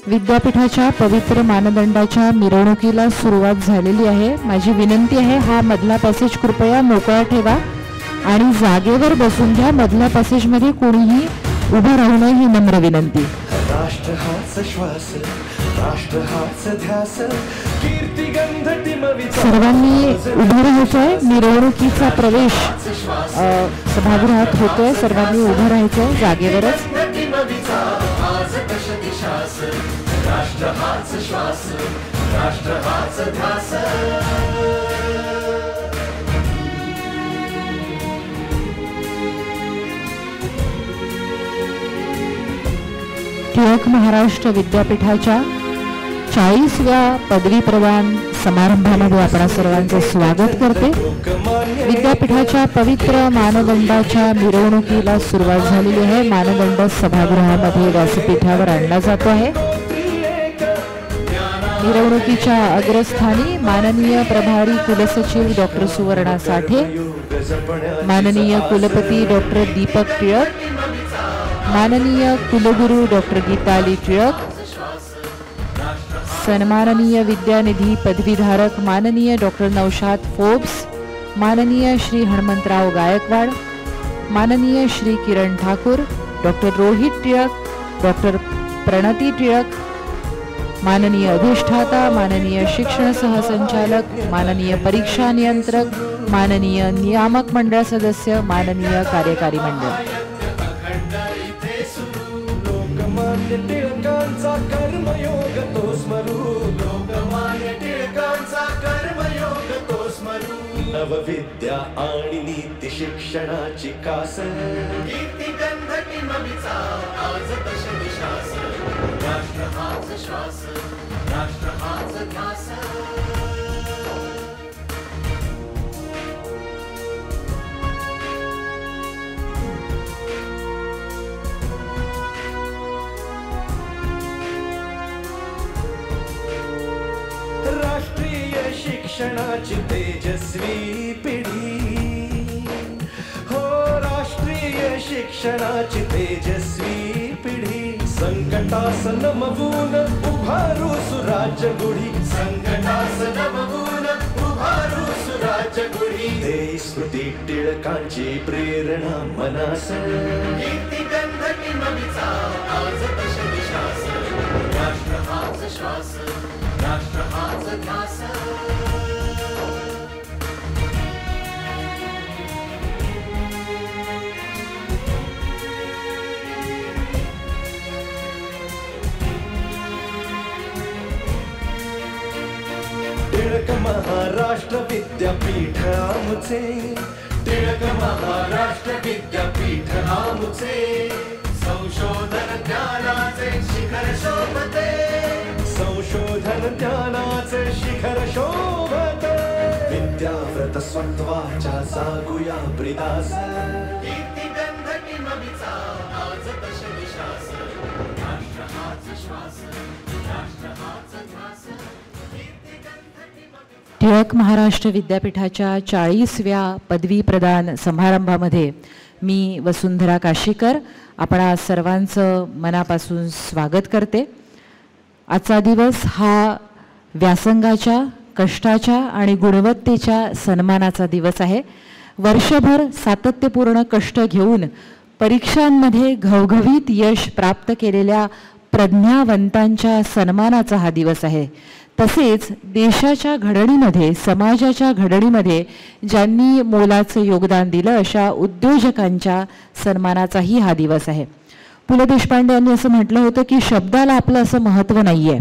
विद्यापीठाच्या पवित्र मानदंडाच्या मिरवणुकीला सुरुवात झालेली आहे। माझी विनंती आहे, हा मधला पॅसेज कृपया मोकळा ठेवा आणि जागेवर बसून घ्या। मधल्या पॅसेजमध्ये कोणीही उभं राहू नये ही नम्र विनंती। राष्ट्र हाच श्वास, राष्ट्र हाच ध्यास, कीर्तिगंध टिमविचा। सर्वांनी उभं राहायचंय। मिरवणुकीचा प्रवेश सभागृहात होतोय। सर्वांनी उभं राहायचंय जागेवरच। राष्ट्र हाच श्वास, राष्ट्र हाच ध्यास। टिळक महाराष्ट्र विद्यापीठाच्या 40व्या पदवी प्रदान समारंभामध्ये आपणा सर्वांचे स्वागत करते। विद्यापीठाच्या पवित्र मानदंडाच्या मिरवणुकीला सुरुवात झालेली आहे। मानदंड सभागृहामध्ये व्यासपीठावर आणला जातो आहे। मिरवणुकीच्या अग्रस्थानी माननीय प्रभारी कुलसचिव डॉक्टर सुवर्णा साठे, माननीय कुलपती डॉक्टर दीपक टिळक, माननीय कुलगुरू डॉक्टर गीताली टिळक, सन्माननीय विद्यानिधी पदवीधारक माननीय डॉक्टर नौशाद फोर्ब्स, माननीय श्री हनुमंतराव गायकवाड, माननीय श्री किरण ठाकुर, डॉक्टर रोहित टिळक, डॉक्टर प्रणती टिळक, माननीय अधिष्ठाता, माननीय शिक्षण सहसंचालक, माननीय परीक्षा नियंत्रक, माननीय नियामक मंडळ सदस्य, माननीय कार्यकारी मंडळ। लोकमान्य टिळकांचा कर्मयोग तो स्मरू, लोकमान्य टिळकांचा कर्मयोग तो स्मरू। नवविद्या आणि नीती शिक्षणाची कास, कीर्तिगंध टिमविचा आज दशमी शास। राष्ट्र हाच श्वास, राष्ट्र हाच ध्यास। राष्ट्रीय शिक्षणाची तेजस्वी पिढी, हो राष्ट्रीय शिक्षणाची तेजस्वी पिढी। संकटास नमवून उभारू सुराज्य गुढी, संकटास नमवून उभारू सुराज्य गुढी। देश स्मृती टिळकांची प्रेरणा मनास, कीर्तिगंध टिमविचा आज दशमी शास। राष्ट्र हाच श्वास, राष्ट्र हाच ध्यास। टिळक महाराष्ट्र विद्यापीठ आमचे, टिळक महाराष्ट्र विद्यापीठ आमचे। संशोधन ज्ञानाचे शिखर शोभते, संशोधन ज्ञानाचे शिखर शोभते। विद्याव्रत स्वत्वाच्या जागुया ब्रिदास, कीर्तिगंध टिमविचा आज दशमी शास। राष्ट्र हाच श्वास, राष्ट्र हाच ध्यास। टिळक महाराष्ट्र विद्यापीठाच्या 40व्या पदवी प्रदान समारंभामध्ये मी वसुंधरा काशीकर आपणा सर्वांचं मनापासून स्वागत करते। आजचा दिवस हा व्यासंगाच्या, कष्टाच्या आणि गुणवत्तेच्या सन्मानाचा दिवस आहे। वर्षभर सातत्यपूर्ण कष्ट घेऊन परीक्षांमध्ये घवघवीत यश प्राप्त केलेल्या प्रज्ञावंतांच्या सन्मानाचा हा दिवस आहे। तसेच देशाच्या घडणीमध्ये, समाजाच्या घडणीमध्ये ज्यांनी मोलाचं योगदान दिलं अशा उद्योजकांच्या सन्मानाचाही हा दिवस आहे। पु ल देशपांडे यांनी असं म्हटलं होतं की शब्दाला आपलं असं महत्त्व नाही आहे,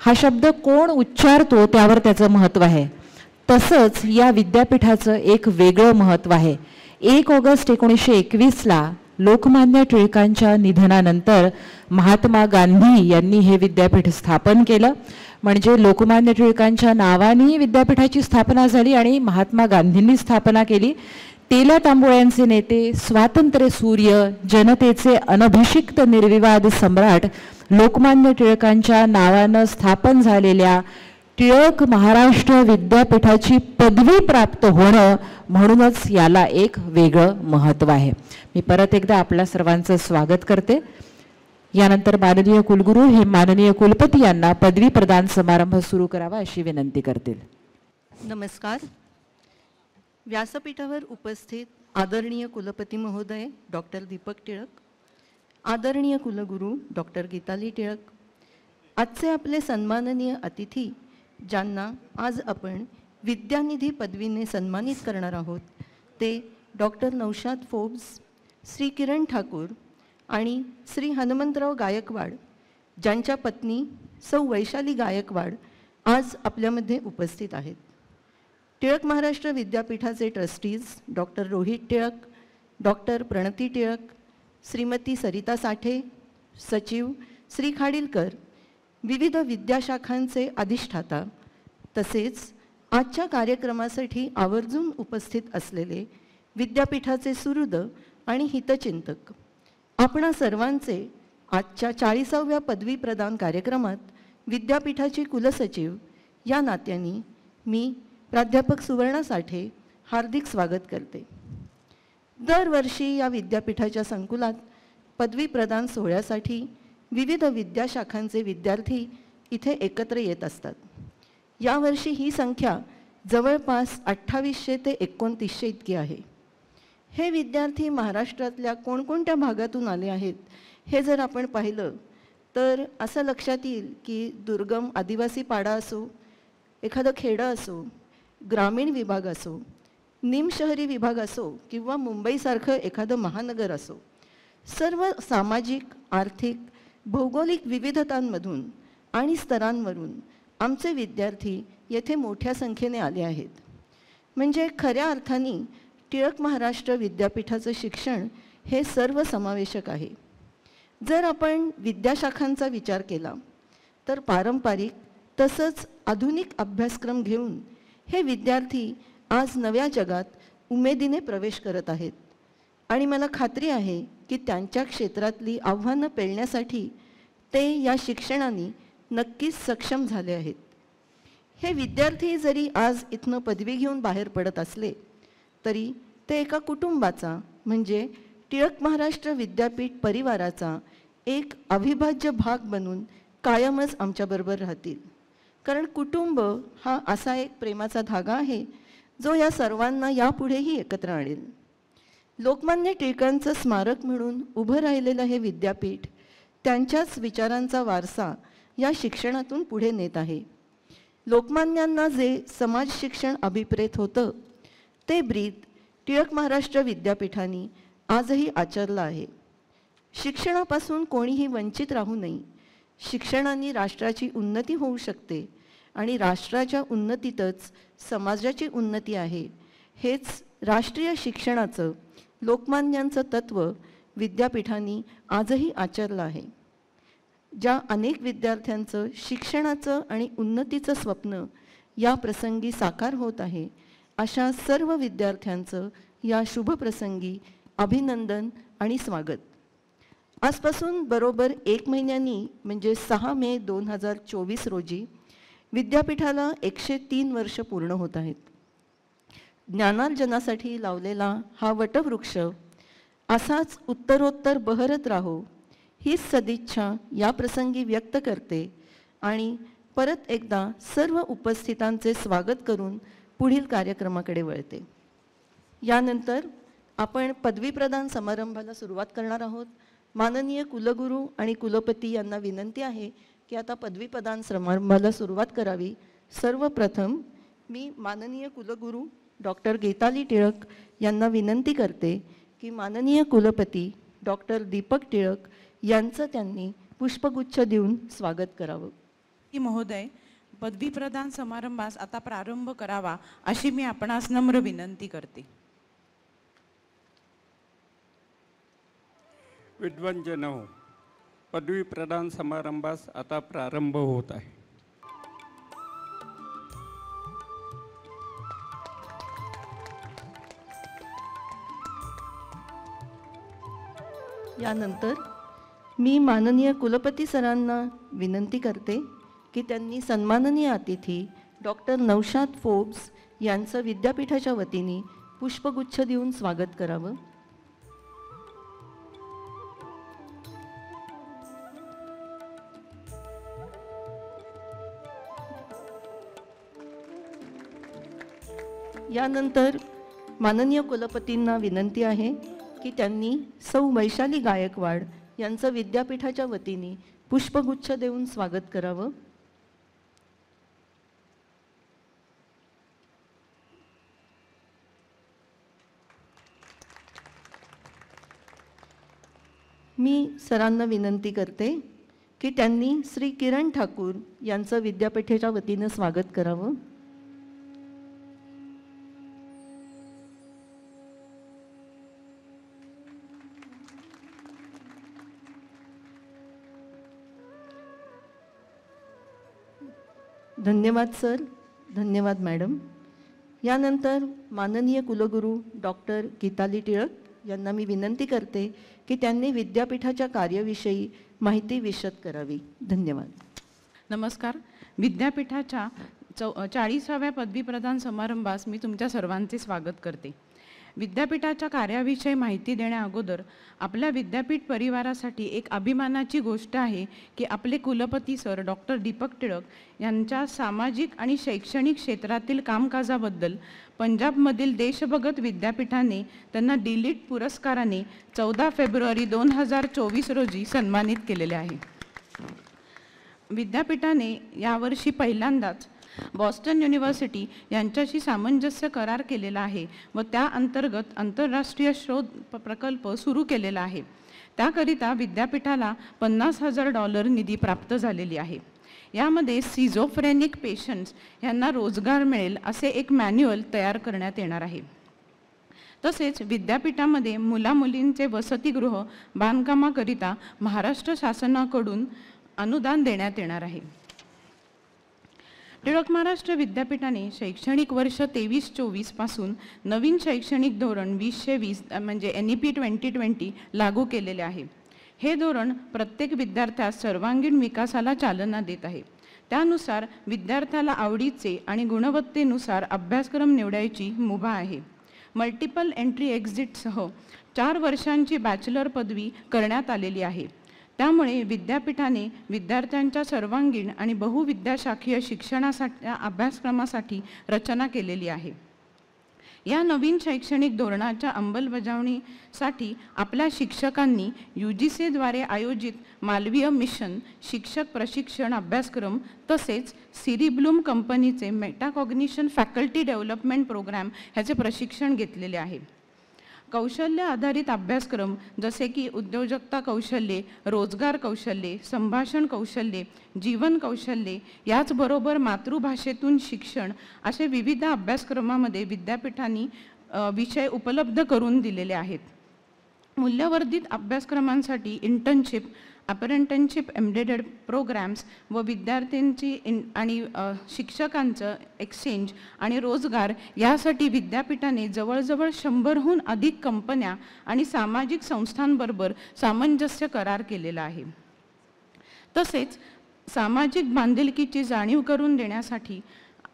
हा शब्द कोण उच्चारतो त्यावर त्याचं महत्त्व आहे। तसंच या विद्यापीठाचं एक वेगळं महत्त्व आहे। 1 ऑगस्ट 1921ला लोकमान्य टिळकांच्या निधनानंतर महात्मा गांधी यांनी हे विद्यापीठ स्थापन केलं। म्हणजे लोकमान्य टिळकांच्या नावाने विद्यापीठाची स्थापना झाली आणि महात्मा गांधींनी स्थापना केली। तेल्या तांबोळ्यांचे नेते, स्वातंत्र्य सूर्य, जनतेचे अनभिषिक्त निर्विवाद सम्राट लोकमान्य टिळकांच्या नावानं स्थापन झालेल्या टिळक महाराष्ट्र विद्यापीठाची पदवी प्राप्त होणं म्हणूनच याला एक वेगळं महत्त्व आहे। मी परत एकदा आपल्या सर्वांचं स्वागत करते। यानंतर माननीय कुलगुरू हे माननीय कुलपती यांना पदवी प्रदान समारंभ सुरू करावा अशी विनंती करतील. नमस्कार. व्यासपीठावर उपस्थित आदरणीय कुलपती महोदय डॉक्टर दीपक टिळक, आदरणीय कुलगुरू डॉक्टर गीताली टिळक, आजचे आपले सन्माननीय अतिथी ज्यांना आज आपण विद्यानिधी पदवीने सन्मानित करणार आहोत ते डॉक्टर नौशाद फोर्ब्स, श्री किरण ठाकूर आणि श्री हनुमंतराव गायकवाड, ज्यांच्या पत्नी सौ वैशाली गायकवाड आज आपल्यामध्ये उपस्थित आहेत. टिळक महाराष्ट्र विद्यापीठाचे trustees doctor Rohit Tilak, doctor Pranati Tilak, Shrimati Sarita Sathe, सचिव श्री खाडीलकर, विविध विद्याशाखांचे अधिष्ठाता, तसेच आजच्या कार्यक्रमासाठी आवर्जून उपस्थित असलेले विद्यापीठाचे सुहृद आणि हितचिंतक, आपणा सर्वांचे आजच्या 40व्या पदवी प्रदान कार्यक्रमात विद्यापीठाची कुलसचिव या नात्याने मी प्राध्यापक सुवर्णा साठे हार्दिक स्वागत करते. दरवर्षी या विद्यापीठाच्या संकुलात पदवी प्रदान सोहळ्यासाठी विविध विद्याशाखांचे विद्यार्थी इथे एकत्र येत असतात. यावर्षी ही संख्या जवळपास 2800 ते 2900 इतकी आहे. हे विद्यार्थी महाराष्ट्रातल्या कोणकोणत्या भागातून आले आहेत हे जर आपण पाहिलं तर असं लक्षात येईल की दुर्गम आदिवासी पाडा असो, एखादं खेडं असो, ग्रामीण विभाग असो, निमशहरी विभाग असो किंवा मुंबईसारखं एखादं महानगर असो, सर्व सामाजिक, आर्थिक, भौगोलिक विविधतांमधून आणि स्तरांवरून आमचे विद्यार्थी येथे मोठ्या संख्येने आले आहेत. म्हणजे खऱ्या अर्थाने टिळक महाराष्ट्र विद्यापीठाचं शिक्षण हे सर्वसमावेशक आहे. जर आपण विद्याशाखांचा विचार केला तर पारंपरिक तसंच आधुनिक अभ्यासक्रम घेऊन हे विद्यार्थी आज नव्या जगात उमेदीने प्रवेश करत आहेत आणि मला खात्री आहे की त्यांच्या क्षेत्रातली आव्हानं पेलण्यासाठी ते या शिक्षणाने नक्कीच सक्षम झाले आहेत. हे विद्यार्थी जरी आज इथनं पदवी घेऊन बाहेर पडत असले तरी ते एका कुटुंबाचा म्हणजे टिळक महाराष्ट्र विद्यापीठ परिवाराचा एक अविभाज्य भाग बनून कायमच आमच्याबरोबर राहतील. कारण कुटुंब हा असा एक प्रेमाचा धागा आहे जो या सर्वांना यापुढेही एकत्र आणेल. लोकमान्य टिळकांचं स्मारक म्हणून उभं राहिलेलं हे विद्यापीठ त्यांच्याच विचारांचा वारसा या शिक्षणातून पुढे नेत आहे. लोकमान्यांना जे समाज शिक्षण अभिप्रेत होतं ते ब्रीद टिळक महाराष्ट्र विद्यापीठाने आजही आचरलं आहे. शिक्षणापासून कोणीही वंचित राहू नये. शिक्षणाने राष्ट्राची उन्नती होऊ शकते आणि राष्ट्राच्या उन्नतीतच समाजाची उन्नती आहे. हेच राष्ट्रीय शिक्षणाचं, लोकमान्यांचं तत्त्व विद्यापीठाने आजही आचरलं आहे. ज्या अनेक विद्यार्थ्यांचं शिक्षणाचं आणि उन्नतीचं स्वप्न या प्रसंगी साकार होत आहे, अशा सर्व विद्यार्थ्यांचं या शुभप्रसंगी अभिनंदन आणि स्वागत. आजपासून बरोबर 1 महिन्यांनी म्हणजे 6 मे 2024 रोजी विद्यापीठाला 103 वर्ष पूर्ण होत आहेत. ज्ञानार्जनासाठी लावलेला हा वटवृक्ष असाच उत्तरोत्तर बहरत राहो हीच सदिच्छा या प्रसंगी व्यक्त करते आणि परत एकदा सर्व उपस्थितांचे स्वागत करून पुढील कार्यक्रमाकडे वळते. यानंतर आपण पदवी प्रदान समारंभाला सुरुवात करणार आहोत. माननीय कुलगुरू आणि कुलपती यांना विनंती आहे की आता पदवी प्रदान समारंभाला सुरुवात करावी. सर्वप्रथम मी माननीय कुलगुरू डॉक्टर गीताली टिळक यांना विनंती करते की माननीय कुलपती डॉक्टर दीपक टिळक यांचं त्यांनी पुष्पगुच्छ देऊन स्वागत करावं. की महोदय, पदवी प्रदान समारंभास आता प्रारंभ करावा अशी मी आपणास नम्र विनंती करते. विद्वानजनो, पदवी प्रदान समारंभास आता प्रारंभ होत आहे. यानंतर मी माननीय कुलपती सरांना विनंती करते की त्यांनी सन्माननीय अतिथी डॉक्टर नौशाद फोर्ब्स यांचं विद्यापीठाच्या वतीने पुष्पगुच्छ देऊन स्वागत करावं. यानंतर माननीय कुलपतींना विनंती आहे की त्यांनी सौ वैशाली गायकवाड यांचं विद्यापीठाच्या वतीने पुष्पगुच्छ देऊन स्वागत करावं. मी सरांना विनंती करते की त्यांनी श्री किरण ठाकूर यांचं विद्यापीठाच्या वतीनं स्वागत करावं. धन्यवाद सर, धन्यवाद मॅडम. यानंतर माननीय कुलगुरू डॉक्टर गीताली टिळक यांना मी विनंती करते की त्यांनी विद्यापीठाच्या कार्याविषयी माहिती विशद करावी. धन्यवाद. नमस्कार. विद्यापीठाच्या 40व्या पदवी प्रदान समारंभास मी तुमच्या सर्वांचे स्वागत करते. विद्यापीठाच्या कार्याविषयी माहिती देण्याअगोदर आपल्या विद्यापीठ परिवारासाठी एक अभिमानाची गोष्ट आहे की आपले कुलपती सर डॉक्टर दीपक टिळक यांच्या सामाजिक आणि शैक्षणिक क्षेत्रातील कामकाजाबद्दल पंजाबमधील देशभगत विद्यापीठाने त्यांना डी.लिट पुरस्काराने 14 फेब्रुवारी 2024 रोजी सन्मानित केलेले आहे. विद्यापीठाने यावर्षी पहिल्यांदाच बॉस्टन युनिव्हर्सिटी यांच्याशी सामंजस्य करार केलेला आहे व त्या अंतर्गत आंतरराष्ट्रीय शोध प्रकल्प सुरू केलेला आहे. त्याकरिता विद्यापीठाला $50,000 निधी प्राप्त झालेली आहे. यामध्ये सिझोफ्रेनिक पेशंट्स यांना रोजगार मिळेल असे एक मॅन्युअल तयार करण्यात येणार आहे. तसेच विद्यापीठामध्ये मुलामुलींचे वसतिगृह बांधकामाकरिता महाराष्ट्र शासनाकडून अनुदान देण्यात येणार आहे. टिळक महाराष्ट्र विद्यापीठाने शैक्षणिक वर्ष 23-24 पासून नवीन शैक्षणिक धोरण 2020 म्हणजे NEP 2020 लागू केलेले आहे. हे धोरण प्रत्येक विद्यार्थ्यास सर्वांगीण विकासाला चालना देत आहे. त्यानुसार विद्यार्थ्याला आवडीचे आणि गुणवत्तेनुसार अभ्यासक्रम निवडायची मुभा आहे. मल्टिपल एंट्री एक्झिटसह 4 वर्षांची बॅचलर पदवी करण्यात आलेली आहे. त्यामुळे विद्यापीठाने विद्यार्थ्यांच्या सर्वांगीण आणि बहुविद्याशाखीय शिक्षणासाठी अभ्यासक्रमासाठी रचना केलेली आहे. या नवीन शैक्षणिक धोरणाच्या अंमलबजावणीसाठी आपल्या शिक्षकांनी UGCद्वारे आयोजित मालवीय मिशन शिक्षक प्रशिक्षण अभ्यासक्रम तसेच सिरी ब्लूम कंपनीचे मेटाकॉग्निशन फॅकल्टी डेव्हलपमेंट प्रोग्राम ह्याचे प्रशिक्षण घेतलेले आहे. कौशल्य आधारित अभ्यासक्रम जसे की उद्योजकता कौशल्ये, रोजगार कौशल्ये, संभाषण कौशल्ये, जीवन कौशल्ये याचबरोबर मातृभाषेतून शिक्षण असे विविध अभ्यासक्रमामध्ये विद्यापीठांनी विषय उपलब्ध करून दिलेले आहेत. मूल्यवर्धित अभ्यासक्रमांसाठी इंटर्नशिप, अप्रेंटिसशिप, एम्बेडेड प्रोग्राम्स व विद्यार्थ्यांची आणि शिक्षकांचं एक्सचेंज आणि रोजगार यासाठी विद्यापीठाने जवळजवळ 100हून अधिक कंपन्या आणि सामाजिक संस्थांबरोबर सामंजस्य करार केलेला आहे. तसेच सामाजिक बांधिलकीची जाणीव करून देण्यासाठी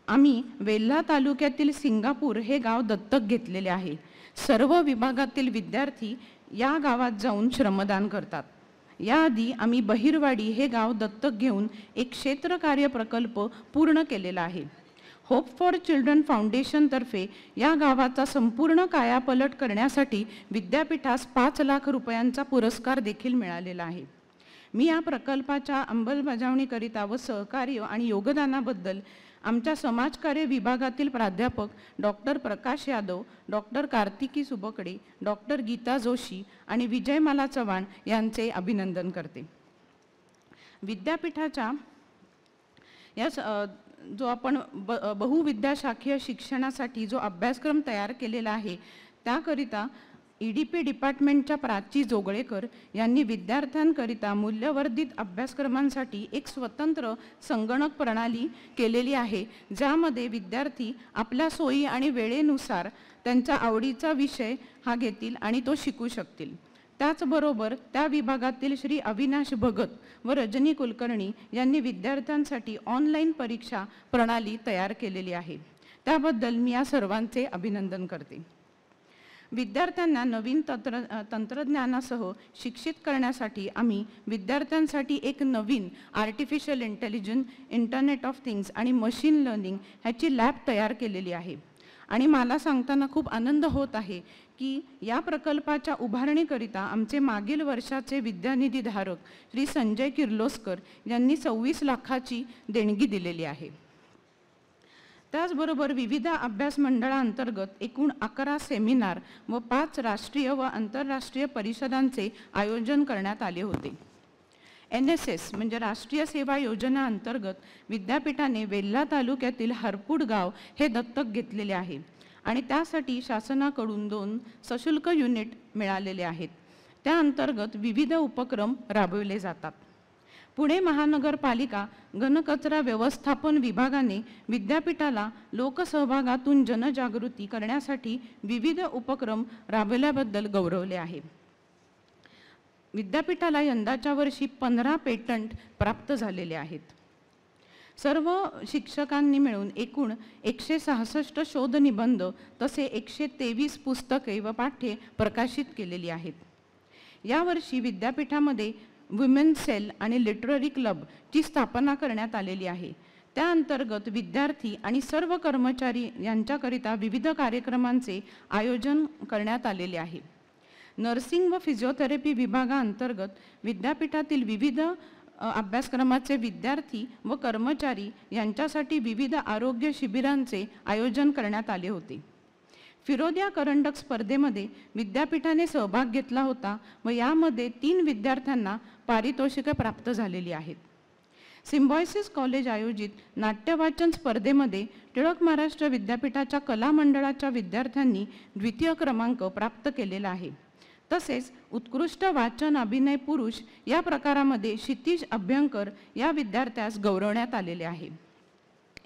आम्ही वेल्हा तालुक्यातील सिंगापूर हे गाव दत्तक घेतलेले आहे. सर्व विभागातील विद्यार्थी या गावात जाऊन श्रमदान करतात. याआधी आम्ही बहिरवाडी हे गाव दत्तक घेऊन एक क्षेत्रकार्य प्रकल्प पूर्ण केलेला आहे. होप फॉर चिल्ड्रन फाउंडेशनतर्फे या गावाचा संपूर्ण कायापालट करण्यासाठी विद्यापीठास 5 लाख रुपयांचा पुरस्कार देखील मिळालेला आहे. मी या प्रकल्पाच्या अंमलबजावणीकरिता व सहकार्य आणि योगदानाबद्दल आमच्या समाजकार्य विभागातील प्राध्यापक doctor Prakash Yadav, doctor Kartiki सुबकडे, doctor Gita Joshi आणि विजयमाला चव्हाण यांचे अभिनंदन करते. विद्यापीठाच्या या जो आपण बहुविद्याशाखीय शिक्षणासाठी जो अभ्यासक्रम तयार केलेला आहे त्याकरिता EDP डिपार्टमेंटच्या प्राची जोगळेकर यांनी विद्यार्थ्यांकरिता मूल्यवर्धित अभ्यासक्रमांसाठी एक स्वतंत्र संगणक प्रणाली केलेली आहे, ज्यामध्ये विद्यार्थी आपल्या सोयी आणि वेळेनुसार त्यांच्या आवडीचा विषय हा घेतील आणि तो शिकू शकतील. त्याचबरोबर त्या विभागातील श्री अविनाश भगत व रजनी कुलकर्णी यांनी विद्यार्थ्यांसाठी ऑनलाईन परीक्षा प्रणाली तयार केलेली आहे. त्याबद्दल मी या सर्वांचे अभिनंदन करते. विद्यार्थ्यांना नवीन तंत्रज्ञानासह शिक्षित करण्यासाठी आम्ही विद्यार्थ्यांसाठी एक नवीन artificial intelligence, internet of things आणि मशीन लर्निंग ह्याची लॅब तयार केलेली आहे. आणि मला सांगताना खूप आनंद होत आहे की या प्रकल्पाच्या उभारणीकरिता आमचे मागील वर्षाचे विद्यानिधी धारक श्री संजय किर्लोस्कर यांनी 26 लाखाची देणगी दिलेली आहे. त्याचबरोबर विविध अभ्यास मंडळांतर्गत एकूण 11 सेमिनार व 5 राष्ट्रीय व आंतरराष्ट्रीय परिषदांचे आयोजन करण्यात आले होते. NSS म्हणजे राष्ट्रीय सेवा योजना अंतर्गत विद्यापीठाने वेल्हा तालुक्यातील हरपूड गाव हे दत्तक घेतलेले आहे आणि त्यासाठी शासनाकडून 2 सशुल्क युनिट मिळालेले आहेत. त्या अंतर्गत विविध उपक्रम राबविले जातात. पुणे महानगरपालिका घनकचरा व्यवस्थापन विभागाने विद्यापीठाला लोकसहभागातून जनजागृती करण्यासाठी विविध उपक्रम राबवल्याबद्दल गौरवले आहे. विद्यापीठाला यंदाच्या वर्षी 15 पेटंट प्राप्त झालेले आहेत. सर्व शिक्षकांनी मिळून एकूण 166 शोध निबंध तसे 123 पुस्तके व पाठ्ये प्रकाशित केलेली आहेत. यावर्षी विद्यापीठामध्ये वुमेन सेल आणि लिटररी क्लबची स्थापना करण्यात आलेली आहे. त्या अंतर्गत विद्यार्थी आणि सर्व कर्मचारी यांच्याकरिता विविध कार्यक्रमांचे आयोजन करण्यात आलेले आहे. नर्सिंग व फिजिओथेरपी विभागाअंतर्गत विद्यापीठातील विविध अभ्यासक्रमाचे विद्यार्थी व कर्मचारी यांच्यासाठी विविध आरोग्य शिबिरांचे आयोजन करण्यात आले होते. फिरोदिया करंडक स्पर्धेमध्ये विद्यापीठाने सहभाग घेतला होता व यामध्ये 3 विद्यार्थ्यांना पारितोषिके प्राप्त झालेली आहेत. सिम्बायोसिस कॉलेज आयोजित नाट्यवाचन स्पर्धेमध्ये टिळक महाराष्ट्र विद्यापीठाच्या कला मंडळाच्या विद्यार्थ्यांनी 2य क्रमांक प्राप्त केलेला आहे. तसेच उत्कृष्ट वाचन अभिनय पुरुष या प्रकारामध्ये क्षितिज अभ्यंकर या विद्यार्थ्यास गौरवण्यात आलेले आहे.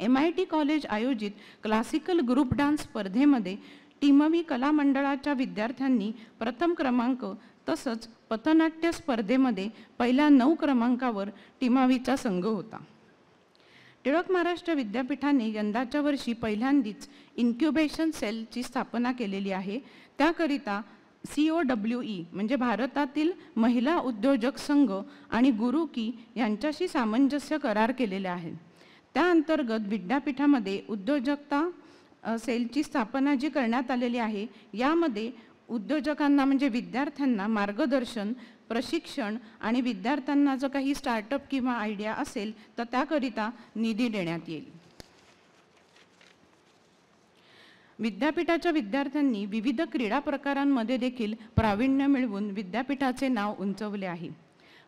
MIT कॉलेज आयोजित क्लासिकल ग्रुप डान्स स्पर्धेमध्ये टिमवी कला मंडळाच्या विद्यार्थ्यांनी प्रथम क्रमांक तसंच पथनाट्य स्पर्धेमध्ये पहिल्या 9 क्रमांकावर टिमावीचा संघ होता. टिळक महाराष्ट्र विद्यापीठाने यंदाच्या वर्षी पहिल्यांदाच इन्क्युबेशन सेलची स्थापना केलेली आहे. त्याकरिता COWE म्हणजे भारतातील महिला उद्योजक संघ आणि गुरुकी यांच्याशी सामंजस्य करार केलेले आहे. त्या अंतर्गत विद्यापीठामध्ये उद्योजकता सेलची स्थापना जी करण्यात आलेली आहे यामध्ये उद्योजकांना म्हणजे विद्यार्थ्यांना मार्गदर्शन प्रशिक्षण आणि विद्यार्थ्यांना जर काही स्टार्टअप किंवा आयडिया असेल तर त्याकरिता निधी देण्यात येईल. विद्यापीठाच्या विद्यार्थ्यांनी विविध क्रीडा प्रकारांमध्ये देखील प्रावीण्य मिळवून विद्यापीठाचे नाव उंचवले आहे.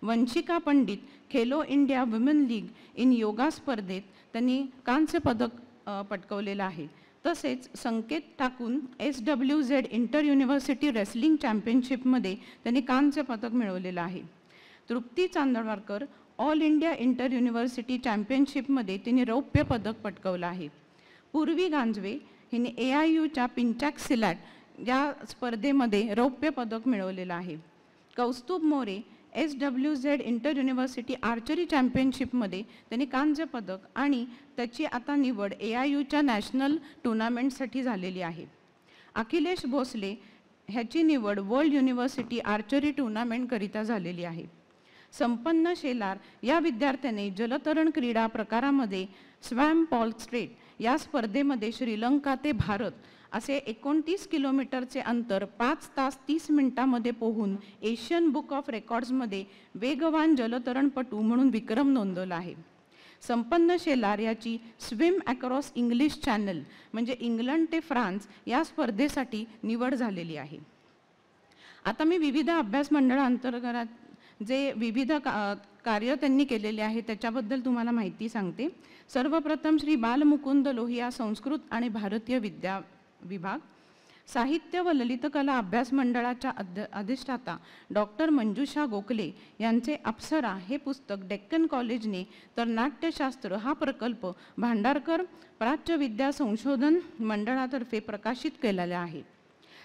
Vanshika Pandit Khelo India women league in yoga स्पर्धेत त्यांनी कांस्य पदक पटकवलेलं आहे. तसेच संकेत टाकून SWZ इंटर युनिव्हर्सिटी रेसलिंग चॅम्पियनशिपमध्ये त्यांनी कांस्य पदक मिळवलेलं आहे. Trupti Chandwadkar all India inter university चॅम्पियनशिपमध्ये तिने रौप्य पदक पटकवलं आहे. पूर्वी गांजवे हिने AIUच्या पिंचॅक सिलॅट या स्पर्धेमध्ये रौप्य पदक मिळवलेलं आहे. Kaustubh More SWZ inter university archery चॅम्पियनशिपमध्ये त्यांनी कांस्य पदक आणि त्याची आता निवड AIUच्या नॅशनल टुर्नामेंटसाठी झालेली आहे. अखिलेश भोसले ह्याची निवड वर्ल्ड युनिव्हर्सिटी आर्चरी टुर्नामेंटकरिता झालेली आहे. संपन्न शेलार या विद्यार्थ्याने जलतरण क्रीडा प्रकारामध्ये स्वॅम पॉल स्ट्रेट या स्पर्धेमध्ये श्रीलंका ते भारत असे 29 किलोमीटरचे अंतर 5 तास 30 मिनिटांमध्ये पोहून एशियन बुक ऑफ रेकॉर्ड्समध्ये वेगवान जलतरणपटू म्हणून विक्रम नोंदवला आहे. संपन्न शेलार याची स्विम अक्रॉस इंग्लिश चॅनल म्हणजे इंग्लंड ते फ्रान्स या स्पर्धेसाठी निवड झालेली आहे. आता मी विविध अभ्यास मंडळांतर्गत जे विविध कार्य त्यांनी केलेले आहे त्याच्याबद्दल तुम्हाला माहिती सांगते. सर्वप्रथम श्री बालमुकुंद लोहिया संस्कृत आणि भारतीय विद्या विभाग, साहित्य व ललितकला अभ्यास मंडळाच्या अधिष्ठाता डॉक्टर मंजुषा गोखले यांचे अप्सरा हे पुस्तक डेक्कन कॉलेजने तर नाट्यशास्त्र हा प्रकल्प भांडारकर प्राच्य विद्या संशोधन मंडळातर्फे प्रकाशित केलेला आहे.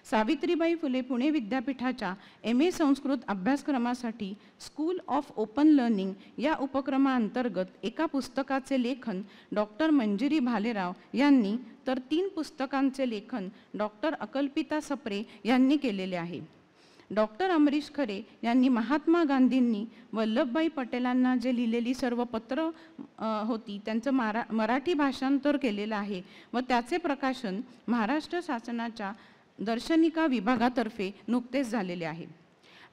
सावित्रीबाई फुले पुणे विद्यापीठाच्या MA संस्कृत अभ्यासक्रमासाठी स्कूल ऑफ ओपन लर्निंग या उपक्रमाअंतर्गत एका पुस्तकाचे लेखन डॉक्टर मंजिरी भालेराव यांनी तर 3 पुस्तकांचे लेखन डॉक्टर अकल्पिता सप्रे यांनी केलेले आहे. डॉक्टर अमरीश खरे यांनी महात्मा गांधींनी वल्लभभाई पटेलांना जे लिहिलेली सर्व पत्र होती त्यांचं मराठी भाषांतर केलेलं आहे व त्याचे प्रकाशन महाराष्ट्र शासनाच्या दर्शनिका विभागातर्फे नुकतेच झालेले आहे.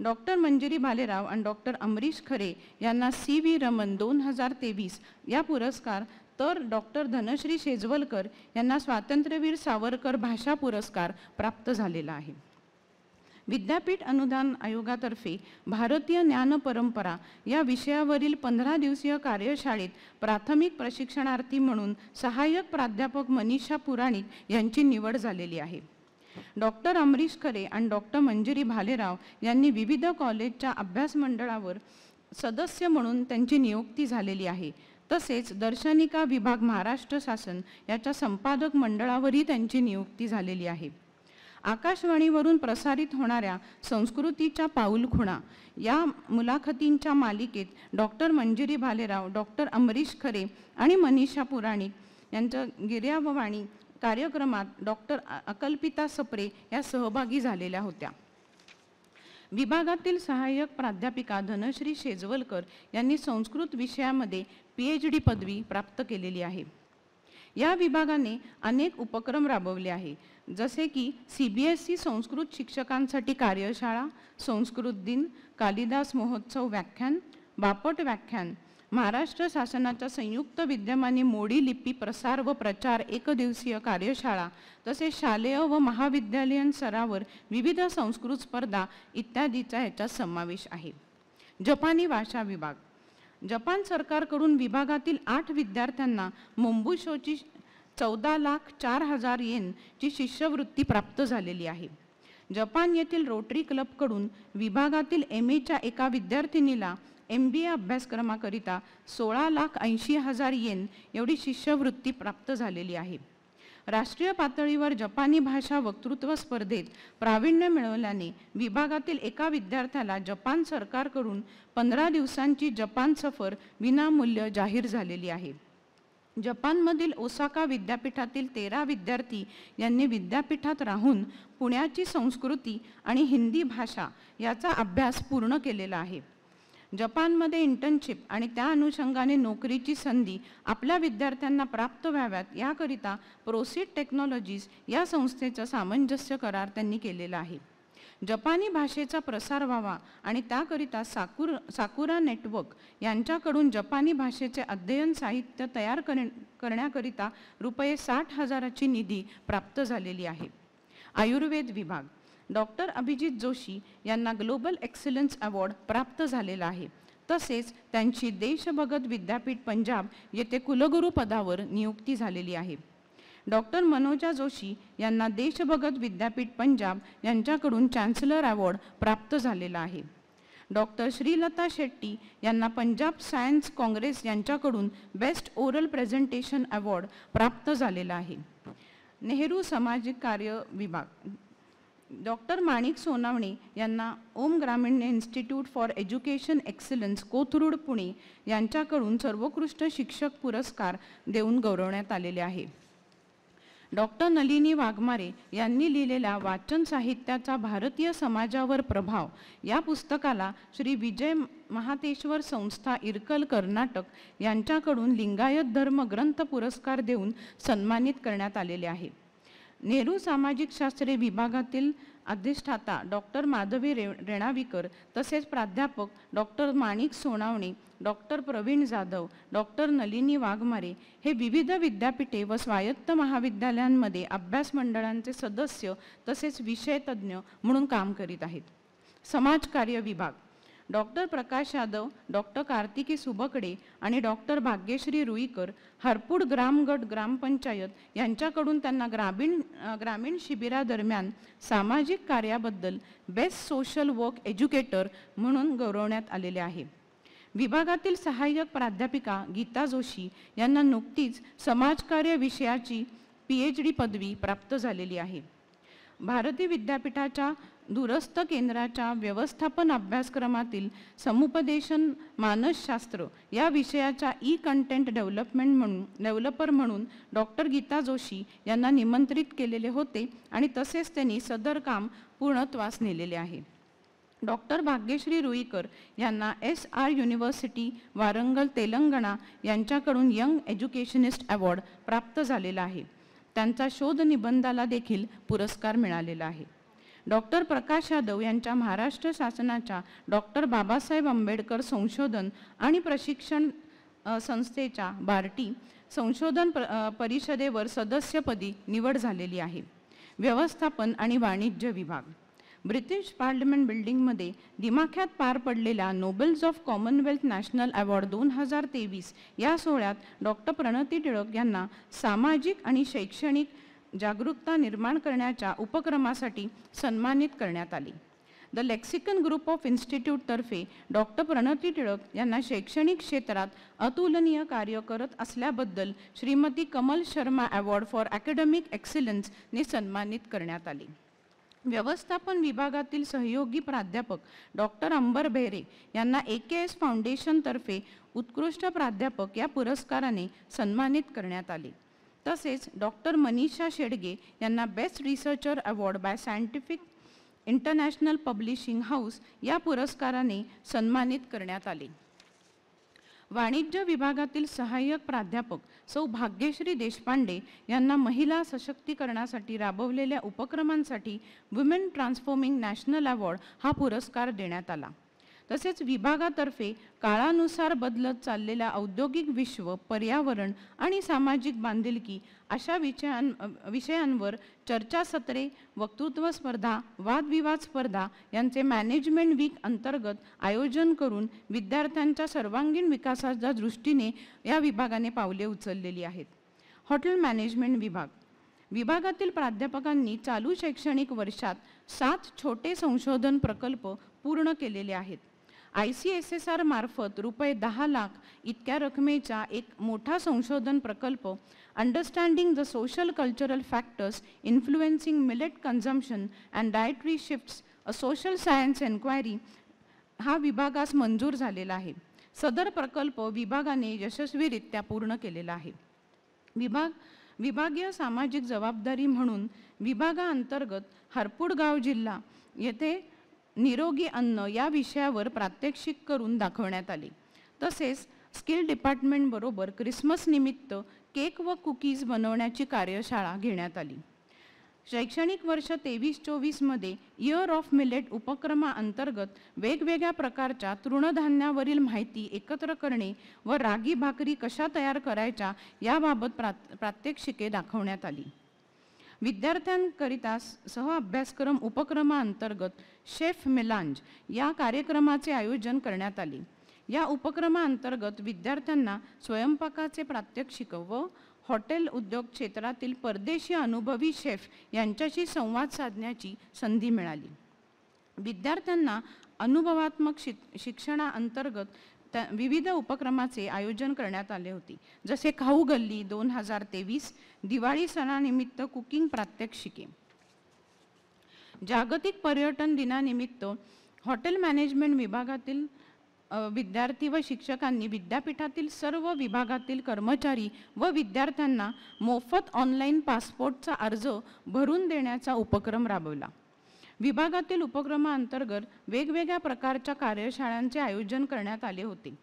डॉक्टर मंजिरी भालेराव आणि डॉक्टर अमरीश खरे यांना CV रमन 2023 या पुरस्कार, तर डॉक्टर धनश्री शेजवलकर यांना स्वातंत्र्यवीर सावरकर भाषा पुरस्कार प्राप्त झालेला आहे. विद्यापीठ अनुदान आयोगातर्फे भारतीय ज्ञान परंपरा या विषयावरील 15 दिवसीय कार्यशाळेत प्राथमिक प्रशिक्षणार्थी म्हणून सहाय्यक प्राध्यापक मनीषा पुराणिक यांची निवड झालेली आहे. डॉक्टर अमरीश खरे आणि डॉक्टर मंजिरी भालेराव यांनी विविध कॉलेजच्या अभ्यास मंडळावर सदस्य म्हणून त्यांची नियुक्ती झालेली आहे. तसेच दर्शनिका विभाग महाराष्ट्र शासन याच्या संपादक मंडळावरही त्यांची नियुक्ती झालेली आहे. आकाशवाणीवरून प्रसारित होणाऱ्या संस्कृतीच्या पाऊलखुणा या मुलाखतींच्या मालिकेत डॉक्टर मंजिरी भालेराव, डॉक्टर अमरीश खरे आणि मनीषा पुराणिक यांच्या गिर्याववाणी कार्यक्रमात डॉक्टर अकल्पिता सप्रे या सहभागी झालेल्या होत्या. विभागातील सहाय्यक प्राध्यापिका धनश्री शेजवलकर यांनी संस्कृत विषयामध्ये PhD पदवी प्राप्त केलेली आहे. या विभागाने अनेक उपक्रम राबवले आहे, जसे की CBSE संस्कृत शिक्षकांसाठी कार्यशाळा, संस्कृत दिन, कालिदास महोत्सव व्याख्यान, बापट व्याख्यान, महाराष्ट्र शासनाच्या संयुक्त विद्यमाने मोडी लिपी प्रसार व प्रचार एकदिवसीय कार्यशाळा, तसेच शालेय व महाविद्यालयीन स्तरावर विविध संस्कृत स्पर्धा इत्यादीचा याच्यात समावेश आहे. जपानी भाषा विभाग. जपान सरकारकडून विभागातील 8 विद्यार्थ्यांना मोंबुशोची 14,04,000 येन ची शिष्यवृत्ती प्राप्त झालेली आहे. जपान येथील रोटरी क्लबकडून विभागातील MA च्या एका विद्यार्थिनीला MBA अभ्यासक्रमाकरिता 16,80,000 येन एवढी शिष्यवृत्ती प्राप्त झालेली आहे. राष्ट्रीय पातळीवर जपानी भाषा वक्तृत्व स्पर्धेत प्रावीण्य मिळवल्याने विभागातील एका विद्यार्थ्याला जपान सरकारकडून 15 दिवसांची जपान सफर विनामूल्य जाहीर झालेली आहे. जपानमधील ओसाका विद्यापीठातील 13 विद्यार्थी यांनी विद्यापीठात राहून पुण्याची संस्कृती आणि हिंदी भाषा याचा अभ्यास पूर्ण केलेला आहे. जपानमध्ये इंटर्नशिप आणि त्या अनुषंगाने नोकरीची संधी आपल्या विद्यार्थ्यांना प्राप्त व्हाव्यात याकरिता प्रोसीड टेक्नॉलॉजीज या संस्थेचा सामंजस्य करार त्यांनी केलेला आहे. जपानी भाषेचा प्रसार व्हावा आणि त्याकरिता साकुरा नेटवर्क यांच्याकडून जपानी भाषेचे अध्ययन साहित्य तयार करण्याकरिता ₹60,000ची निधी प्राप्त झालेली आहे. आयुर्वेद विभाग. डॉक्टर अभिजित जोशी यांना ग्लोबल एक्सलन्स अवॉर्ड प्राप्त झालेला आहे. तसेच त्यांची देशभगत विद्यापीठ पंजाब येथे कुलगुरू पदावर नियुक्ती झालेली आहे. डॉक्टर मनोजा जोशी यांना देशभगत विद्यापीठ पंजाब यांच्याकडून चान्सलर अवॉर्ड प्राप्त झालेला आहे. डॉक्टर श्रीलता शेट्टी यांना पंजाब सायन्स काँग्रेस यांच्याकडून बेस्ट ओरल प्रेझेंटेशन अवॉर्ड प्राप्त झालेला आहे. नेहरू सामाजिक कार्य विभाग. डॉक्टर माणिक सोनावणे यांना ओम ग्रामीण institute for education excellence Kothrud Pune यांच्याकडून सर्वोत्कृष्ट शिक्षक पुरस्कार देऊन गौरवण्यात आलेले आहे. डॉक्टर नलिनी वाघमारे यांनी लिहिलेल्या वाचन साहित्याचा भारतीय समाजावर प्रभाव या पुस्तकाला श्री विजय महातेश्वर संस्था इरकल कर्नाटक यांच्याकडून लिंगायत धर्म ग्रंथ पुरस्कार देऊन सन्मानित करण्यात आलेले आहे. नेहरू सामाजिक शास्त्रे विभागातील अधिष्ठाता डॉक्टर माधवी रेणाविकर तसेच प्राध्यापक डॉक्टर माणिक सोनावणे, डॉक्टर प्रवीण जाधव, डॉक्टर नलिनी वाघमारे हे विविध विद्यापीठे व स्वायत्त महाविद्यालयांमध्ये अभ्यास मंडळांचे सदस्य तसेच विषयतज्ञ म्हणून काम करीत आहेत. समाजकार्य विभाग. डॉक्टर प्रकाश यादव, डॉक्टर कार्तिकी सुबकडे आणि डॉक्टर भाग्यश्री रुईकर हरपूड ग्रामगट ग्रामपंचायत यांच्याकडून त्यांना ग्रामीण शिबिरादरम्यान सामाजिक कार्याबद्दल बेस्ट सोशल वर्क एज्युकेटर म्हणून गौरवण्यात आलेले आहे. विभागातील सहाय्यक प्राध्यापिका गीता जोशी यांना नुकतीच समाजकार्य विषयाची PhD पदवी प्राप्त झालेली आहे. भारती विद्यापीठाच्या दूरस्थ केंद्राच्या व्यवस्थापन अभ्यासक्रमातील समुपदेशन मानसशास्त्र या विषयाच्या कंटेंट डेव्हलपर म्हणून डॉक्टर गीता जोशी यांना निमंत्रित केलेले होते आणि तसेच त्यांनी सदर काम पूर्णत्वास नेलेले आहे. डॉक्टर भाग्यश्री रुईकर यांना SR युनिव्हर्सिटी वारंगल तेलंगणा यांच्याकडून यंग एज्युकेशनिस्ट अवॉर्ड प्राप्त झालेला आहे. त्यांचा शोध निबंधाला देखील पुरस्कार मिळालेला आहे. डॉक्टर प्रकाश यादव यांच्या महाराष्ट्र शासनाच्या डॉक्टर बाबासाहेब आंबेडकर संशोधन आणि प्रशिक्षण संस्थेच्या बार्टी संशोधन परिषदेवर सदस्यपदी निवड झालेली आहे. व्यवस्थापन आणि वाणिज्य विभाग. ब्रिटिश पार्लमेंट बिल्डिंगमध्ये दिमाख्यात पार पडलेल्या nobles of Commonwealth national award 2023 या सोहळ्यात डॉक्टर प्रणती टिळक यांना सामाजिक आणि शैक्षणिक जागरूकता निर्माण करण्याच्या उपक्रमासाठी सन्मानित करण्यात आले. द लेक्सिकन ग्रुप ऑफ इन्स्टिट्यूटतर्फे डॉक्टर प्रणती टिळक यांना शैक्षणिक क्षेत्रात अतुलनीय कार्य करत असल्याबद्दल Shrimati Kamal Sharma award for academic एक्सिलन्सने सन्मानित करण्यात आले. व्यवस्थापन विभागातील सहयोगी प्राध्यापक डॉक्टर अंबर बेहरे यांना AKS फाउंडेशनतर्फे उत्कृष्ट प्राध्यापक या पुरस्काराने सन्मानित करण्यात आले. तसेच डॉक्टर मनीषा शेडगे यांना best researcher award by scientific international publishing house या पुरस्काराने सन्मानित करण्यात आले. वाणिज्य विभागातील सहाय्यक प्राध्यापक सौ भाग्यश्री देशपांडे यांना महिला सशक्तीकरणासाठी राबवलेल्या उपक्रमांसाठी वुमेन ट्रान्सफॉर्मिंग नॅशनल अवॉर्ड हा पुरस्कार देण्यात आला. तसेच विभागातर्फे काळानुसार बदलत चाललेल्या औद्योगिक विश्व, पर्यावरण आणि सामाजिक बांधिलकी अशा विषयांवर चर्चासत्रे, वक्तृत्व स्पर्धा, वादविवाद स्पर्धा यांचे मॅनेजमेंट वीक अंतर्गत आयोजन करून विद्यार्थ्यांच्या सर्वांगीण विकासाच्या दृष्टीने या विभागाने पावले उचललेली आहेत. हॉटेल मॅनेजमेंट विभाग. विभागातील प्राध्यापकांनी चालू शैक्षणिक वर्षात 7 छोटे संशोधन प्रकल्प पूर्ण केलेले आहेत. ICSSR मार्फत रुपये 10 लाख इतक्या रकमेचा एक मोठा संशोधन प्रकल्प understanding the social cultural factors influencing millet consumption and dietary shifts a social science enquiry हा विभागास मंजूर झालेला आहे. सदर प्रकल्प विभागाने यशस्वीरित्या पूर्ण केलेला आहे. विभागीय सामाजिक जबाबदारी म्हणून विभागाअंतर्गत हरपूडगाव जिल्हा येथे निरोगी अन्न या विषयावर प्रात्यक्षिक करून दाखवण्यात आले. तसेच स्किल डिपार्टमेंटबरोबर क्रिसमस निमित्त केक व कुकीज बनवण्याची कार्यशाळा घेण्यात आली. शैक्षणिक वर्ष 23-24 मध्ये इयर ऑफ मिलेट उपक्रमाअंतर्गत वेगवेगळ्या प्रकारच्या तृणधान्यावरील माहिती एकत्र करणे व रागी भाकरी कशा तयार करायच्या याबाबत प्रात्यक्षिके दाखवण्यात आली. विद्यार्थ्यांकरिता सह अभ्यासक्रम उपक्रमाअंतर्गत शेफ मेलांज या कार्यक्रमाचे आयोजन करण्यात आले. या उपक्रमाअंतर्गत विद्यार्थ्यांना स्वयंपाकाचे प्रात्यक्षिक व हॉटेल उद्योग क्षेत्रातील परदेशी अनुभवी शेफ यांच्याशी संवाद साधण्याची संधी मिळाली. विद्यार्थ्यांना अनुभवात्मक शिक्षणाअंतर्गत विविध उपक्रमाचे आयोजन करण्यात आले होते, जसे खाऊ गल्ली 2023, दिवाळी सणानिमित्त कुकिंग प्रात्यक्षिके. जागतिक पर्यटन दिनानिमित्त हॉटेल मॅनेजमेंट विभागातील विद्यार्थी व शिक्षकांनी विद्यापीठातील सर्व विभागातील कर्मचारी व विद्यार्थ्यांना मोफत ऑनलाईन पासपोर्टचा अर्ज भरून देण्याचा उपक्रम राबवला. विभागातील उपक्रमाअंतर्गत वेगवेगळ्या प्रकारच्या कार्यशाळांचे आयोजन करण्यात आले होते,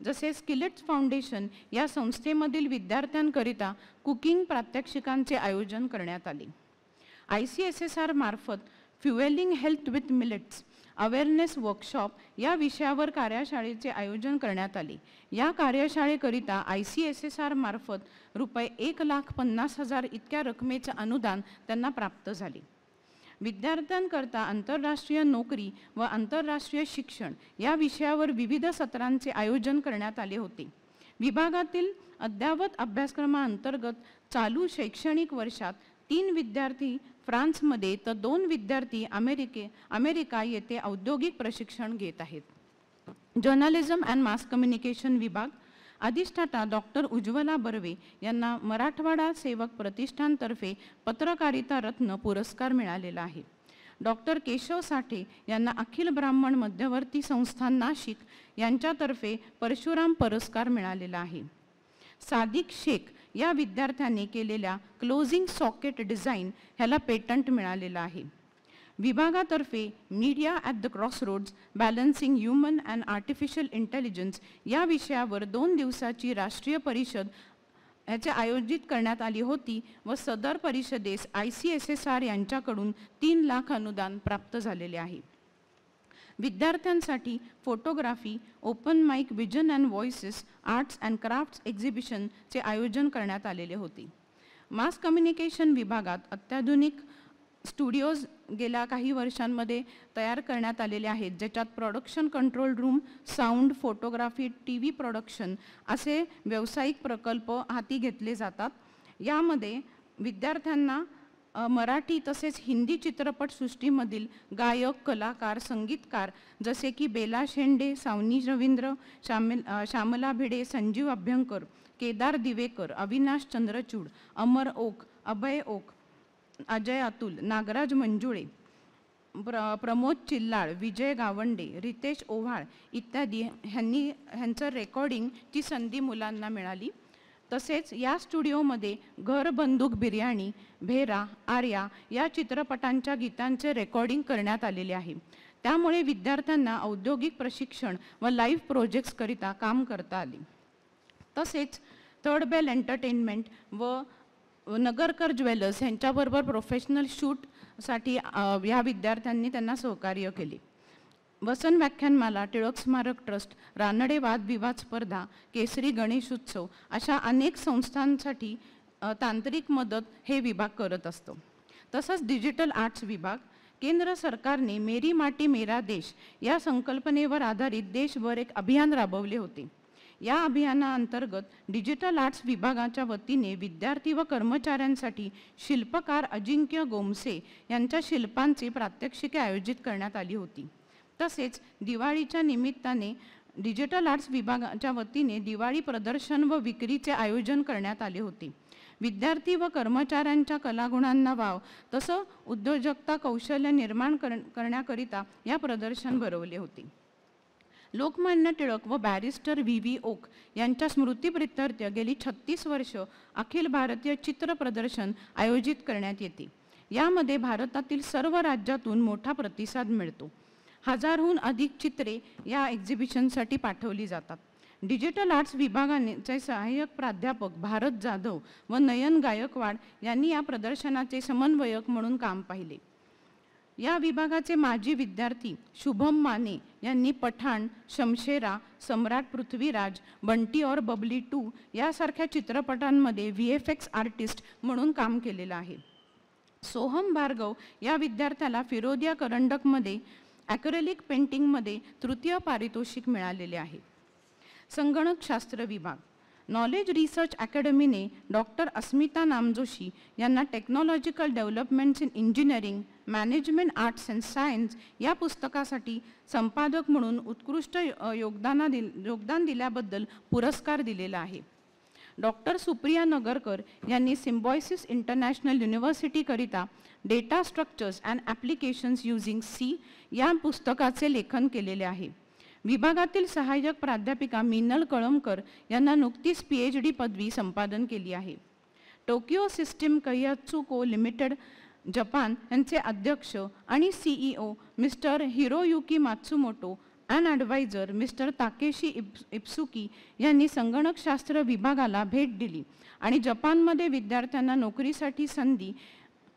जसे स्किलेट्स फाउंडेशन या संस्थेमधील विद्यार्थ्यांकरिता कुकिंग प्रात्यक्षिकांचे आयोजन करण्यात आले. ICSSR मार्फत fuelling health with millets awareness workshop या विषयावर कार्यशाळेचे आयोजन करण्यात आले. या कार्यशाळेकरिता ICSSR मार्फत रुपये 1,50,000 इतक्या रकमेचे अनुदान त्यांना प्राप्त झाले. विद्यार्थ्यांकरता आंतरराष्ट्रीय नोकरी व आंतरराष्ट्रीय शिक्षण या विषयावर विविध सत्रांचे आयोजन करण्यात आले होते. विभागातील अद्ययावत अभ्यासक्रमाअंतर्गत चालू शैक्षणिक वर्षात 3 विद्यार्थी फ्रान्समध्ये तर 2 विद्यार्थी अमेरिका येथे औद्योगिक प्रशिक्षण घेत आहेत. जर्नलिझम अँड मास कम्युनिकेशन विभाग. अधिष्ठाता डॉक्टर उज्ज्वला बर्वे यांना मराठवाडा सेवक प्रतिष्ठानतर्फे पत्रकारिता रत्न पुरस्कार मिळालेला आहे. डॉक्टर केशव साठे यांना अखिल ब्राह्मण मध्यवर्ती संस्थान नाशिक यांच्यातर्फे परशुराम पुरस्कार मिळालेला आहे. सादिक शेख या विद्यार्थ्यांनी केलेल्या क्लोजिंग सॉकेट डिझाईन ह्याला पेटंट मिळालेलं आहे. विभागातर्फे media at the crossroads balancing human and artificial intelligence या विषयावर 2 दिवसाची राष्ट्रीय परिषद ह्याचे आयोजित करण्यात आली होती व सदर परिषदेस ICSSR यांच्याकडून 3 लाख अनुदान प्राप्त झालेले आहे. विद्यार्थ्यांसाठी photography, open mic, vision and voices, arts and crafts एक्झिबिशनचे आयोजन करण्यात आलेले होते. मास कम्युनिकेशन विभागात अत्याधुनिक स्टुडिओज गेल्या काही वर्षांमध्ये तयार करण्यात आलेले आहेत, ज्याच्यात production control room, sound, photography, TV production असे व्यावसायिक प्रकल्प हाती घेतले जातात. यामध्ये विद्यार्थ्यांना मराठी तसेच हिंदी चित्रपटसृष्टीमधील गायक, कलाकार, संगीतकार जसे की बेला शेंडे, सावनी रवींद्र, श्यामला भिडे, संजीव अभ्यंकर, केदार दिवेकर, अविनाश चंद्रचूड, अमर ओक, अभय ओक, अजय अतुल, नागराज मंजुळे, प्रमोद चिल्लाळ, विजय गावंडे, रितेश ओव्हाळ इत्यादी ह्यांचं रेकॉर्डिंगची संधी मुलांना मिळाली. तसेच या स्टुडिओमध्ये घर, बंदूक, बिर्याणी, भेरा, आर्या या चित्रपटांच्या गीतांचे रेकॉर्डिंग करण्यात आलेले आहे. त्यामुळे विद्यार्थ्यांना औद्योगिक प्रशिक्षण व लाईव्ह प्रोजेक्ट्सकरिता काम करता आले. तसेच थर्ड बेल एंटरटेनमेंट व नगरकर ज्वेलर्स यांच्याबरोबर प्रोफेशनल शूटसाठी या विद्यार्थ्यांनी त्यांना सहकार्य केले. वसन व्याख्यानमाला, टिळक स्मारक ट्रस्ट, रानडे वादविवाद स्पर्धा, केसरी गणेश उत्सव अशा अनेक संस्थांसाठी तांत्रिक मदत हे विभाग करत असतो. तसंच डिजिटल आर्ट्स विभाग, केंद्र सरकारने मेरी माटी मेरा देश या संकल्पनेवर आधारित देशभर एक अभियान राबवले होते. या अभियानाअंतर्गत डिजिटल आर्ट्स विभागाच्या वतीने विद्यार्थी व कर्मचाऱ्यांसाठी शिल्पकार अजिंक्य गोमसे यांच्या शिल्पांची प्रात्यक्षिके आयोजित करण्यात आली होती. तसेच दिवाळीच्या निमित्ताने डिजिटल आर्ट्स विभागाच्या वतीने दिवाळी प्रदर्शन व विक्रीचे आयोजन करण्यात आले होते. विद्यार्थी व कर्मचाऱ्यांच्या कलागुणांना वाव तसं उद्योजकता कौशल्य निर्माण करण्याकरिता या प्रदर्शन भरवले होते. लोकमान्य टिळक व बॅरिस्टर VV ओक यांच्या स्मृतिप्रित्यर्थ गेली 36 वर्ष अखिल भारतीय चित्र प्रदर्शन आयोजित करण्यात येते. यामध्ये भारतातील सर्व राज्यातून मोठा प्रतिसाद मिळतो. 1000हून अधिक चित्रे या एक्झिबिशनसाठी पाठवली जातात. डिजिटल आर्ट्स विभागाचे सहाय्यक प्राध्यापक भारत जाधव व नयन गायकवाड यांनी या प्रदर्शनाचे समन्वयक म्हणून काम पाहिले. या विभागाचे माजी विद्यार्थी शुभम माने यांनी पठाण, शमशेरा, सम्राट पृथ्वीराज, बंटी और बबली 2 यासारख्या चित्रपटांमध्ये VFX आर्टिस्ट म्हणून काम केलेलं आहे. सोहम भार्गव या विद्यार्थ्याला फिरोदिया करंडकमध्ये ॲक्रेलिक पेंटिंगमध्ये 3य पारितोषिक मिळालेले आहे. संगणकशास्त्र विभाग, नॉलेज रिसर्च अकॅडमीने डॉक्टर अस्मिता नामजोशी यांना technological developments in engineering, management, arts and science या पुस्तकासाठी संपादक म्हणून उत्कृष्ट योगदान दिल्याबद्दल पुरस्कार दिलेला आहे. डॉक्टर सुप्रिया नगरकर यांनी सिम्बॉयसिस इंटरनॅशनल युनिव्हर्सिटीकरिता data structures and applications using C या पुस्तकाचे लेखन केलेले आहे. विभागातील सहाय्यक प्राध्यापिका मिनल कळमकर यांना नुकतीच PhD पदवी संपादन केली आहे. टोकियो सिस्टीम कैयात्सू को लिमिटेड जपान यांचे अध्यक्ष आणि CEO mister Hiroyuki Matsumoto and adviser mister Takeshi Ipsuki यांनी संगणकशास्त्र विभागाला भेट दिली आणि जपानमध्ये विद्यार्थ्यांना नोकरीसाठी संधी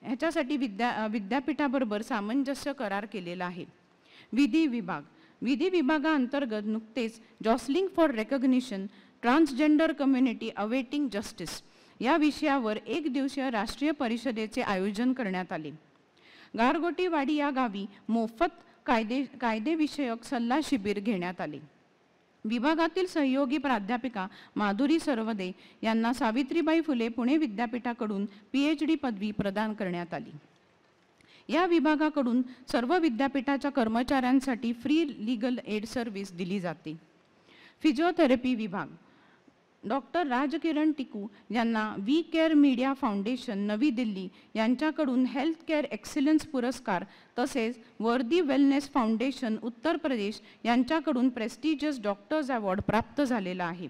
ह्याच्यासाठी विद्यापीठाबरोबर सामंजस्य करार केलेला आहे. विधी विभाग, विधी विभागाअंतर्गत नुकतेच jostling for recognition transgender community awaiting justice या विषयावर 1 दिवसीय राष्ट्रीय परिषदेचे आयोजन करण्यात आले. गारगोटीवाडी या गावी मोफत कायदेविषयक सल्ला शिबिर घेण्यात आले. विभागातील सहयोगी प्राध्यापिका माधुरी सरवदे यांना सावित्रीबाई फुले पुणे विद्यापीठाकडून PhD पदवी प्रदान करण्यात आली. या विभागाकडून सर्व विद्यापीठाच्या कर्मचाऱ्यांसाठी फ्री लीगल एड सर्व्हिस दिली जाते. फिजिओथेरपी विभाग, डॉक्टर राजकिरण टिकू यांना वी केअर मीडिया फाउंडेशन नवी दिल्ली यांच्याकडून हेल्थ केअर एक्सिलन्स पुरस्कार तसेच वर्दी वेलनेस फाउंडेशन उत्तर प्रदेश यांच्याकडून प्रेस्टिजियस डॉक्टर्स अवॉर्ड प्राप्त झालेला आहे.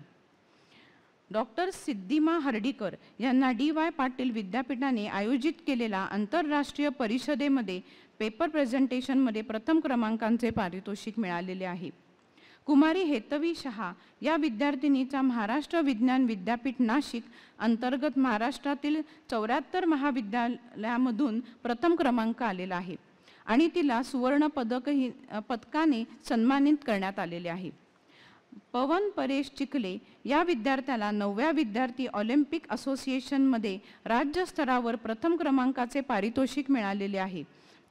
डॉक्टर सिद्धिमा हर्डीकर यांना DY पाटील विद्यापीठाने आयोजित केलेल्या आंतरराष्ट्रीय परिषदेमध्ये पेपर प्रेझेंटेशनमध्ये प्रथम क्रमांकाचे पारितोषिक मिळालेले आहे. कुमारी हेतवी शहा या विद्यार्थिनीचा महाराष्ट्र विज्ञान विद्यापीठ नाशिक अंतर्गत महाराष्ट्रातील 74 महाविद्यालयामधून प्रथम क्रमांक आलेला आहे आणि तिला सुवर्ण पदकाने सन्मानित करण्यात आलेले आहे. पवन परेश चिखले या विद्यार्थ्याला 9व्या विद्यार्थी ऑलिम्पिक असोसिएशनमध्ये राज्य स्तरावर प्रथम क्रमांकाचे पारितोषिक मिळालेले आहे.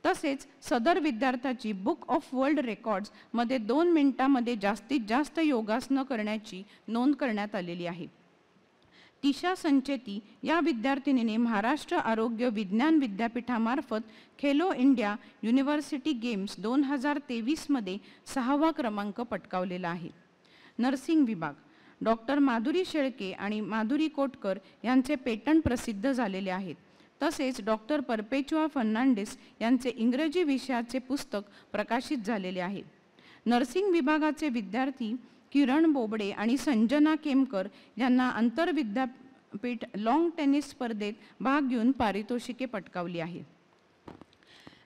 तसेच सदर विद्यार्थ्याची बुक ऑफ वर्ल्ड रेकॉर्ड्समध्ये 2 मिनिटांमध्ये जास्तीत जास्त योगासनं करण्याची नोंद करण्यात आलेली आहे. तिशा संचेती या विद्यार्थिनीने महाराष्ट्र आरोग्य विज्ञान विद्यापीठामार्फत खेलो इंडिया युनिव्हर्सिटी गेम्स 2023मध्ये 6वा क्रमांक पटकावलेला आहे. नर्सिंग विभाग डॉक्टर माधुरी शेळके आणि माधुरी कोटकर यांचे पेटंट प्रसिद्ध झालेले आहेत. तसेच डॉक्टर परपेच्युआ फर्नांडिस यांचे इंग्रजी विषयाचे पुस्तक प्रकाशित झालेले आहे. नर्सिंग विभागाचे विद्यार्थी किरण बोबडे आणि संजना केमकर यांना आंतरविद्यापीठ लॉंग टेनिस स्पर्धेत भाग घेऊन पारितोषिके पटकावली आहे.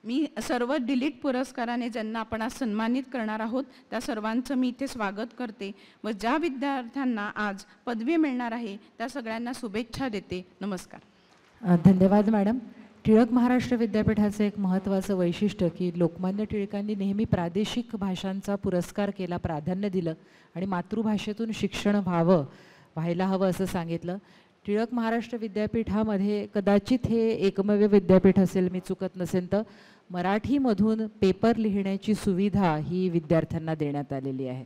मी सर्व डिलीट पुरस्काराने ज्यांना आपण आज सन्मानित करणार आहोत त्या सर्वांचं मी इथे स्वागत करते व ज्या विद्यार्थ्यांना आज पदवी मिळणार आहे त्या सगळ्यांना शुभेच्छा देते. नमस्कार. धन्यवाद मॅडम. टिळक महाराष्ट्र विद्यापीठाचं एक महत्त्वाचं वैशिष्ट्य की लोकमान्य टिळकांनी नेहमी प्रादेशिक भाषांचा पुरस्कार केला, प्राधान्य दिलं आणि मातृभाषेतून शिक्षण व्हायला हवं असं सांगितलं. टिळक महाराष्ट्र विद्यापीठामध्ये कदाचित हे एकमेव विद्यापीठ असेल, मी चुकत नसेल तर, मराठीमधून पेपर लिहिण्याची सुविधा ही विद्यार्थ्यांना देण्यात आलेली आहे.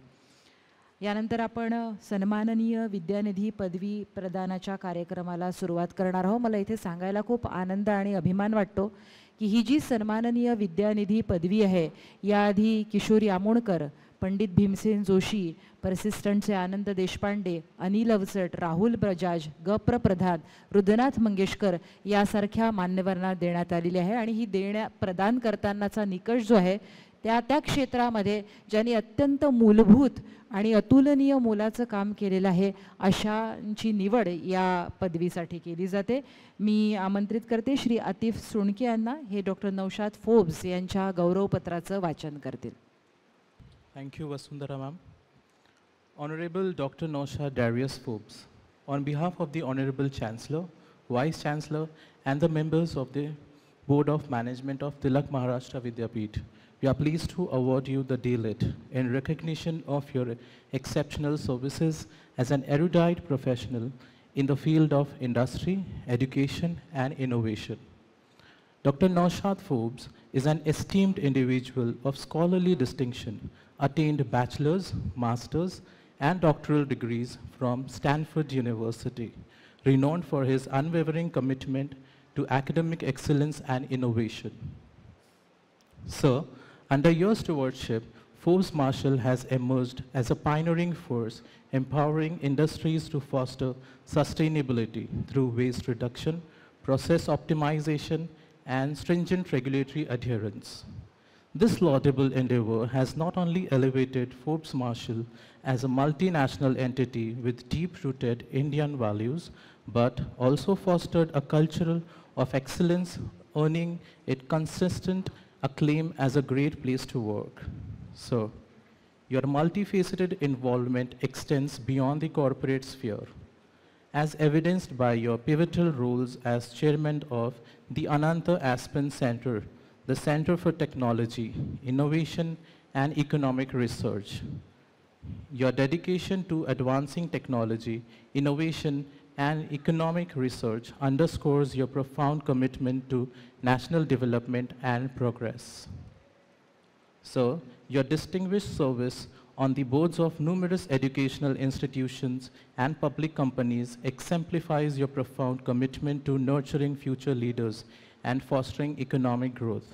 यानंतर आपण सन्माननीय विद्यानिधी पदवी प्रदानाच्या कार्यक्रमाला सुरुवात करणार आहोत. मला इथे सांगायला खूप आनंद आणि अभिमान वाटतो की ही जी सन्माननीय विद्यानिधी पदवी आहे याआधी किशोर यामुणकर, पंडित भीमसेन जोशी, परसिस्टंटचे आनंद देशपांडे, अनिल अवचट, राहुल बजाज, गप्र प्रधान, रुद्रनाथ मंगेशकर यासारख्या मान्यवरांना देण्यात आलेली आहे. आणि ही प्रदान करतानाचा निकष जो आहे त्या क्षेत्रामध्ये ज्यांनी अत्यंत मूलभूत आणि अतुलनीय मोलाचं काम केलेलं आहे अशांची निवड या पदवीसाठी केली जाते. मी आमंत्रित करते श्री आतिफ सोणके यांना. हे डॉक्टर नौशाद फोर्ब्स यांच्या गौरवपत्राचं वाचन करतील. Thank you, Vasundhara ma'am. Honorable Dr. Naushad Darius Forbes, on behalf of the Honorable Chancellor, Vice Chancellor, and the members of the Board of Management of Tilak Maharashtra Vidyapith, we are pleased to award you the D.Litt in recognition of your exceptional services as an erudite professional in the field of industry, education, and innovation. Dr. Naushad Forbes is an esteemed individual of scholarly distinction, attained bachelor's, master's, and doctoral degrees from Stanford University, renowned for his unwavering commitment to academic excellence and innovation. Sir, under your stewardship, Forbes Marshall has emerged as a pioneering force, empowering industries to foster sustainability through waste reduction, process optimization, and stringent regulatory adherence. This laudable endeavor has not only elevated Forbes Marshall as a multinational entity with deep-rooted Indian values, but also fostered a culture of excellence, earning it consistent acclaim as a great place to work. So, your multifaceted involvement extends beyond the corporate sphere, as evidenced by your pivotal roles as chairman of the Ananta Aspen Center, the Center for Technology, Innovation, and Economic Research. Your dedication to advancing technology, innovation, and economic research underscores your profound commitment to national development and progress. So, your distinguished service on the boards of numerous educational institutions and public companies exemplifies your profound commitment to nurturing future leaders and fostering economic growth.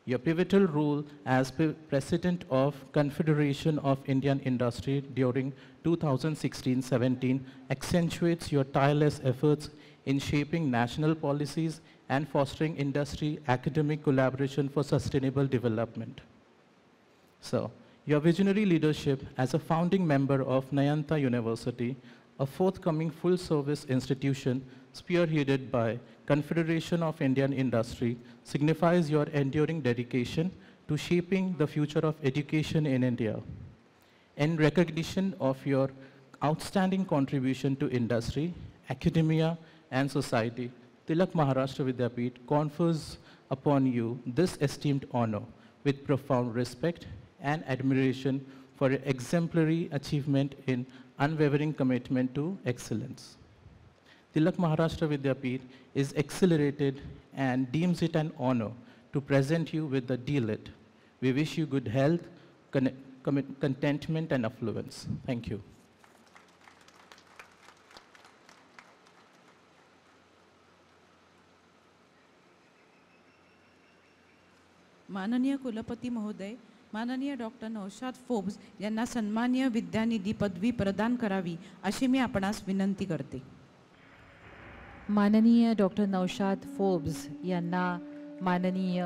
Your pivotal role as President of Confederation of Indian Industry during 2016-17 accentuates your tireless efforts in shaping national policies and fostering industry-academic collaboration for sustainable development. So, your visionary leadership as a founding member of Nayanta University, a forthcoming full-service institution spearheaded by Confederation of Indian Industry, signifies your enduring dedication to shaping the future of education in India. In recognition of your outstanding contribution to industry, academia, and society, Tilak Maharashtra Vidyapeeth confers upon you this esteemed honor with profound respect and admiration for your exemplary achievement in unwavering commitment to excellence. Tilak Maharashtra Vidyapeeth is accelerated and deems it an honor to present you with the D.Lit. We wish you good health, contentment, and affluence. Thank you. माननीय कुलपती महोदय, माननीय doctor Naushad Forbes यांना सन्माननीय विद्यानिधी पदवी प्रदान करावी अशी मी आपणास विनंती करते. माननीय डॉक्टर नौशाद फोब्स यांना माननीय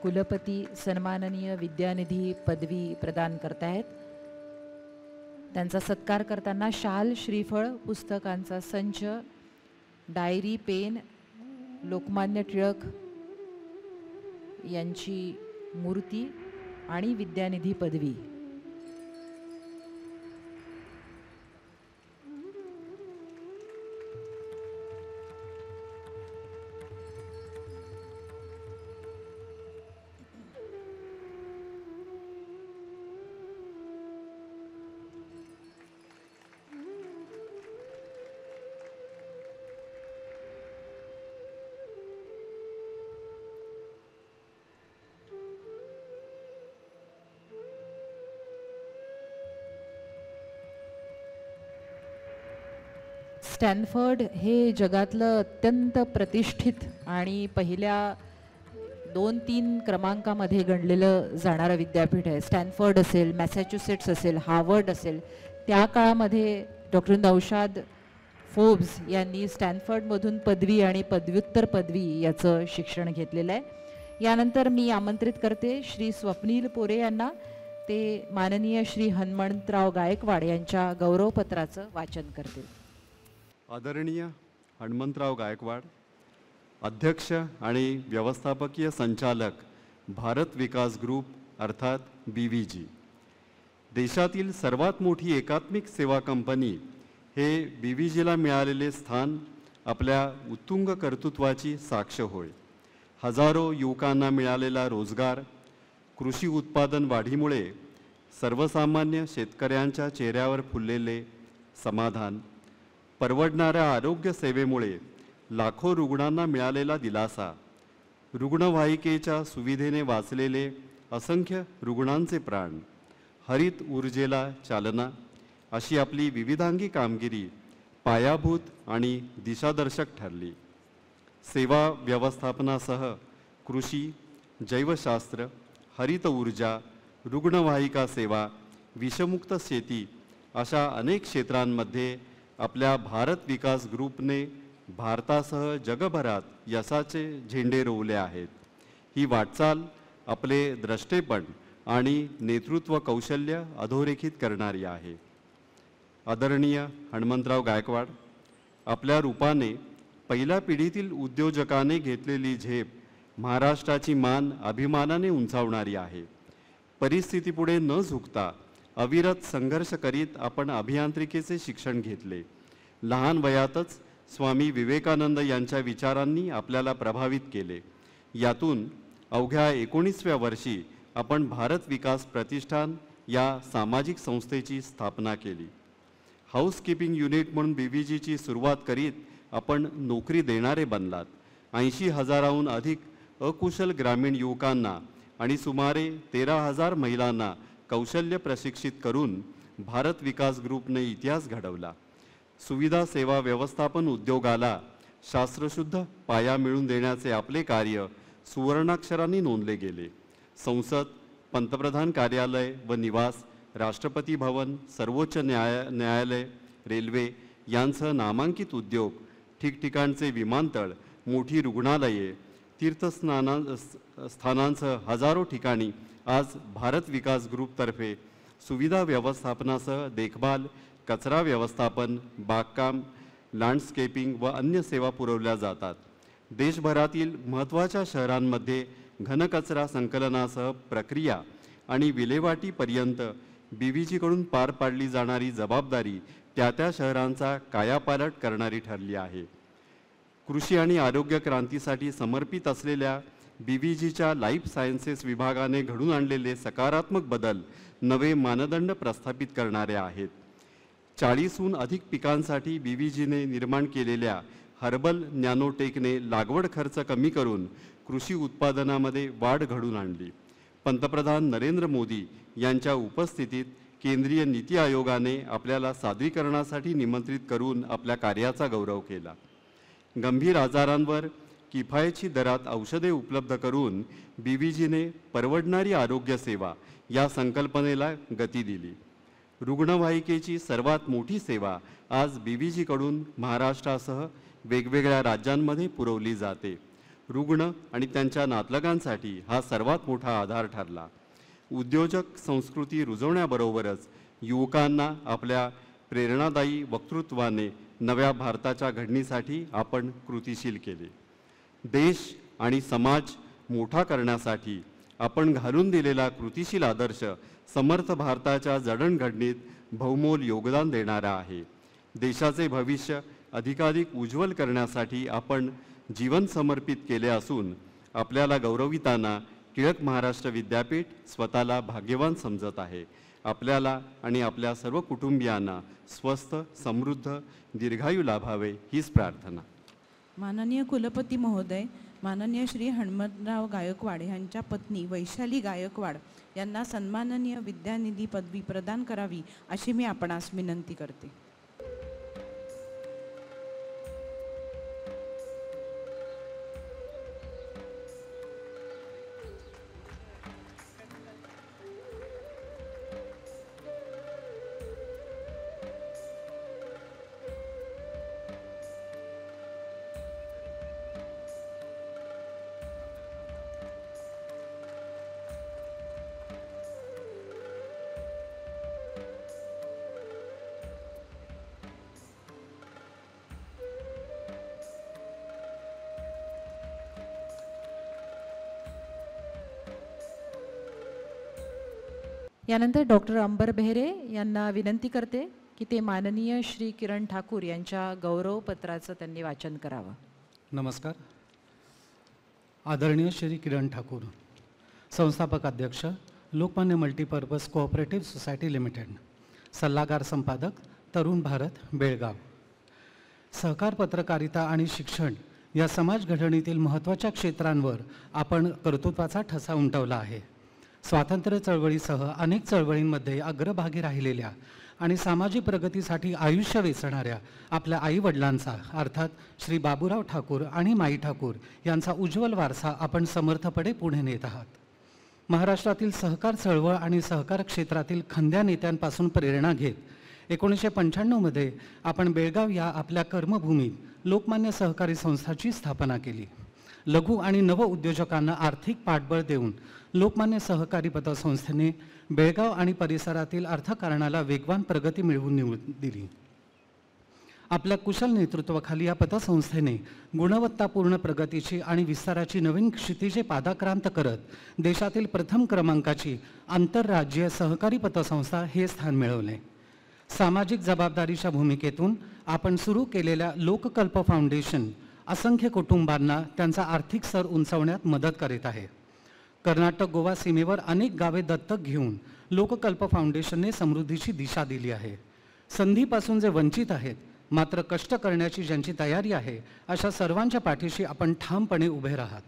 कुलपती सन्माननीय विद्यानिधी पदवी प्रदान करतायत. त्यांचा सत्कार करताना शाल, श्रीफळ, पुस्तकांचा संच, डायरी, पेन, लोकमान्य टिळक यांची मूर्ती आणि विद्यानिधी पदवी. स्टॅनफर्ड हे जगातलं अत्यंत प्रतिष्ठित आणि पहिल्या 2-3 क्रमांकामध्ये गणलेलं जाणारं विद्यापीठ आहे. स्टॅनफर्ड असेल, मॅसॅच्युसेट्स असेल, हार्वर्ड असेल, त्या काळामध्ये डॉक्टर नौशाद फोब्स यांनी स्टॅनफर्डमधून पदवी आणि पदव्युत्तर पदवी याचं शिक्षण घेतलेलं आहे. यानंतर मी आमंत्रित करते श्री स्वप्नील पोरे यांना. ते माननीय श्री हनुमंतराव गायकवाड यांच्या गौरवपत्राचं वाचन करतील. आदरणीय हनुमंतराव गायकवाड, अध्यक्ष आणि व्यवस्थापकीय संचालक, भारत विकास ग्रुप अर्थात BVG. देशातील सर्वात मोठी एकात्मिक सेवा कंपनी हे BVGला मिळालेले स्थान आपल्या उत्तुंग कर्तृत्वाची साक्ष होय. हजारो युवकांना मिळालेला रोजगार, कृषी उत्पादन वाढीमुळे सर्वसामान्य शेतकऱ्यांच्या चेहऱ्यावर फुललेले समाधान, परवडणाऱ्या आरोग्य सेवेमुळे लाखो रुग्णांना मिळालेला दिलासा, रुग्णवाहिकेच्या सुविधेने वाचलेले असंख्य रुग्णांचे प्राण, हरित ऊर्जेला चालना अशी आपली विविधांगी कामगिरी पायाभूत आणि दिशादर्शक ठरली. सेवा व्यवस्थापनासह कृषी, जैवशास्त्र, हरित ऊर्जा, रुग्णवाहिका सेवा, विषमुक्त शेती अशा अनेक क्षेत्रांमध्ये आपल्या भारत विकास ग्रुपने भारतासह जगभरात यशाचे झेंडे रोवले आहेत. ही वाटचाल आपले द्रष्टेपण आणि नेतृत्व कौशल्य अधोरेखित करणारी आहे. आदरणीय हनुमंतराव गायकवाड, आपल्या रूपाने पहिल्या पिढीतील उद्योजकाने घेतलेली झेप महाराष्ट्राची मान अभिमानाने उंचावणारी आहे. परिस्थितीपुढे न झुकता अविरत संघर्ष करीत आपण अभियांत्रिकीचे शिक्षण घेतले. लहान वयातच स्वामी विवेकानंद यांच्या विचारांनी आपल्याला प्रभावित केले. यातून अवघ्या 19व्या वर्षी आपण भारत विकास प्रतिष्ठान या सामाजिक संस्थेची स्थापना केली. हाऊसकीपिंग युनिट म्हणून BVGची सुरुवात करीत आपण नोकरी देणारे बनलात. 80,000हून अधिक अकुशल ग्रामीण युवकांना आणि सुमारे 13,000 महिलांना कौशल्य प्रशिक्षित करून भारत विकास ग्रुपने इतिहास घडवला. सुविधा सेवा व्यवस्थापन उद्योगाला शास्त्रशुद्ध पाया मिळवून देण्याचे आपले कार्य सुवर्णाक्षरांनी नोंदले गेले. संसद, पंतप्रधान कार्यालय व निवास, राष्ट्रपती भवन, सर्वोच्च न्यायालय, रेल्वे यांसह नामांकित उद्योग, ठिकठिकाणचे विमानतळ, मोठी रुग्णालये, तीर्थस्थानांसह हजारो ठिकाणी आज भारत विकास ग्रुपतर्फे सुविधा व्यवस्थापनासह देखभाल, कचरा व्यवस्थापन, बागकाम, लँडस्केपिंग व अन्य सेवा पुरवल्या जातात. देशभरातील महत्त्वाच्या शहरांमध्ये घनकचरा संकलनासह प्रक्रिया आणि विल्हेवाटीपर्यंत BVGकडून पार पाडली जाणारी जबाबदारी त्या शहरांचा कायापालट करणारी ठरली आहे. कृषी आणि आरोग्य क्रांतीसाठी समर्पित असलेल्या BVGच्या लाईफ सायन्सेस विभागाने घडून आणलेले सकारात्मक बदल नवे मानदंड प्रस्थापित करणारे आहेत. 40हून अधिक पिकांसाठी BVGने निर्माण केलेल्या हर्बल नॅनोटेकने लागवड खर्च कमी करून कृषी उत्पादनामध्ये वाढ घडून आणली. पंतप्रधान नरेंद्र मोदी यांच्या उपस्थितीत केंद्रीय नीती आयोगाने आपल्याला सादरीकरणासाठी निमंत्रित करून आपल्या कार्याचा गौरव केला. गंभीर आजारांवर किफायतशीर दरात औषधे उपलब्ध करून BVGने परवडणारी आरोग्य सेवा या संकल्पनेला गती दिली. रुग्णवाहिकेची सर्वात मोठी सेवा आज BVGकडून महाराष्ट्रासह वेगवेगळ्या राज्यांमध्ये पुरवली जाते. रुग्ण आणि त्यांच्या नातलगांसाठी हा सर्वात मोठा आधार ठरला. उद्योजक संस्कृती रुजवण्याबरोबरच युवकांना आपल्या प्रेरणादायी वक्तृत्वाने नव्या भारताच्या घडणीसाठी आपण कृतिशील केले. देश आणि समाज मोठा करण्यासाठी आपण घालून दिलेला कृतिशील आदर्श समर्थ भारताच्या जडणघडणीत बहुमोल योगदान देणारा आहे. देशाचे भविष्य अधिकाधिक उज्ज्वल करण्यासाठी आपण जीवन समर्पित केले असून आपल्याला गौरविताना टिळक महाराष्ट्र विद्यापीठ स्वतःला भाग्यवान समजत आहे. आपल्याला आणि आपल्या सर्व कुटुंबियांना स्वस्थ, समृद्ध, दीर्घायू लाभावे हीच प्रार्थना. माननीय कुलपती महोदय, माननीय श्री हनुमंतराव गायकवाड यांच्या पत्नी वैशाली गायकवाड यांना सन्माननीय विद्यानिधी पदवी प्रदान करावी अशी मी आपणास विनंती करते. यानंतर डॉक्टर अंबर बेहरे यांना विनंती करते की ते माननीय श्री किरण ठाकूर यांच्या गौरवपत्राचं त्यांनी वाचन करावं. नमस्कार. आदरणीय श्री किरण ठाकूर, संस्थापक अध्यक्ष, Lokmanya multipurpose cooperative society limited, सल्लागार संपादक, तरुण भारत, बेळगाव. सहकार, पत्रकारिता आणि शिक्षण या समाज घडणीतील महत्त्वाच्या क्षेत्रांवर आपण कर्तृत्वाचा ठसा उमटवला आहे. स्वातंत्र्य चळवळीसह अनेक चळवळींमध्ये अग्रभागी राहिलेल्या आणि सामाजिक प्रगतीसाठी आयुष्य वेचणाऱ्या आपल्या आईवडिलांचा अर्थात श्री बाबूराव ठाकूर आणि माई ठाकूर यांचा उज्ज्वल वारसा आपण समर्थपणे पुढे नेत आहात. महाराष्ट्रातील सहकार चळवळ आणि सहकार क्षेत्रातील खंद्या नेत्यांपासून प्रेरणा घेत 1995मध्ये आपण बेळगाव या आपल्या कर्मभूमीत लोकमान्य सहकारी संस्थाची स्थापना केली. लघु आणि नव उद्योजकांना आर्थिक पाठबळ देऊन लोकमान्य सहकारी पतसंस्थेने बेळगाव आणि परिसरातील अर्थकारणाला वेगवान प्रगती मिळवून दिली. आपल्या कुशल नेतृत्वाखाली या पतसंस्थेने गुणवत्तापूर्ण प्रगतीची आणि विस्ताराची नवीन क्षितिजे पादाक्रांत करत देशातील प्रथम क्रमांकाची आंतरराज्यीय सहकारी पतसंस्था हे स्थान मिळवले. सामाजिक जबाबदारीच्या भूमिकेतून आपण सुरू केलेल्या लोककल्प फाउंडेशन असंख्य कुटुंबांना त्यांचा आर्थिक स्तर उंचावण्यात मदत करीत आहे. कर्नाटक गोवा सीमेवर अनेक गावे दत्तक घेऊन लोककल्प फाउंडेशनने समृद्धीची दिशा दिली आहे. संधीपासून जे वंचित आहेत मात्र कष्ट करण्याची ज्यांची तयारी आहे अशा सर्वांच्या पाठीशी आपण ठामपणे उभे राहात.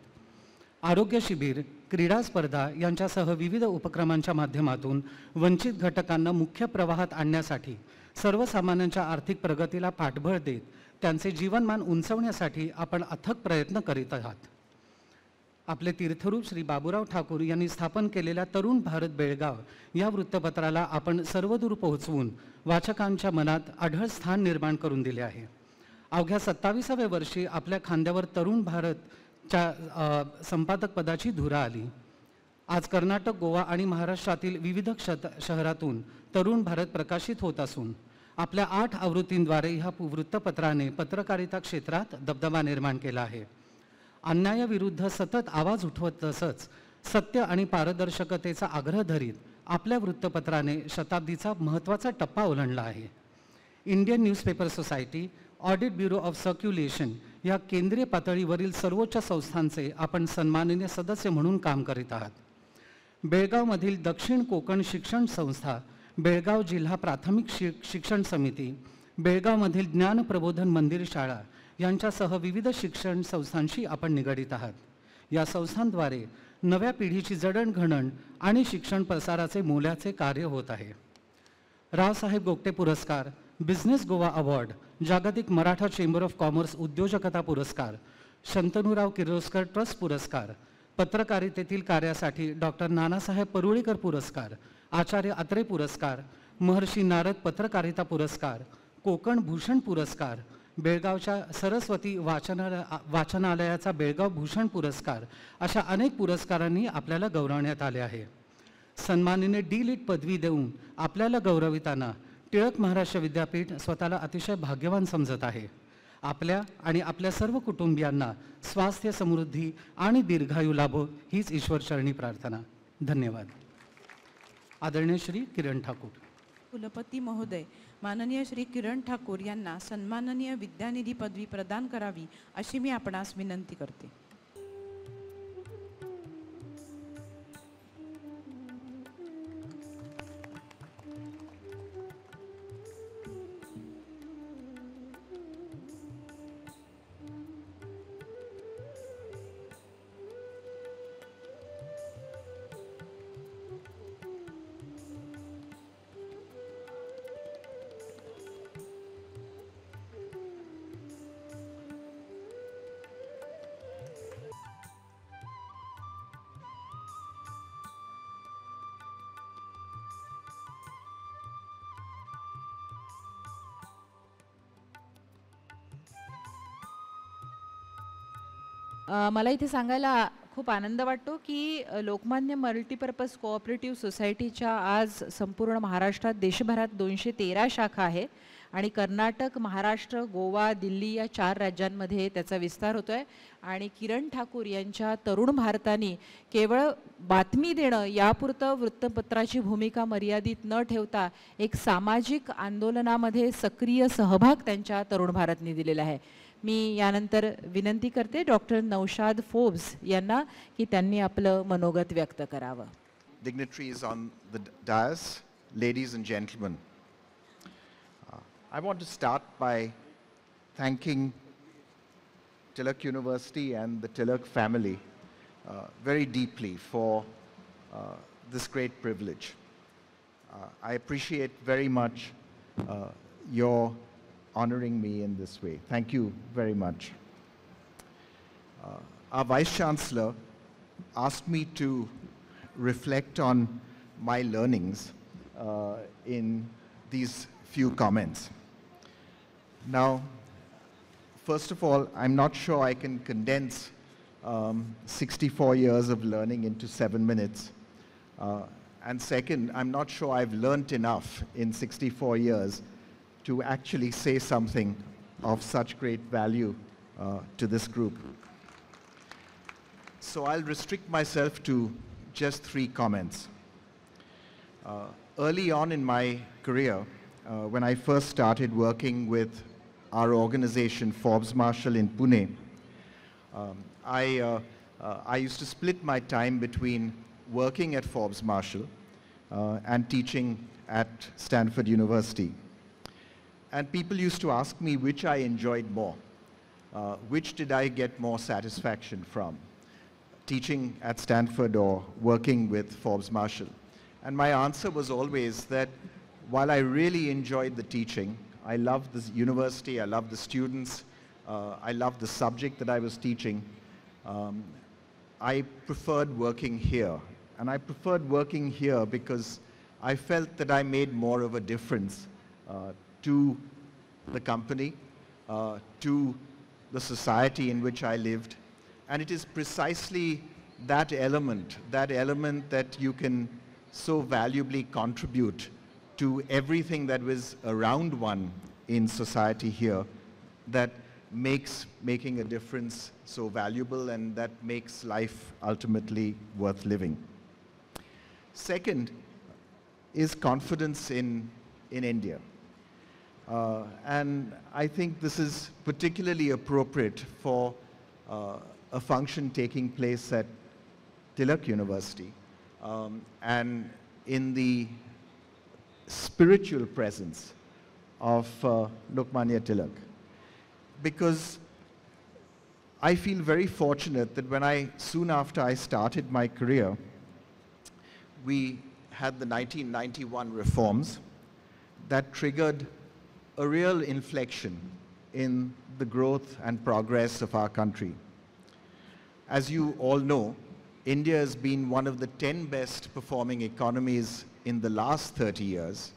आरोग्य शिबिर, क्रीडा स्पर्धा यांच्यासह विविध उपक्रमांच्या माध्यमातून वंचित घटकांना मुख्य प्रवाहात आणण्यासाठी सर्वसामान्यांच्या आर्थिक प्रगतीला पाठबळ देत त्यांचे जीवनमान उंचावण्यासाठी आपण अथक प्रयत्न करीत आहात. आपले तीर्थरूप श्री बाबूराव ठाकूर यांनी स्थापन केलेल्या तरुण भारत बेळगाव या वृत्तपत्राला आपण सर्वदूर पोहोचवून वाचकांच्या मनात अढळ स्थान निर्माण करून दिले आहे. अवघ्या 27व्या वर्षी आपल्या खांद्यावर तरुण भारतच्या संपादक पदाची धुरा आली. आज कर्नाटक, गोवा आणि महाराष्ट्रातील विविध शहरातून तरुण भारत प्रकाशित होत असून आपल्या 8 आवृत्तींद्वारे ह्या वृत्तपत्राने पत्रकारिता क्षेत्रात दबदबा निर्माण केला आहे. अन्यायाविरुद्ध सतत आवाज उठवत तसंच सत्य आणि पारदर्शकतेचा आग्रह धरीत आपल्या वृत्तपत्राने शताब्दीचा महत्त्वाचा टप्पा ओलांडला आहे. Indian newspaper society, audit bureau of circulation या केंद्रीय पातळीवरील सर्वोच्च संस्थांचे आपण सन्माननीय सदस्य म्हणून काम करीत आहात. बेळगावमधील दक्षिण कोकण शिक्षण संस्था, बेळगाव जिल्हा प्राथमिक शिक्षण समिती, बेळगावमधील ज्ञान प्रबोधन मंदिर शाळा यांच्यासह विविध शिक्षण संस्थांशी आपण निगडीत आहात. या संस्थांद्वारे नव्या पिढीची जडणघडण आणि शिक्षण प्रसाराचे मोलाचे कार्य होत आहे. रावसाहेब गोगटे पुरस्कार, बिझनेस गोवा अवॉर्ड, जागतिक मराठा चेंबर ऑफ कॉमर्स उद्योजकता पुरस्कार, शंतनूराव किर्लोस्कर ट्रस्ट पुरस्कार, पत्रकारितेतील कार्यासाठी डॉक्टर नानासाहेब परुळेकर पुरस्कार, आचार्य अत्रे पुरस्कार, महर्षी नारद पत्रकारिता पुरस्कार, कोकण भूषण पुरस्कार, बेळगावच्या सरस्वती वाचनालयाचा बेळगाव भूषण पुरस्कार अशा अनेक पुरस्कारांनी आपल्याला गौरवण्यात आले आहे. सन्माननीय डी.लिट पदवी देऊन आपल्याला गौरविताना टिळक महाराष्ट्र विद्यापीठ स्वतःला अतिशय भाग्यवान समजत आहे. आपल्या आणि आपल्या सर्व कुटुंबियांना स्वास्थ्य, समृद्धी आणि दीर्घायू लाभो हीच ईश्वरचरणी प्रार्थना. धन्यवाद. आदरणीय श्री किरण ठाकूर. कुलपती महोदय, माननीय श्री किरण ठाकूर यांना सन्माननीय विद्यानिधी पदवी प्रदान करावी अशी मी आपणास विनंती करते. मला इथे सांगायला खूप आनंद वाटतो की लोकमान्य मल्टीपर्पज कोऑपरेटिव्ह सोसायटीच्या आज संपूर्ण महाराष्ट्रात, देशभरात 213 शाखा आहे आणि कर्नाटक, महाराष्ट्र, गोवा, दिल्ली या 4 राज्यांमध्ये त्याचा विस्तार होतो आहे. आणि किरण ठाकूर यांच्या तरुण भारताने केवळ बातमी देणं यापुरतं वृत्तपत्राची भूमिका मर्यादित न ठेवता एक सामाजिक आंदोलनामध्ये सक्रिय सहभाग त्यांच्या तरुण भारतने दिलेला आहे. मी यानंतर विनंती करते डॉक्टर नौशाद फोब्स यांना की त्यांनी आपलं मनोगत व्यक्त करावं. Dignitaries on the dais, ladies and gentlemen, I want to start by thanking Tilak University and the Tilak family very deeply for this great privilege. I appreciate very much your honoring me in this way. Thank you very much. Our Vice Chancellor asked me to reflect on my learnings in these few comments. Now, first of all, I'm not sure I can condense 64 years of learning into 7 minutes. And second, I'm not sure I've learnt enough in 64 years to actually say something of such great value to this group. So I'll restrict myself to just 3 comments. Early on in my career, when I first started working with our organization, Forbes Marshall in Pune, I used to split my time between working at Forbes Marshall and teaching at Stanford University. And people used to ask me which I enjoyed more, which did I get more satisfaction from, teaching at Stanford or working with Forbes Marshall. And my answer was always that while I really enjoyed the teaching, I loved the university, I loved the students, I loved the subject that I was teaching, I preferred working here. And I preferred working here because I felt that I made more of a difference to the company, to the society in which I lived. And it is precisely that element that you can so valuably contribute to everything that was around one in society here that makes making a difference so valuable and that makes life ultimately worth living. Second is confidence in India. And I think this is particularly appropriate for a function taking place at Tilak University and in the spiritual presence of Lokmanya Tilak. Because I feel very fortunate that soon after I started my career, we had the 1991 reforms that triggered a real inflection in the growth and progress of our country. As you all know, India has been one of the 10 best performing economies in the last 30 years,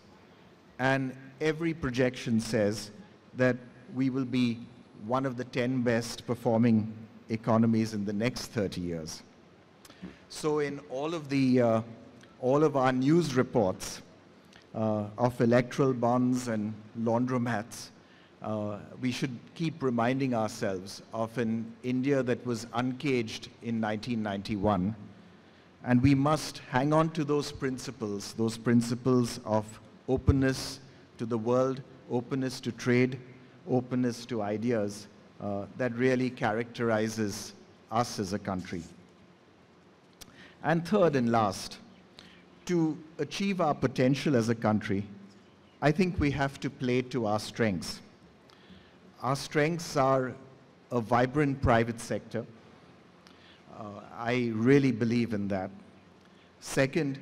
and every projection says that we will be one of the 10 best performing economies in the next 30 years. So in all of our news reports of electoral bonds and laundromats, we should keep reminding ourselves of an India that was uncaged in 1991. And we must hang on to those principles of openness to the world, openness to trade, openness to ideas that really characterizes us as a country. And third and last, to achieve our potential as a country, I think we have to play to our strengths. Our strengths are a vibrant private sector. I really believe in that. Second,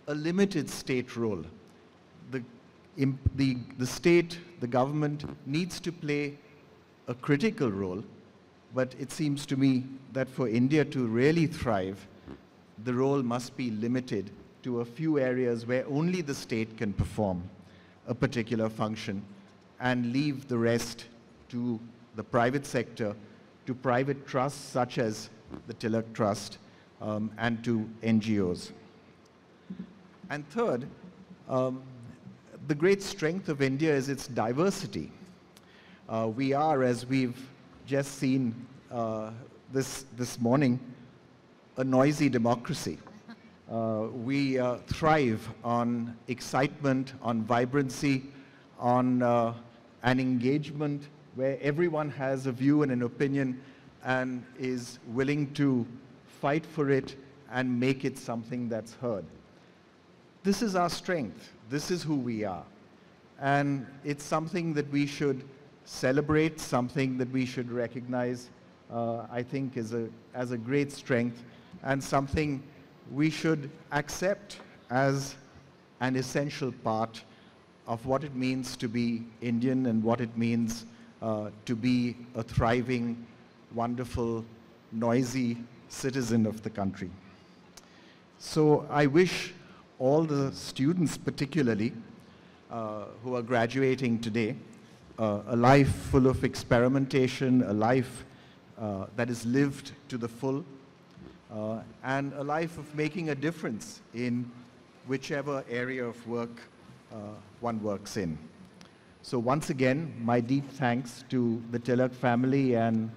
a limited state role. The state, the government needs to play a critical role, but it seems to me that for India to really thrive, the role must be limited to a few areas where only the state can perform a particular function and leave the rest to the private sector, to private trusts such as the Tilak Trust, and to NGOs. And third, the great strength of India is its diversity. We are, as we've just seen this morning, a noisy democracy. We thrive on excitement, on vibrancy, on an engagement where everyone has a view and an opinion and is willing to fight for it and make it something that's heard. This is our strength. This is who we are. And it's something that we should celebrate, something that we should recognize, I think, as a great strength, and something we should accept as an essential part of what it means to be Indian and what it means to be a thriving, wonderful, noisy citizen of the country. So I wish all the students particularly who are graduating today a life full of experimentation, a life that is lived to the full, and a life of making a difference in whichever area of work one works in. So once again, my deep thanks to the Tilak family and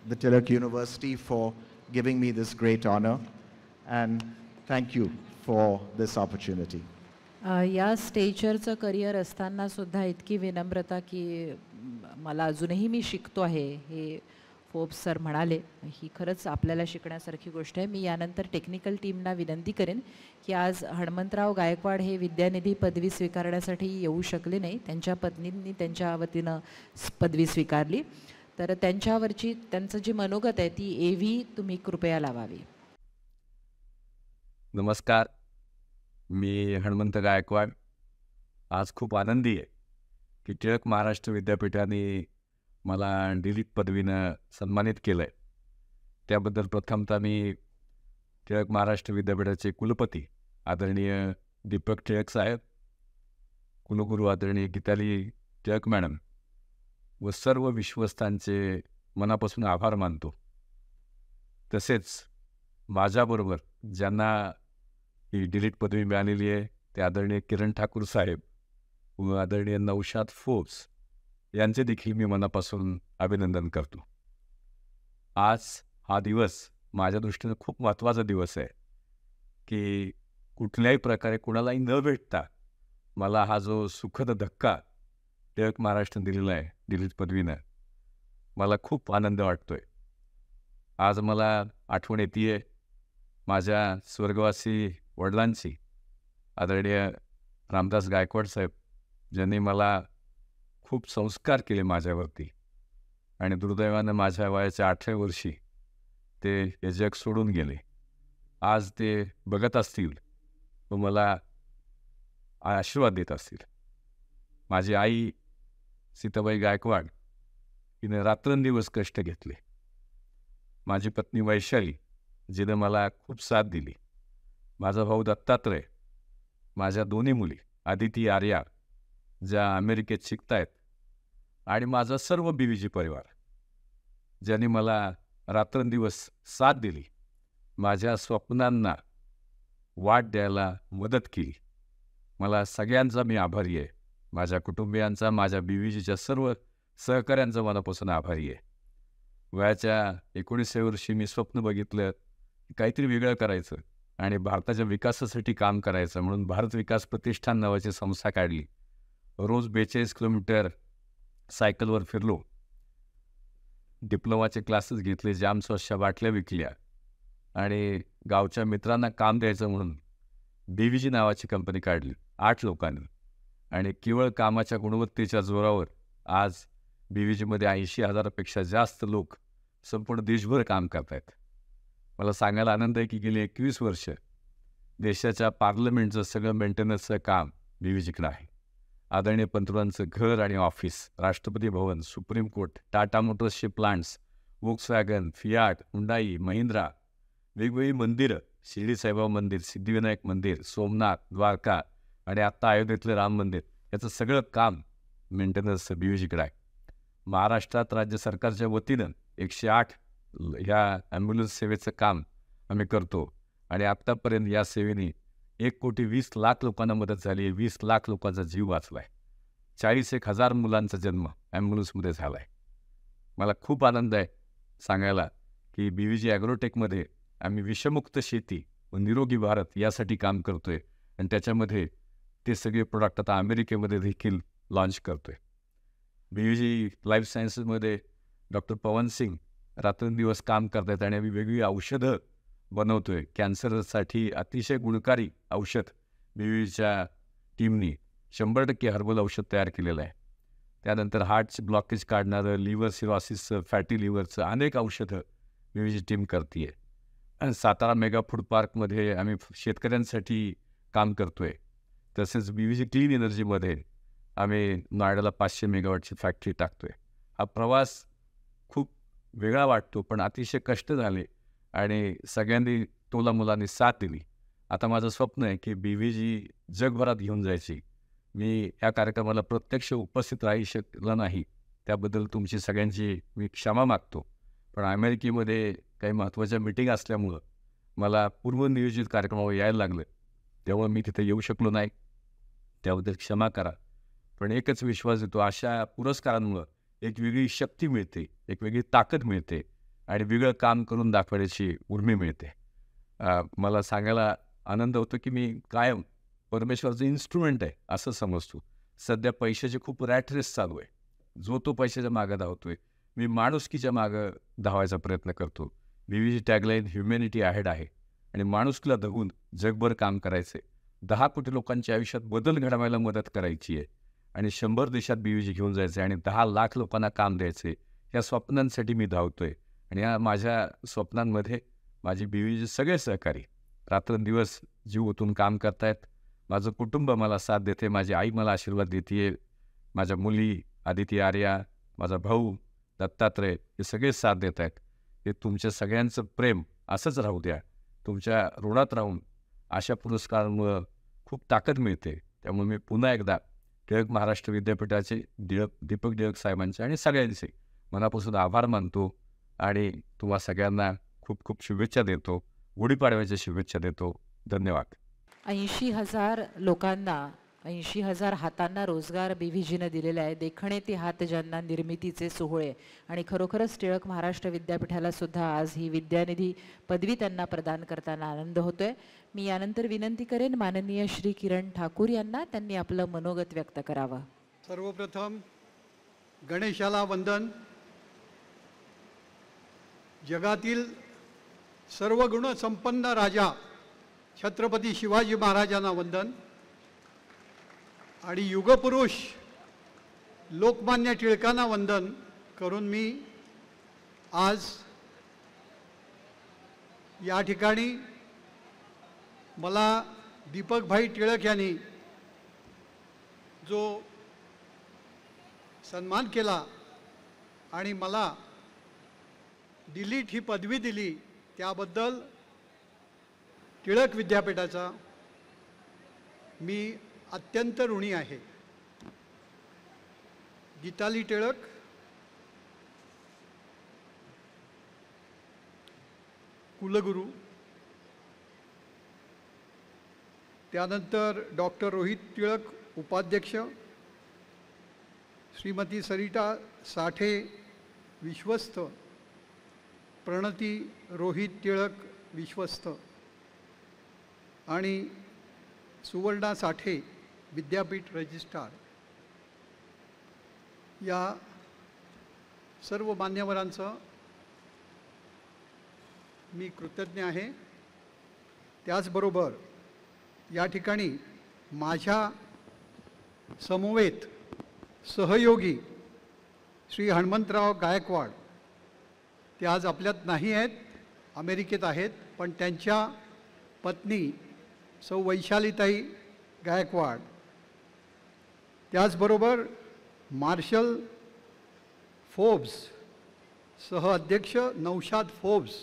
the Tilak University for giving me this great honor, and thank you for this opportunity. या स्टेजरचं career असताना सुद्धा इतकी विनम्रता की मला अजूनही मी शिकतो आहे हे फोर्ब्स सर म्हणाले. ही खरंच आपल्याला शिकण्यासारखी गोष्ट आहे. मी यानंतर टेक्निकल टीमना विनंती करेन की आज हणमंतराव गायकवाड हे विद्यानिधी पदवी स्वीकारण्यासाठी येऊ शकले नाही. त्यांच्या पत्नींनी त्यांच्या वतीनं पदवी स्वीकारली. तर त्यांच्यावरची त्यांचं जी मनोगत आहे ती एव्ही तुम्ही कृपया लावावी. नमस्कार, मी हणमंत गायकवाड. आज खूप आनंदी आहे की टिळक महाराष्ट्र विद्यापीठाने मला डी.लिट पदवीनं सन्मानित केलं आहे. त्याबद्दल प्रथमतः मी टिळक महाराष्ट्र विद्यापीठाचे कुलपती आदरणीय दीपक टिळक साहेब, कुलगुरू आदरणीय गीताली टिळक मॅडम व सर्व विश्वस्तांचे मनापासून आभार मानतो. तसेच माझ्याबरोबर ज्यांना ही डी.लिट पदवी मिळालेली आहे ते आदरणीय किरण ठाकूर साहेब व आदरणीय नौशाद फोर्ब्स यांचे देखील मी मनापासून अभिनंदन करतो. आज हा दिवस माझ्या दृष्टीनं खूप महत्त्वाचा दिवस आहे की कुठल्याही प्रकारे कुणालाही न भेटता मला हा जो सुखद धक्का टिळक महाराष्ट्राने दिलेला आहे दिलीप पदवीनं, मला खूप आनंद वाटतोय. आज मला आठवण येते माझ्या स्वर्गवासी वडिलांची, आदरणीय रामदास गायकवाड साहेब, ज्यांनी मला खूप संस्कार केले माझ्यावरती आणि दुर्दैवानं माझ्या वयाच्या 8व्या वर्षी ते हे जग सोडून गेले. आज ते बघत असतील व मला आशीर्वाद देत असतील. माझी आई सीताबाई गायकवाड हिने रात्रंदिवस कष्ट घेतले. माझी पत्नी वैशाली जिने मला खूप साथ दिली. माझा भाऊ दत्तात्रय, माझ्या दोन्ही मुली आदिती आर्या ज्या अमेरिकेत शिकतायत आणि माझा सर्व BVG परिवार ज्यांनी मला रात्रंदिवस साथ दिली, माझ्या स्वप्नांना वाट द्यायला मदत केली. मला सगळ्यांचा मी आभारी आहे. माझ्या कुटुंबियांचा, माझ्या BVGच्या सर्व सहकाऱ्यांचा मनापासून आभारी आहे. वयाच्या 19व्या वर्षी मी स्वप्न बघितलं काहीतरी वेगळं करायचं आणि भारताच्या विकासासाठी काम करायचं म्हणून भारत विकास प्रतिष्ठान नावाची संस्था काढली. रोज 42 किलोमीटर सायकलवर फिरलो. डिप्लोमाचे क्लासेस घेतले, जाम सॉसच्या बाटल्या विकल्या आणि गावच्या मित्रांना काम द्यायचं म्हणून BVG नावाची कंपनी काढली 8 लोकांनी आणि केवळ कामाच्या गुणवत्तेच्या जोरावर आज BVGमध्ये 80,000पेक्षा जास्त लोक संपूर्ण देशभर काम करत आहेत. मला सांगायला आनंद आहे की गेली 21 वर्ष देशाच्या पार्लमेंटचं सगळं मेंटेनन्सचं काम BVGकडे आहे. आदरणीय पंतप्रधानांचं घर आणि office, Rashtrapati Bhavan, supreme court, Tata मोटर्सचे plants, Volkswagen, Fiat, Hyundai, Mahindra, वेगवेगळी मंदिरं, शिर्डी साईबाबा मंदिर, सिद्धिविनायक मंदिर, सोमनाथ, द्वारका आणि आत्ता अयोध्येतलं राम मंदिर, याचं सगळं काम मेंटेनन्सचं BVGकडे आहे. महाराष्ट्रात राज्य सरकारच्या वतीनं 108 ह्या ॲम्ब्युलन्स सेवेचं काम आम्ही करतो आणि आत्तापर्यंत या सेवेने 1,20,00,000 लोकांना मदत झाली आहे. 20 लाख लोकांचा जीव वाचला आहे. 40,000 मुलांचा जन्म ॲम्ब्युलन्समध्ये झाला आहे. मला खूप आनंद आहे सांगायला की BVG ॲग्रोटेकमध्ये आम्ही विषमुक्त शेती व निरोगी भारत यासाठी काम करतो आहे आणि त्याच्यामध्ये ते सगळे प्रोडक्ट आता अमेरिकेमध्ये देखील लॉन्च करतो आहे. BVG लाईफ सायन्सेसमध्ये डॉक्टर पवन सिंग रात्रंदिवस काम करत आहेत आणि आम्ही वेगवेगळी औषधं बनवतो आहे. कॅन्सरसाठी अतिशय गुणकारी औषध BVGच्या टीमनी 100% हर्बल औषध तयार केलेलं आहे. त्यानंतर हार्टचे ब्लॉकेज काढणारं, लिव्हर सिरोसिसचं, फॅटी लिव्हरचं अनेक औषधं BVG टीम करते आहे. सातारा मेगा फूड पार्कमध्ये आम्ही शेतकऱ्यांसाठी काम करतो आहे. तसेच BVG क्लीन एनर्जीमध्ये आम्ही नॉयडाला 500 मेगावॉटची फॅक्टरी टाकतो आहे. हा प्रवास खूप वेगळा वाटतो पण अतिशय कष्ट झाले आणि सगळ्यांनी तोलामुलांनी साथ दिली. आता माझं स्वप्न आहे की BVG जगभरात घेऊन जायची. मी या कार्यक्रमाला प्रत्यक्ष उपस्थित राहू शकला नाही, त्याबद्दल तुमची सगळ्यांची मी क्षमा मागतो. पण अमेरिकेमध्ये काही महत्त्वाच्या मीटिंग असल्यामुळं मला पूर्वनियोजित कार्यक्रमावर यायला लागलं, तेव्हा मी तिथे येऊ शकलो नाही, त्याबद्दल क्षमा करा. पण एकच विश्वास येतो, अशा पुरस्कारांमुळं एक वेगळी शक्ती मिळते, एक वेगळी ताकद मिळते आणि वेगळं काम करून दाखवण्याची उर्मी मिळते. मला सांगायला आनंद होतो की मी कायम परमेश्वराचं इन्स्ट्रुमेंट आहे असं समजतो. सध्या पैशाची खूप रॅट रेस चालू आहे. जो तो पैशाच्या मागं धावतो आहे. मी माणुसकीच्या मागं धावायचा प्रयत्न करतो. BVG टॅगलाईन ह्युमॅनिटी अहेड आहे आणि माणुसकीला धरून जगभर काम करायचं आहे. 10 कोटी लोकांच्या आयुष्यात बदल घडवायला मदत करायची आहे आणि 100 देशात BVG घेऊन जायचं आहे आणि 10 लाख लोकांना काम द्यायचं आहे. या स्वप्नांसाठी मी धावतो आहे आणि या माझ्या स्वप्नांमध्ये माझी BVG सगळे सहकारी रात्रंदिवस जीव ओतून काम करतायत. माझं कुटुंब मला साथ देते, माझी आई मला आशीर्वाद देते, माझ्या मुली आदिती आर्या, माझा भाऊ दत्तात्रय हे सगळे साथ देत आहेत. हे तुमच्या सगळ्यांचं प्रेम असंच राहू द्या. तुमच्या ऋणात राहून अशा पुरस्कारांमुळं खूप ताकद मिळते. त्यामुळे मी पुन्हा एकदा टिळक महाराष्ट्र विद्यापीठाचे दीपक टिळक साहेबांचे आणि सगळ्यांचे मनापासून आभार मानतो आणि तुम्हा सगळ्यांना खूप खूप शुभेच्छा देतो. गुढीपाडव्याच्या शुभेच्छा देतो. धन्यवाद. 80,000 लोकांना 80,000 हातांना रोजगार BVGनं दिलेला आहे. देखणे ते हात ज्यांना निर्मितीचे सोहळे. आणि खरोखरच टिळक महाराष्ट्र विद्यापीठाला सुद्धा आज ही विद्यानिधी पदवी त्यांना प्रदान करताना आनंद होतोय. मी यानंतर विनंती करेन माननीय श्री किरण ठाकूर यांना, त्यांनी आपलं मनोगत व्यक्त करावं. सर्वप्रथम गणेशाला वंदन. जगातील सर्व गुण संपन्न राजा छत्रपती शिवाजी महाराजांना वंदन. आणि युगपुरुष लोकमान्य टिळकांना वंदन करून मी आज या ठिकाणी मला दीपकभाई टिळक यांनी जो सन्मान केला आणि मला डिलीट ही पदवी दिली त्याबद्दल टिळक विद्यापीठाचा मी अत्यंत ऋणी आहे. गीताली टिळक, कुलगुरू, त्यानंतर डॉक्टर रोहित टिळक उपाध्यक्ष, श्रीमती सरिता साठे विश्वस्त, प्रणती रोहित टिळक विश्वस्त आणि सुवर्णा साठे विद्यापीठ रजिस्ट्रार, या सर्व मान्यवरांचं मी कृतज्ञ आहे. त्याचबरोबर या ठिकाणी माझ्या समवेत सहयोगी श्री हनुमंतराव गायकवाड, ते आज आपल्यात नाही आहेत, अमेरिकेत आहेत, पण त्यांच्या पत्नी सौ वैशालीताई गायकवाड, त्याचबरोबर मार्शल फोर्ब्स सह अध्यक्ष नौशाद फोर्ब्स,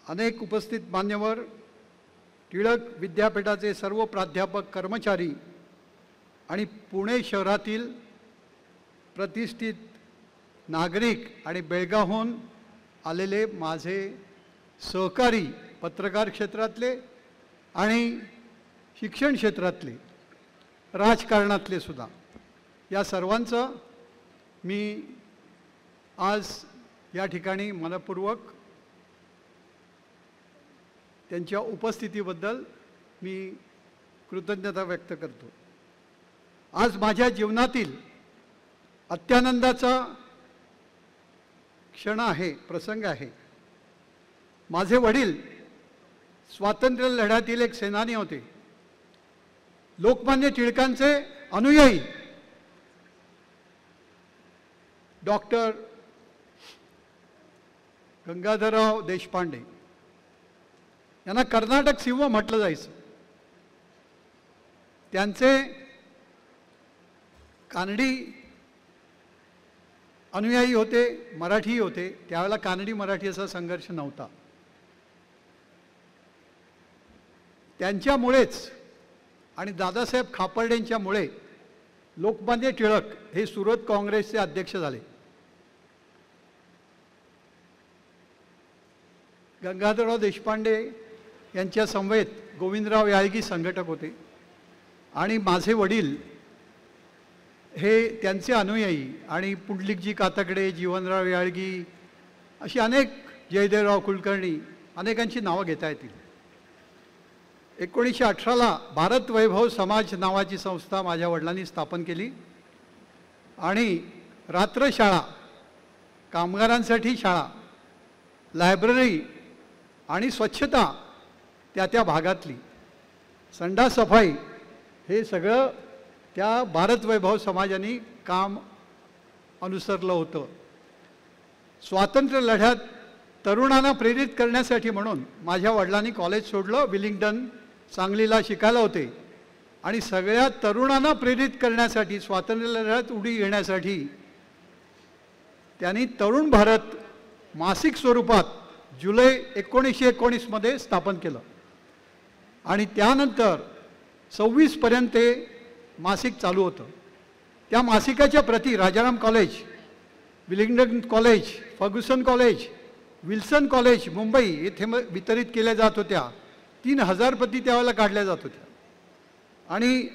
अनेक उपस्थित मान्यवर, टिळक विद्यापीठाचे सर्व प्राध्यापक कर्मचारी आणि पुणे शहरातील प्रतिष्ठित नागरिक आणि बेळगावहून आलेले माझे सहकारी पत्रकार क्षेत्रातले आणि शिक्षण क्षेत्रातले, राजकारणातले सुद्धा, या सर्वांचं मी आज या ठिकाणी मनपूर्वक त्यांच्या उपस्थितीबद्दल मी कृतज्ञता व्यक्त करतो. आज माझ्या जीवनातील अत्यानंदाचा क्षण आहे, प्रसंग आहे. माझे वडील स्वातंत्र्य लढ्यातील एक सेनानी होते, लोकमान्य टिळकांचे अनुयायी. डॉक्टर गंगाधरराव देशपांडे यांना कर्नाटक सिंह म्हटलं जायचं. त्यांचे कानडी अनुयायी होते, मराठी होते. त्यावेळेला कानडी मराठी असा संघर्ष नव्हता. त्यांच्यामुळेच आणि दादासाहेब खापर्डेंच्यामुळे लोकमान्य टिळक हे सुरत काँग्रेसचे अध्यक्ष झाले. गंगाधरराव देशपांडे यांच्या समवेत गोविंदराव याळगी संघटक होते आणि माझे वडील हे त्यांचे अनुयायी. आणि पुंडलिकजी कातकडे, जीवनराव याळगी अशी अनेक, जयदेवराव कुलकर्णी, अनेकांची नावं घेता येतील. 1918ला भारत वैभव समाज नावाची संस्था माझ्या वडिलांनी स्थापन केली आणि रात्रशाळा, कामगारांसाठी शाळा, लायब्ररी आणि स्वच्छता त्या भागातली, संडास सफाई, हे सगळं त्या भारत वैभव समाजाने काम अनुसरलं होतं. स्वातंत्र्य लढ्यात तरुणांना प्रेरित करण्यासाठी म्हणून माझ्या वडिलांनी कॉलेज सोडलं. विलिंग्डन, सांगलीला शिकायला होते आणि सगळ्या तरुणांना प्रेरित करण्यासाठी, स्वातंत्र्य लढ्यात उडी घेण्यासाठी त्यांनी तरुण भारत मासिक स्वरूपात जुलै 1919 मध्ये स्थापन केलं आणि त्यानंतर 26पर्यंत ते मासिक चालू होतं. त्या मासिकाच्या प्रती Rajaram college, Willingdon college, Fergusson college, Wilson college Mumbai येथे वितरित केल्या जात होत्या. 3000 प्रती त्यावेळेला काढल्या जात होत्या. आणि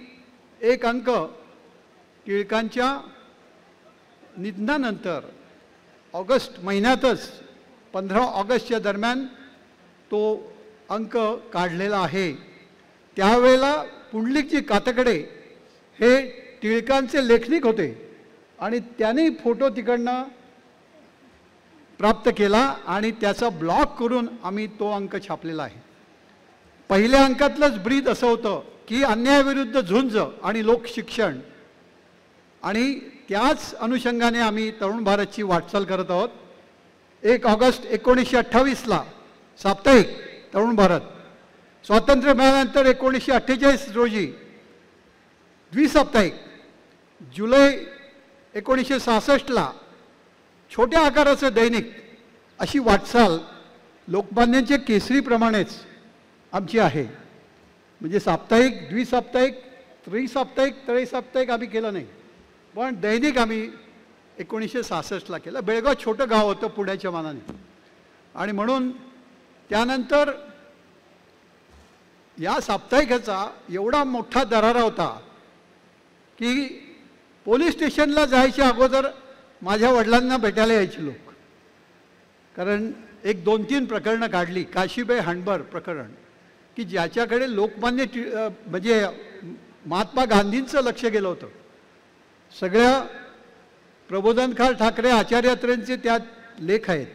एक अंक टिळकांच्या निधनानंतर ऑगस्ट महिन्यातच 15 ऑगस्टच्या दरम्यान तो अंक काढलेला आहे. त्यावेळेला पुंडलिकजी कातकडे हे टिळकांचे लेखनिक होते आणि त्यांनी फोटो तिकडनं प्राप्त केला आणि त्याचा ब्लॉक करून आम्ही तो अंक छापलेला आहे. पहिल्या अंकातलंच ब्रीद असं होतं की अन्यायाविरुद्ध झुंज आणि लोकशिक्षण, आणि त्याच अनुषंगाने आम्ही तरुण भारतची वाटचाल करत आहोत. 1 ऑगस्ट 1928ला साप्ताहिक तरुण भारत, स्वातंत्र्य मिळाल्यानंतर 1948 रोजी द्विसाप्ताहिक, जुलै 1966ला छोट्या आकाराचं दैनिक, अशी वाटचाल लोकमान्यांच्या केसरीप्रमाणेच आमची आहे. म्हणजे साप्ताहिक, द्विसाप्ताहिक, त्रिसाप्ताहिक, त्रैसाप्ताहिक आम्ही केलं नाही, पण दैनिक आम्ही 1966ला केलं. बेळगाव छोटं गाव होतं पुण्याच्या मानाने, आणि म्हणून त्यानंतर या साप्ताहिकाचा एवढा मोठा दरारा होता की पोलीस स्टेशनला जायच्या अगोदर माझ्या वडिलांना भेटायला यायचे लोक. कारण 1-2-3 प्रकरणं काढली. काशीबाई हांडबर प्रकरण, की ज्याच्याकडे लोकमान्य म्हणजे महात्मा गांधींचं लक्ष गेलं होतं. सगळ्या प्रबोधनकार ठाकरे आचार्यात्रेंचे त्यात लेख आहेत.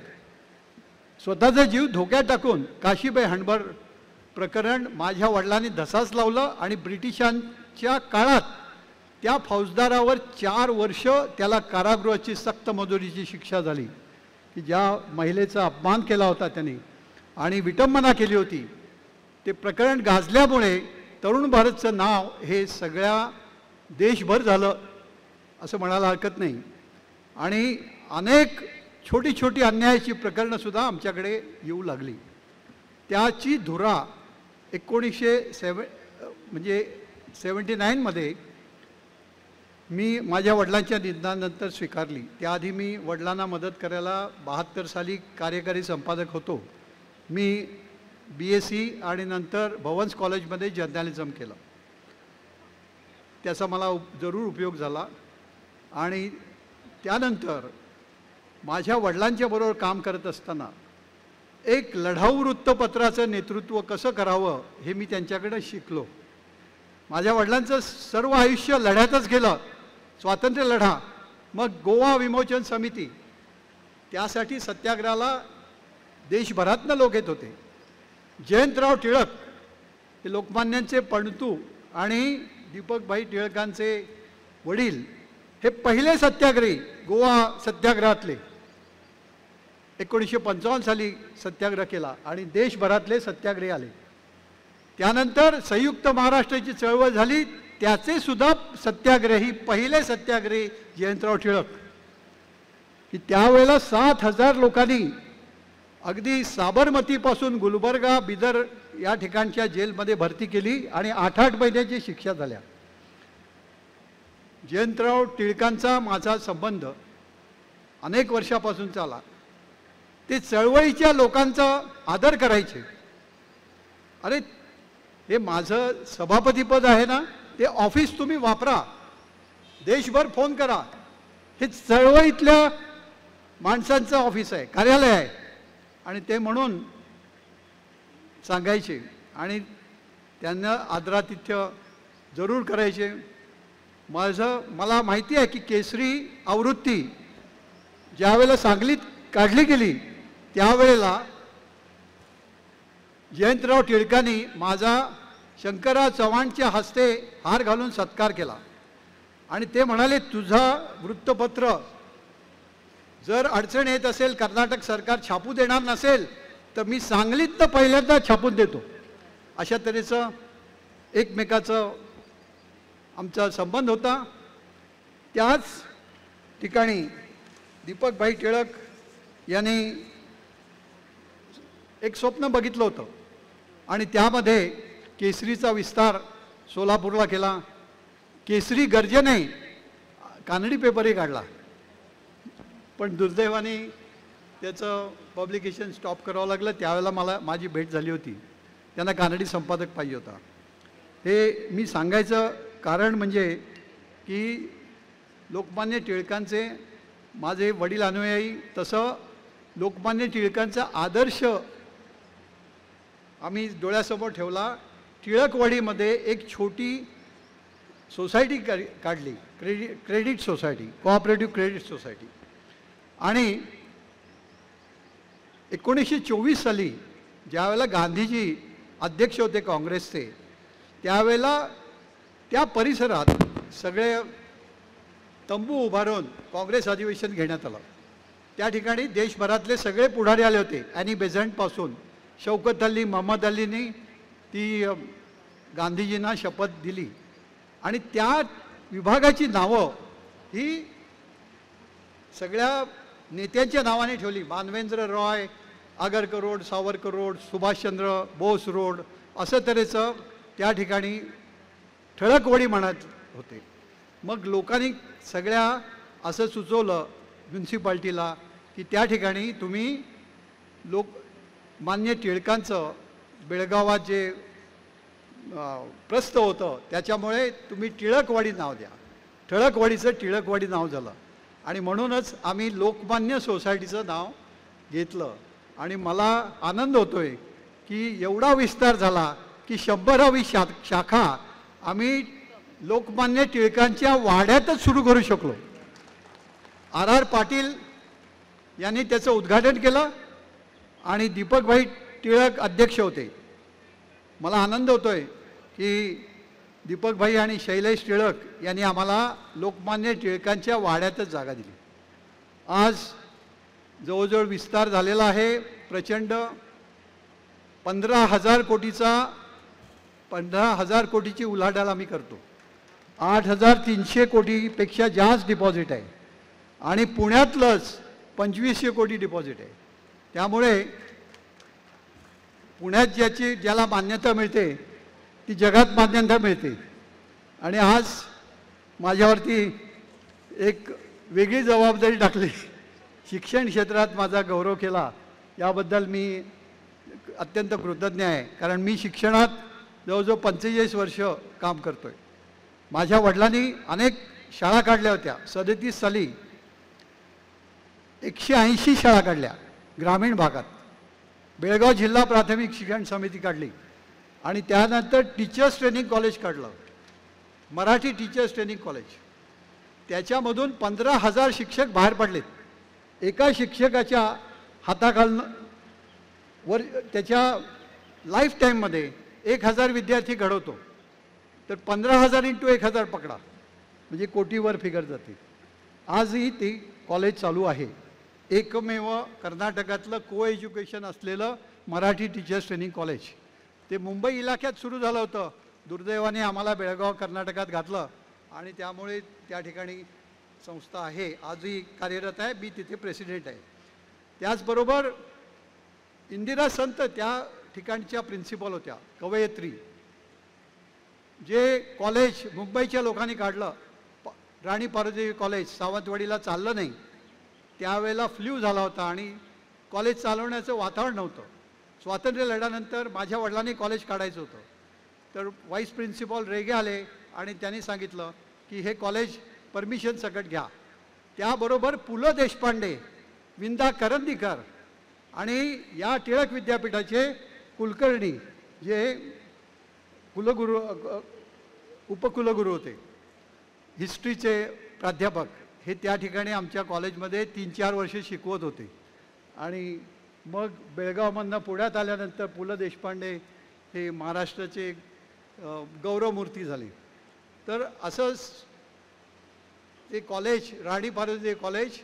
स्वतःचा जीव धोक्यात टाकून काशीबाई हांडबर प्रकरण माझ्या वडिलांनी धसास लावलं आणि ब्रिटिशांच्या काळात त्या फौजदारावर 4 वर्ष त्याला कारागृहाची सक्त मजुरीची शिक्षा झाली, की ज्या महिलेचा अपमान केला होता त्यांनी आणि विटंबना केली होती. ते प्रकरण गाजल्यामुळे तरुण भारतचं नाव हे सगळ्या देशभर झालं असं म्हणायला हरकत नाही. आणि अनेक छोटी छोटी अन्यायाची प्रकरणंसुद्धा आमच्याकडे येऊ लागली. त्याची धुरा 1979मध्ये मी माझ्या वडिलांच्या निधनानंतर स्वीकारली. त्याआधी मी वडिलांना मदत करायला 72 साली कार्यकारी संपादक होतो. मी BSc आणि नंतर भवन्स कॉलेजमध्ये जर्नलिझम केलं. त्याचा मला जरूर उपयोग झाला. आणि त्यानंतर माझ्या वडिलांच्या बरोबर काम करत असताना एक लढाऊ वृत्तपत्राचं नेतृत्व कसं करावं हे मी त्यांच्याकडे शिकलो. माझ्या वडिलांचं सर्व आयुष्य लढ्यातच गेलं. स्वातंत्र्य लढा, मग गोवा विमोचन समिती, त्यासाठी सत्याग्रहाला देशभरातनं लोक येत होते. जयंतराव टिळक हे लोकमान्यांचे पणतू आणि दीपकभाई टिळकांचे वडील हे पहिले सत्याग्रही गोवा सत्याग्रहातले. 1955 साली सत्याग्रह केला आणि देशभरातले सत्याग्रही आले. त्यानंतर संयुक्त महाराष्ट्राची चळवळ झाली, त्याचे सुद्धा सत्याग्रही, पहिले सत्याग्रही जयंतराव टिळक, की त्यावेळेला 7,000 लोकांनी अगदी साबरमतीपासून गुलबर्गा, बिदर या ठिकाणच्या जेलमध्ये भरती केली आणि 8-8 महिन्याची शिक्षा झाल्या. जयंतराव टिळकांचा माझा संबंध अनेक वर्षापासून चाला. ते चळवळीच्या लोकांचा आदर करायचे. अरे हे माझं सभापतीपद आहे ना, ते ऑफिस तुम्ही वापरा, देशभर फोन करा, हे चळवळीतल्या माणसांचं ऑफिस आहे, कार्यालय आहे, आणि ते म्हणून सांगायचे आणि त्यांना आदरातिथ्य जरूर करायचे. मला माहिती आहे की केसरी आवृत्ती ज्यावेळेला सांगलीत काढली गेली त्यावेळेला जयंतराव टिळकांनी माझा शंकरराव चव्हाणच्या हस्ते हार घालून सत्कार केला आणि ते म्हणाले, तुझा वृत्तपत्र जर अडचण येत असेल, कर्नाटक सरकार छापू देणार नसेल, तर मी सांगलीत पहिल्यांदा छापून देतो. अशा तऱ्हेचं एकमेकाचं आमचा संबंध होता. त्याच ठिकाणी दीपकभाई टिळक यांनी एक स्वप्न बघितलं होतं आणि त्यामध्ये केसरीचा विस्तार सोलापूरला केला. केसरी गर्जने कानडी पेपरही काढला, पण दुर्दैवाने त्याचं पब्लिकेशन स्टॉप करावं लागलं. त्यावेळेला माझी भेट झाली होती, त्यांना कानडी संपादक पाहिजे होता. हे मी सांगायचं कारण म्हणजे की लोकमान्य टिळकांचे माझे वडील अनुयायी, तसं लोकमान्य टिळकांचा आदर्श आम्ही डोळ्यासमोर ठेवला. टिळकवाडीमध्ये एक छोटी सोसायटी काढली, credit society, cooperative credit society. आणि 1924 साली ज्यावेळेला गांधीजी अध्यक्ष होते काँग्रेसचे, त्यावेळेला त्या परिसरात सगळे तंबू उभारून काँग्रेस अधिवेशन घेण्यात आलं. त्या ठिकाणी देशभरातले सगळे पुढारी आले होते. ॲनी बेझंटपासून शौकत अली, मोहम्मद अलींनी ती गांधीजींना शपथ दिली. आणि त्या विभागाची नावं ही सगळ्या नेत्यांच्या नावाने ठेवली. Manavendra Roy, Agarkar road, Savarkar road, Subhashchandra Bose road, असं तऱ्हेचं त्या ठिकाणी ठळकवाडी म्हणत होते. मग लोकांनी सगळ्या असं सुचवलं म्युन्सिपाल्टीला की त्या ठिकाणी तुम्ही लोकमान्य टिळकांचं बेळगावात जे प्रस्थ होतं त्याच्यामुळे तुम्ही टिळकवाडी नाव द्या. ठळकवाडीचं टिळकवाडी नाव झालं. आणि म्हणूनच आम्ही लोकमान्य सोसायटीचं नाव घेतलं. आणि मला आनंद होतोय की एवढा विस्तार झाला की 100वी शाखा आम्ही लोकमान्य टिळकांच्या वाड्यातच सुरू करू शकलो. R.R. पाटील यांनी त्याचं उद्घाटन केलं आणि दीपकभाई टिळक अध्यक्ष होते. मला आनंद होतोय की दीपकभाई आणि शैलेश टिळक यांनी आम्हाला लोकमान्य टिळकांच्या वाड्यातच जागा दिली. आज जवळजवळ विस्तार झालेला आहे प्रचंड. 15,000 कोटीची उलाढाल आम्ही करतो. 8,300 कोटीपेक्षा जास्त डिपॉझिट आहे. आणि पुण्यातलंच 2500 कोटी डिपॉझिट आहे. त्यामुळे पुण्यात ज्याला मान्यता मिळते ती जगात मान्यता मिळते. आणि आज माझ्यावरती एक वेगळी जबाबदारी टाकली. शिक्षण क्षेत्रात माझा गौरव केला याबद्दल मी अत्यंत कृतज्ञ आहे. कारण मी शिक्षणात जवळजवळ 45 वर्ष काम करतोय. माझ्या वडिलांनी अनेक शाळा काढल्या होत्या. 37 साली 180 शाळा काढल्या ग्रामीण भागात. बेळगाव जिल्हा प्राथमिक शिक्षण समिती काढली. आणि त्यानंतर टीचर्स ट्रेनिंग कॉलेज काढलं, मराठी टीचर्स ट्रेनिंग कॉलेज. त्याच्यामधून 15,000 शिक्षक बाहेर पडलेत. एका शिक्षकाच्या हाताखालनं वर त्याच्या लाईफ टाईममध्ये 1,000 विद्यार्थी घडवतो. तर 15,000 × 1,000 पकडा म्हणजे कोटीवर फिगर जाते. आजही ती कॉलेज चालू आहे. एकमेव कर्नाटकातलं को एज्युकेशन असलेलं मराठी टीचर्स ट्रेनिंग कॉलेज. ते मुंबई इलाक्यात सुरू झालं होतं. दुर्दैवाने आम्हाला बेळगाव कर्नाटकात घातलं आणि त्यामुळे त्या ठिकाणी संस्था आहे, आजही कार्यरत आहे. मी तिथे प्रेसिडेंट आहे. त्याचबरोबर इंदिरा संत त्या ठिकाणच्या प्रिन्सिपल होत्या, कवयित्री. जे कॉलेज मुंबईच्या लोकांनी काढलं, राणी पार्वती कॉलेज सावंतवाडीला चाललं नाही. त्यावेळेला फ्ल्यू झाला होता आणि कॉलेज चालवण्याचं वातावरण नव्हतं. स्वातंत्र्य लढ्यानंतर माझ्या वडिलांनी कॉलेज काढायचं होतं. तर व्हाईस प्रिन्सिपल रेगे आले आणि त्यांनी सांगितलं की हे कॉलेज परमिशन सकट घ्या. त्याबरोबर पु ल देशपांडे, विंदा करंदीकर आणि या टिळक विद्यापीठाचे कुलकर्णी जे कुलगुरू उपकुलगुरू होते, हिस्ट्रीचे प्राध्यापक, हे त्या ठिकाणी आमच्या कॉलेजमध्ये 3-4 वर्ष शिकवत होते. आणि मग बेळगावमधनं पुण्यात आल्यानंतर पु ल देशपांडे हे महाराष्ट्राचे गौरवमूर्ती झाले. तर असंच ते कॉलेज राणी पार्वती कॉलेज,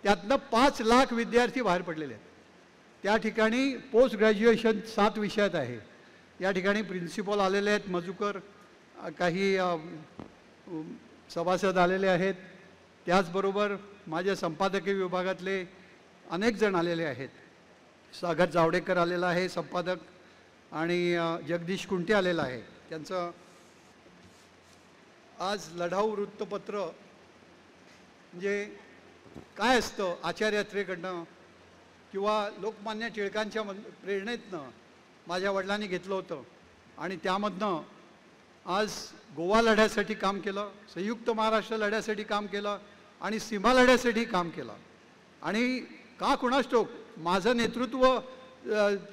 त्यातनं 5 लाख विद्यार्थी बाहेर पडलेले आहेत. त्या ठिकाणी पोस्ट ग्रॅज्युएशन 7 विषयात आहे. या ठिकाणी प्रिन्सिपल आलेले आहेत, मजुकर, काही सभासद आलेले आहेत. त्याचबरोबर माझ्या संपादकीय विभागातले अनेक जण आलेले आहेत. सागर जावडेकर आलेला आहे संपादक, आणि जगदीश कुंटे आलेला आहे. त्यांचं आज लढाऊ वृत्तपत्र म्हणजे काय असतं आचार्य यात्रेकडनं किंवा लोकमान्य टिळकांच्या प्रेरणेतनं माझ्या वडिलांनी घेतलं होतं. आणि त्यामधनं आज गोवा लढ्यासाठी काम केलं, संयुक्त महाराष्ट्र लढ्यासाठी काम केलं आणि सीमा लढ्यासाठी काम केलं. आणि का कुणास ठाऊक माझं नेतृत्व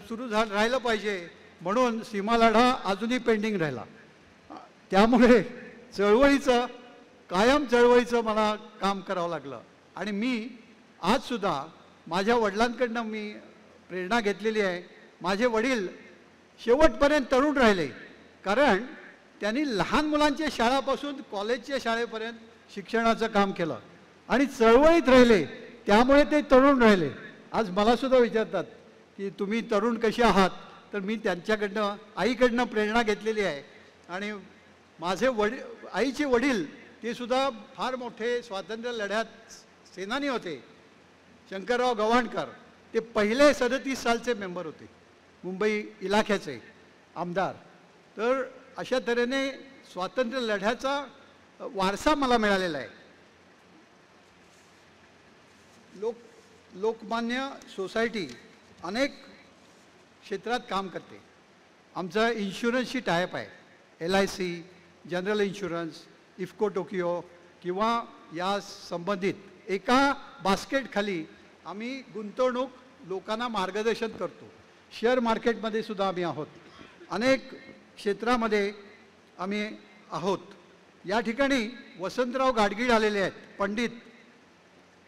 सुरू राहिलं पाहिजे म्हणून सीमा लढा अजूनही पेंडिंग राहिला. त्यामुळे कायम चळवळीचं मला काम करावं लागलं. आणि मी आजसुद्धा माझ्या वडिलांकडनं मी प्रेरणा घेतलेली आहे. माझे वडील शेवटपर्यंत तरुण राहिले, कारण त्यांनी लहान मुलांच्या शाळापासून कॉलेजच्या शाळेपर्यंत शिक्षणाचं काम केलं आणि चळवळीत राहिले, त्यामुळे ते तरुण राहिले. आज मलासुद्धा विचारतात की तुम्ही तरुण कसे आहात, तर मी त्यांच्याकडनं आईकडनं प्रेरणा घेतलेली आहे. आणि माझे आईचे वडील ते सुद्धा फार मोठे स्वातंत्र्य लढ्यात सेनानी होते. शंकरराव गव्हाणकर ते पहिले 37 सालचे मेंबर होते, मुंबई इलाख्याचे आमदार. तर अशा तऱ्हेने स्वातंत्र्य लढ्याचा वारसा मला मिळालेला आहे. लोकमान्य सोसायटी अनेक क्षेत्रात काम करते. आमचा इन्शुरन्सची टायप आहे, LIC, general insurance, IFFCO Tokyo किंवा या संबंधित एका बास्केटखाली आम्ही गुंतवणूक लोकांना मार्गदर्शन करतो. शेअर मार्केटमध्ये सुद्धा आम्ही आहोत, अनेक क्षेत्रामध्ये आम्ही आहोत. या ठिकाणी वसंतराव गाडगीळ आलेले आहेत, पंडित.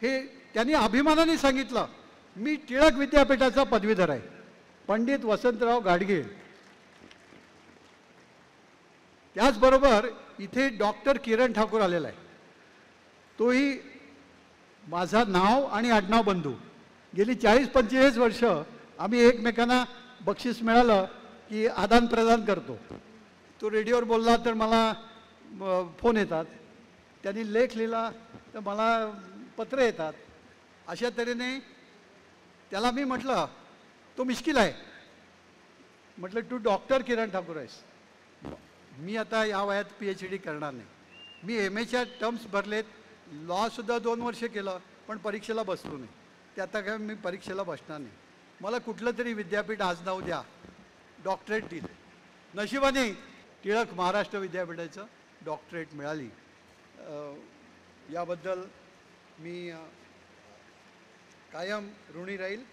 हे त्यांनी अभिमानाने सांगितलं, मी टिळक विद्यापीठाचा पदवीधर आहे, पंडित वसंतराव गाडगीळ. त्याचबरोबर इथे डॉक्टर किरण ठाकूर आलेला आहे, तोही माझा नाव आणि आडनाव बंधू. गेली 40-45 वर्ष आम्ही एकमेकांना बक्षीस मिळालं की आदान प्रदान करतो. तो रेडिओवर बोलला तर मला फोन येतात, त्यांनी लेख लिहिला तर मला पत्र येतात. अशा तऱ्हेने त्याला मी म्हटलं, तो मिश्किल आहे. म्हटलं तू डॉक्टर किरण ठाकूर आहेस. मी आता या वयात PhD करणार नाही. मी MAच्या टर्म्स भरलेत, लॉसुद्धा 2 वर्ष केलं, पण परीक्षेला बसलो नाही. ते आता काय मी परीक्षेला बसणार नाही. मला कुठलं तरी विद्यापीठ आज नाव द्या, डॉक्टरेट दिली. नशिबाने टिळक महाराष्ट्र विद्यापीठाचं डॉक्टरेट मिळाली. याबद्दल मी कायम ऋणी राहील.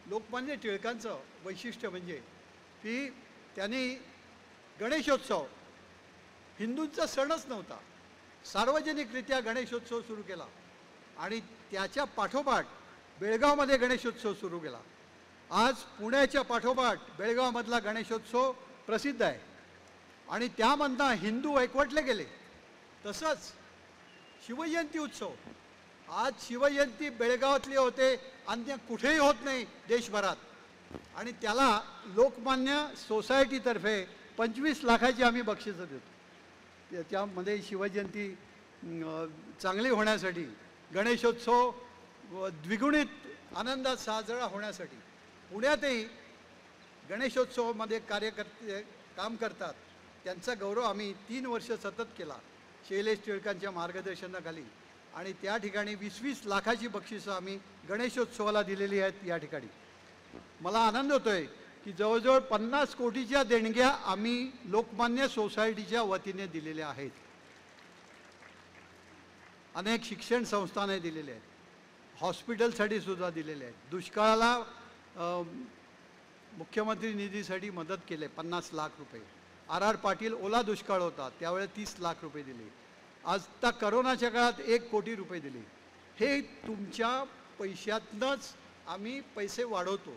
लोकमान्य टिळकांचं वैशिष्ट्य म्हणजे की त्यांनी गणेशोत्सव हिंदूंचा सणच नव्हता, सार्वजनिकरित्या गणेशोत्सव सुरू केला आणि त्याच्या पाठोपाठ बेळगावमध्ये गणेशोत्सव सुरू केला. आज पुण्याच्या पाठोपाठ बेळगावमधला गणेशोत्सव प्रसिद्ध आहे आणि त्यामधनं हिंदू एकवटले गेले. तसंच शिवजयंती उत्सव, आज शिवजयंती बेळगावातले होते, अन्य कुठेही होत नाही देशभरात. आणि त्याला लोकमान्य सोसायटीतर्फे 25 लाखाची आम्ही बक्षिसं देतो. त्याच्यामध्ये शिवजयंती चांगली होण्यासाठी, गणेशोत्सव द्विगुणित आनंदात साजरा होण्यासाठी पुण्यातही गणेशोत्सवामध्ये कार्यकर्ते काम करतात. त्यांचा गौरव आम्ही 3 वर्ष सतत केला शैलेश टिळकांच्या मार्गदर्शनाखाली. आणि त्या ठिकाणी 20-20 लाखाची बक्षिसं आम्ही गणेशोत्सवाला दिलेली आहेत. या ठिकाणी मला आनंद होतोय की जवळजवळ 50 कोटीच्या देणग्या आम्ही लोकमान्य सोसायटीच्या वतीने दिलेल्या आहेत. अनेक शिक्षण संस्थाने दिलेले आहेत, हॉस्पिटलसाठी सुद्धा दिलेले आहेत. दुष्काळाला मुख्यमंत्री निधीसाठी मदत केले 50 लाख रुपये. RR पाटील ओला दुष्काळ होता त्यावेळेस 30 लाख रुपये दिले. आता करोनाच्या काळात 1 कोटी रुपये दिले. हे तुमच्या पैशातनंच आम्ही पैसे वाढवतो,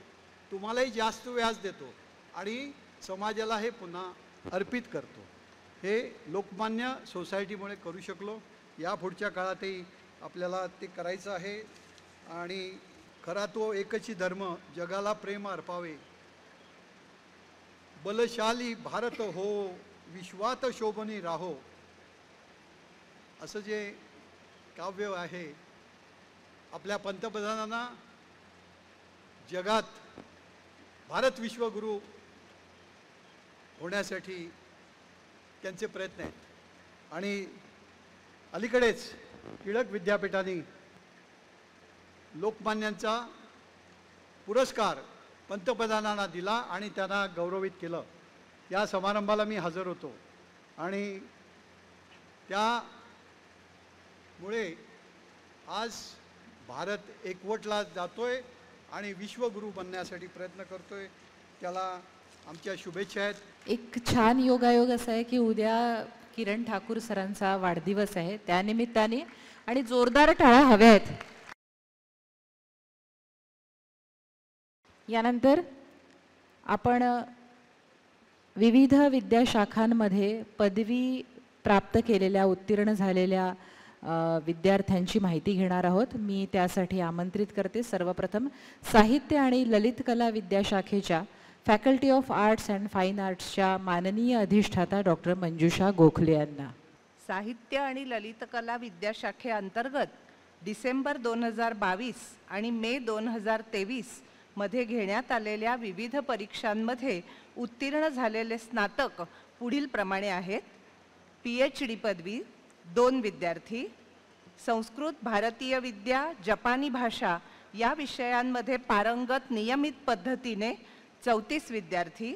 तुम्हालाही जास्त व्याज देतो आणि समाजाला हे पुन्हा अर्पित करतो. हे लोकमान्य सोसायटीमुळे करू शकलो. या पुढच्या काळातही आपल्याला ते करायचं आहे. आणि खरा तो एकची धर्म जगाला प्रेम अर्पावे, बलशाली भारत हो विश्वात शोभनी राहो, असं जे काव्य आहे. आपल्या पंतप्रधानांना जगात भारत विश्वगुरू होण्यासाठी त्यांचे प्रयत्न आहेत. आणि अलीकडेच टिळक विद्यापीठाने लोकमान्यांचा पुरस्कार पंतप्रधानांना दिला आणि त्यांना गौरवित केलं. त्या समारंभाला मी हजर होतो आणि त्यामुळे आज भारत एकवटला जातोय आणि विश्वगुरू बनण्यासाठी प्रयत्न करतोय. त्याला आमच्या शुभेच्छा आहेत. एक छान योगायोग असा आहे की उद्या किरण ठाकूर सरांचा वाढदिवस आहे, त्यानिमित्ताने आणि जोरदार टाळ्या हव्या आहेत. यानंतर आपण विविध विद्याशाखांमध्ये पदवी प्राप्त केलेल्या उत्तीर्ण झालेल्या विद्यार्थ्यांची माहिती घेणार आहोत. मी त्यासाठी आमंत्रित करते सर्वप्रथम साहित्य आणि ललित कला विद्याशाखेच्या faculty of arts and fine आर्ट्सच्या माननीय अधिष्ठाता डॉक्टर मंजुषा गोखले यांना. साहित्य आणि ललित कला विद्याशाखेअंतर्गत डिसेंबर 2022 आणि मे 2023 मध्ये घेण्यात आलेल्या विविध परीक्षांमध्ये उत्तीर्ण झालेले स्नातक पुढील प्रमाणे आहेत. PhD पदवी 2 विद्यार्थी, संस्कृत, भारतीय विद्या, जपानी भाषा या विषयांमध्ये पारंगत नियमित पद्धतीने 34 विद्यार्थी,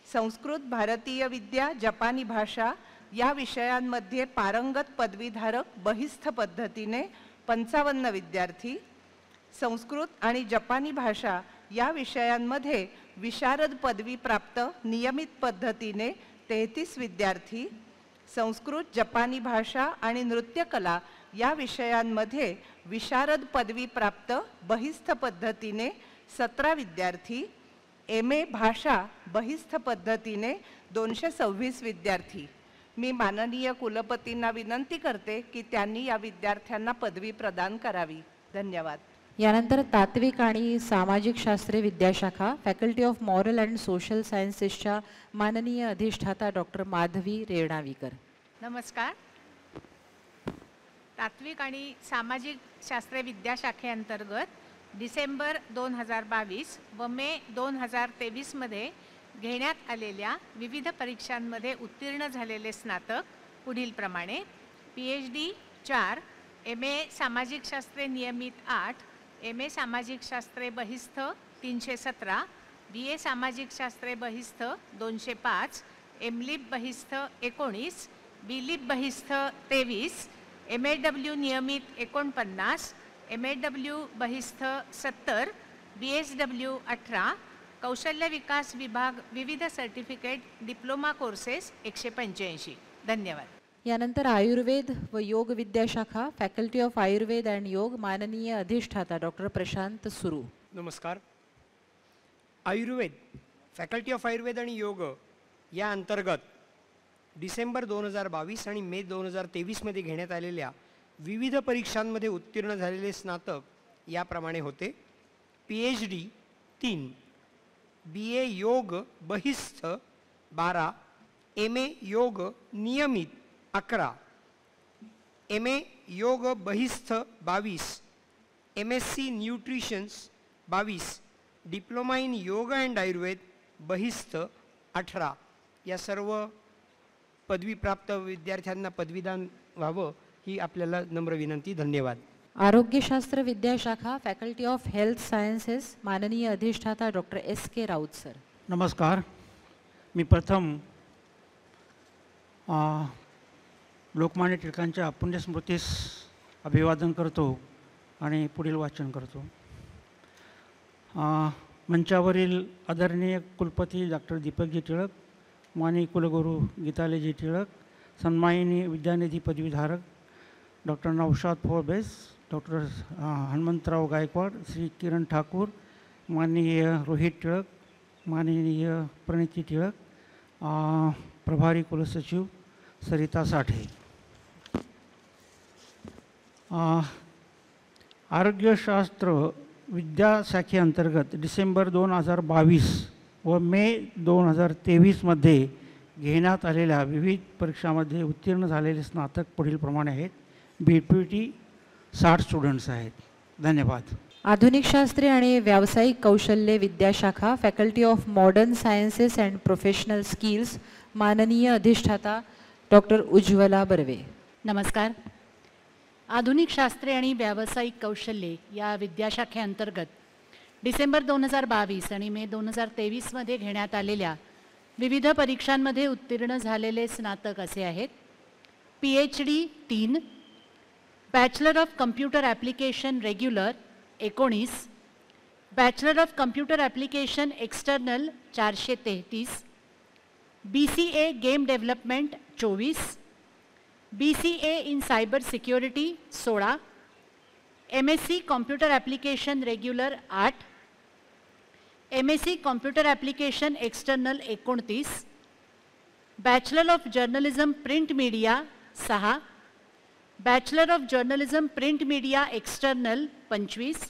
संस्कृत, भारतीय विद्या, जपानी भाषा या विषयांमध्ये पारंगत पदवीधारक बहिस्थ पद्धतीने 55 विद्यार्थी, संस्कृत आणि जपानी भाषा या विषयांमध्ये विशारद पदवी प्राप्त नियमित पद्धतीने 33 विद्यार्थी, संस्कृत, जपानी भाषा आणि नृत्यकला या विषयांमध्ये विशारद पदवी प्राप्त बहिस्थ पद्धतीने 17 विद्यार्थी, MA भाषा बहिस्थ पद्धतीने 226 विद्यार्थी. मी माननीय कुलपतींना विनंती करते की त्यांनी या विद्यार्थ्यांना पदवी प्रदान करावी. धन्यवाद. यानंतर तात्विक आणि सामाजिक शास्त्रे विद्याशाखा faculty of moral and social सायन्सेसच्या माननीय अधिष्ठाता डॉक्टर माधवी रेणावीकर. नमस्कार. तात्विक आणि सामाजिक शास्त्रे विद्याशाखेअंतर्गत डिसेंबर 2022 व मे 2023 मध्ये घेण्यात आलेल्या विविध परीक्षांमध्ये उत्तीर्ण झालेले स्नातक पुढील प्रमाणे: PhD 4, MA सामाजिक शास्त्रे नियमित 8, MA सामाजिक शास्त्रे बहिस्थ 317, BA सामाजिक शास्त्रे बहिस्थ 205, MLib बहिस्थ 19, BLib बहिस्थ 23, MAW नियमित 49, MAW बहिस्थ 70, BSW 18, कौशल्य विकास विभाग विविध सर्टिफिकेट डिप्लोमा कोर्सेस 185. धन्यवाद. यानंतर आयुर्वेद व योग विद्याशाखा फॅकल्टी ऑफ आयुर्वेद अँड योग माननीय अधिष्ठाता डॉक्टर प्रशांत सुरू. नमस्कार. आयुर्वेद फॅकल्टी ऑफ आयुर्वेद आणि योग या अंतर्गत डिसेंबर 2022 आणि मे 2023 मध्ये घेण्यात आलेल्या विविध परीक्षांमध्ये उत्तीर्ण झालेले स्नातक याप्रमाणे होते: PhD 3, BA योग बहिस्थ 12, MA योग नियमित 11, MA योग बहिस्थ 22, MSc न्यूट्रिशन्स 22, डिप्लोमा इन योग अँड आयुर्वेद बहिस्थ 18. या सर्व पदवीप्राप्त विद्यार्थ्यांना पदवीदान व्हावं ही आपल्याला नम्र विनंती. धन्यवाद. आरोग्यशास्त्र विद्याशाखा फॅकल्टी ऑफ हेल्थ सायन्सेस माननीय अधिष्ठाता डॉक्टर SK राऊत सर. नमस्कार. मी प्रथम लोकमान्य टिळकांच्या पुण्यस्मृतीस अभिवादन करतो आणि पुढील वाचन करतो. मंचावरील आदरणीय कुलपती डॉक्टर दीपकजी टिळक, माननीय कुलगुरू गीतालीजी टिळक, सन्माननीय विद्यानिधी पदवीधारक डॉक्टर नौशाद फोर्बेस, डॉक्टर हनुमंतराव गायकवाड, श्री किरण ठाकूर, माननीय रोहित टिळक, माननीय प्रणिती टिळक, प्रभारी कुलसचिव सरिता साठे. आरोग्यशास्त्र विद्याशाखेअंतर्गत डिसेंबर 2022 व मे 2023 मध्ये घेण्यात आलेल्या विविध परीक्षांमध्ये उत्तीर्ण झालेले स्नातक पुढील प्रमाणे आहेत. BPT 60 स्टुडंट्स आहेत. धन्यवाद. आधुनिक शास्त्रे आणि व्यावसायिक कौशल्य विद्याशाखा faculty of modern sciences and professional skills माननीय अधिष्ठाता डॉक्टर उज्ज्वला बर्वे. नमस्कार. आधुनिक शास्त्रे आणि व्यावसायिक कौशल्ये या विद्याशाखेअंतर्गत डिसेंबर 2022 आणि मे 2023 मध्ये घेण्यात आलेल्या विविध परीक्षांमध्ये उत्तीर्ण झालेले स्नातक असे आहेत: PhD 3, bachelor of computer application regular 19, bachelor of computer application external 433, BCA game development 24, BCA in cyber security 16, MSc computer application regular 8, MSc computer application external 29, bachelor of journalism print media 6, bachelor of journalism print media external 25,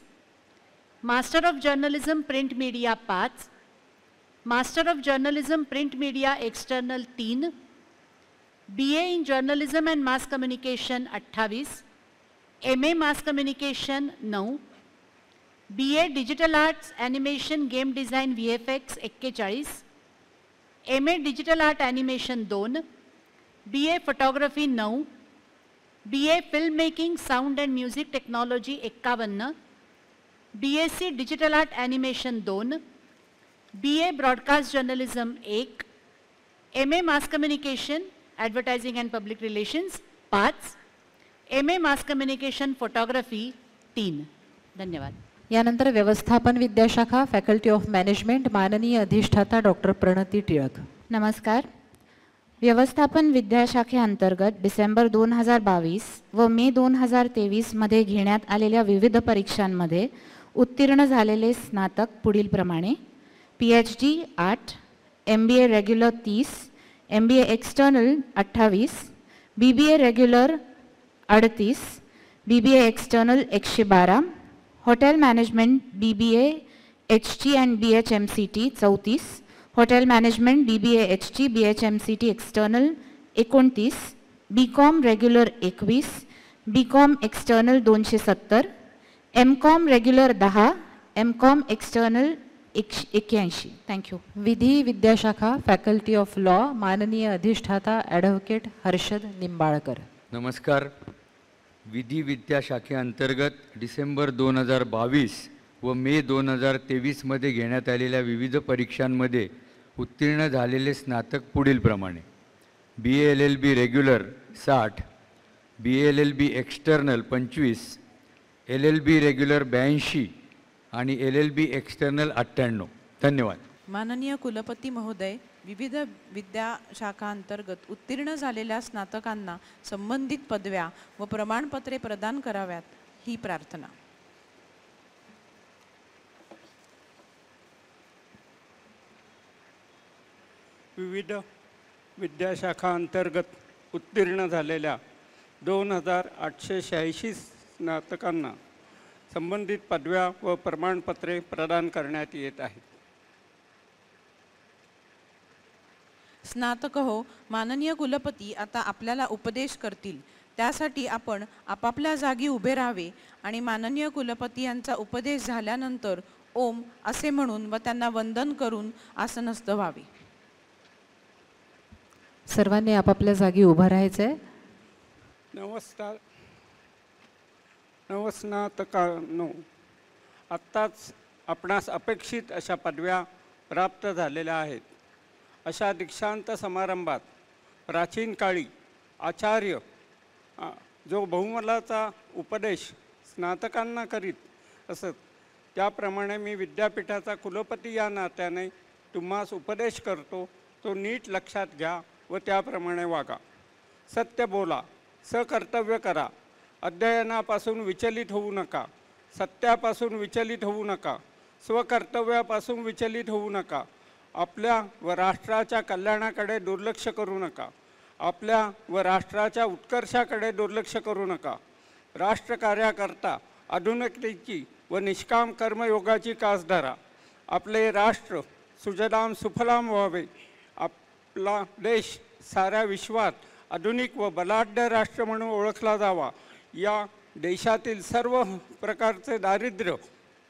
master of journalism print media 5, master of journalism print media external 3, BA in journalism and mass communication 28, MA mass communication 9, BA digital arts animation game design VFX 41, MA digital art animation 2, BA photography 9, BA film making sound and music technology 51, BSc digital art animation 2, BA broadcast journalism 1, MA mass communication advertising and public relations 5, MA mass communication photography 3. धन्यवाद. यानंतर व्यवस्थापन विद्याशाखा faculty of management माननीय अधिष्ठाता doctor Pranati Tilak. नमस्कार. व्यवस्थापन विद्याशाखेअंतर्गत डिसेंबर 2022 व मे 2023 मध्ये घेण्यात आलेल्या विविध परीक्षांमध्ये उत्तीर्ण झालेले स्नातक पुढीलप्रमाणे: PhD 8, MBA regular 30, MBA external 28, BBA regular 38, BBA external 112, hotel management BBA HG and BHMCT 34, hotel management BBA HG BHMCT external 29, BCom regular 21, BCom external 270, MCom regular 10, MCom external 81. Thank you. विधी विद्याशाखा फॅकल्टी ऑफ लॉ माननीय अधिष्ठाता advocate Harshad Nimbalkar. नमस्कार. विधी विद्याशाखेअंतर्गत डिसेंबर 2022 व मे 2023 मध्ये घेण्यात आलेल्या विविध परीक्षांमध्ये उत्तीर्ण झालेले स्नातक पुढीलप्रमाणे: BA LLB regular 60, BA LLB external 25, LLB regular 82 आणि LLB एक्सटर्नल 98. धन्यवाद. माननीय कुलपती महोदय, विविध विद्याशाखांतर्गत उत्तीर्ण झालेल्या स्नातकांना संबंधित पदव्या व प्रमाणपत्रे प्रदान कराव्यात ही प्रार्थना. विविध विद्याशाखांतर्गत उत्तीर्ण झालेल्या 2886 स्नातकांना संबंधित पदव्या व प्रमाणपत्रे प्रदान करण्यात येत आहेत. स्नातक हो, माननीय कुलपती आता आपल्याला उपदेश करतील. त्यासाठी आपण आपापल्या जागी उभे राहावे आणि माननीय कुलपती यांचा उपदेश झाल्यानंतर ओम असे म्हणून व त्यांना वंदन करून आसनस्थ व्हावे. सर्वांनी आपापल्या जागी उभं राहायचं आहे. नवस्नातकांनो, आत्ताच आपणास अपेक्षित अशा पदव्या प्राप्त झालेल्या आहेत. अशा दीक्षांत समारंभात प्राचीन काळी आचार्य जो बहुमलाचा उपदेश स्नातकांना करीत असत, त्याप्रमाणे मी विद्यापीठाचा कुलपती या नात्याने तुम्हास उपदेश करतो. तो नीट लक्षात घ्या व त्याप्रमाणे वागा. सत्य बोला, सकर्तव्य करा, अध्ययनापासून विचलित होऊ नका, सत्यापासून विचलित होऊ नका, स्वकर्तव्यापासून विचलित होऊ नका, आपल्या व राष्ट्राच्या कल्याणाकडे दुर्लक्ष करू नका, आपल्या व राष्ट्राच्या उत्कर्षाकडे दुर्लक्ष करू नका. राष्ट्रकार्याकरता आधुनिकतेची व निष्काम कर्मयोगाची कास धरा. आपले राष्ट्र सुजलाम सुफलाम व्हावे. आपला देश साऱ्या विश्वात आधुनिक व बलाढ्य राष्ट्र म्हणून ओळखला जावा. या देशातील सर्व प्रकारचे दारिद्र्य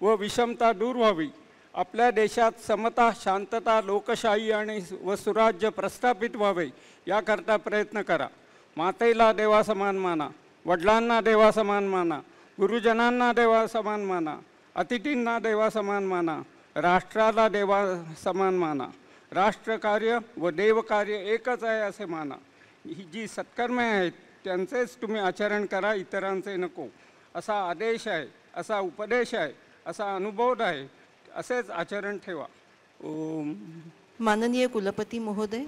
व विषमता दूर व्हावी. आपल्या देशात समता, शांतता, लोकशाही आणि व सुराज्य प्रस्थापित व्हावे याकरता प्रयत्न करा. मातेला देवासमान माना, वडिलांना देवासमान माना, गुरुजनांना देवासमान माना, अतिथींना देवासमान माना, राष्ट्राला देवासमान माना. राष्ट्रकार्य व देवकार्य एकच आहे असे माना. ही जी सत्कर्मे आहेत त्यांचेच तुम्ही आचरण करा, इतरांचे नको, असा आदेश आहे, असा उपदेश आहे, असा अनुभव आहे. असेच आचरण ठेवा. ओम. माननीय कुलपती महोदय,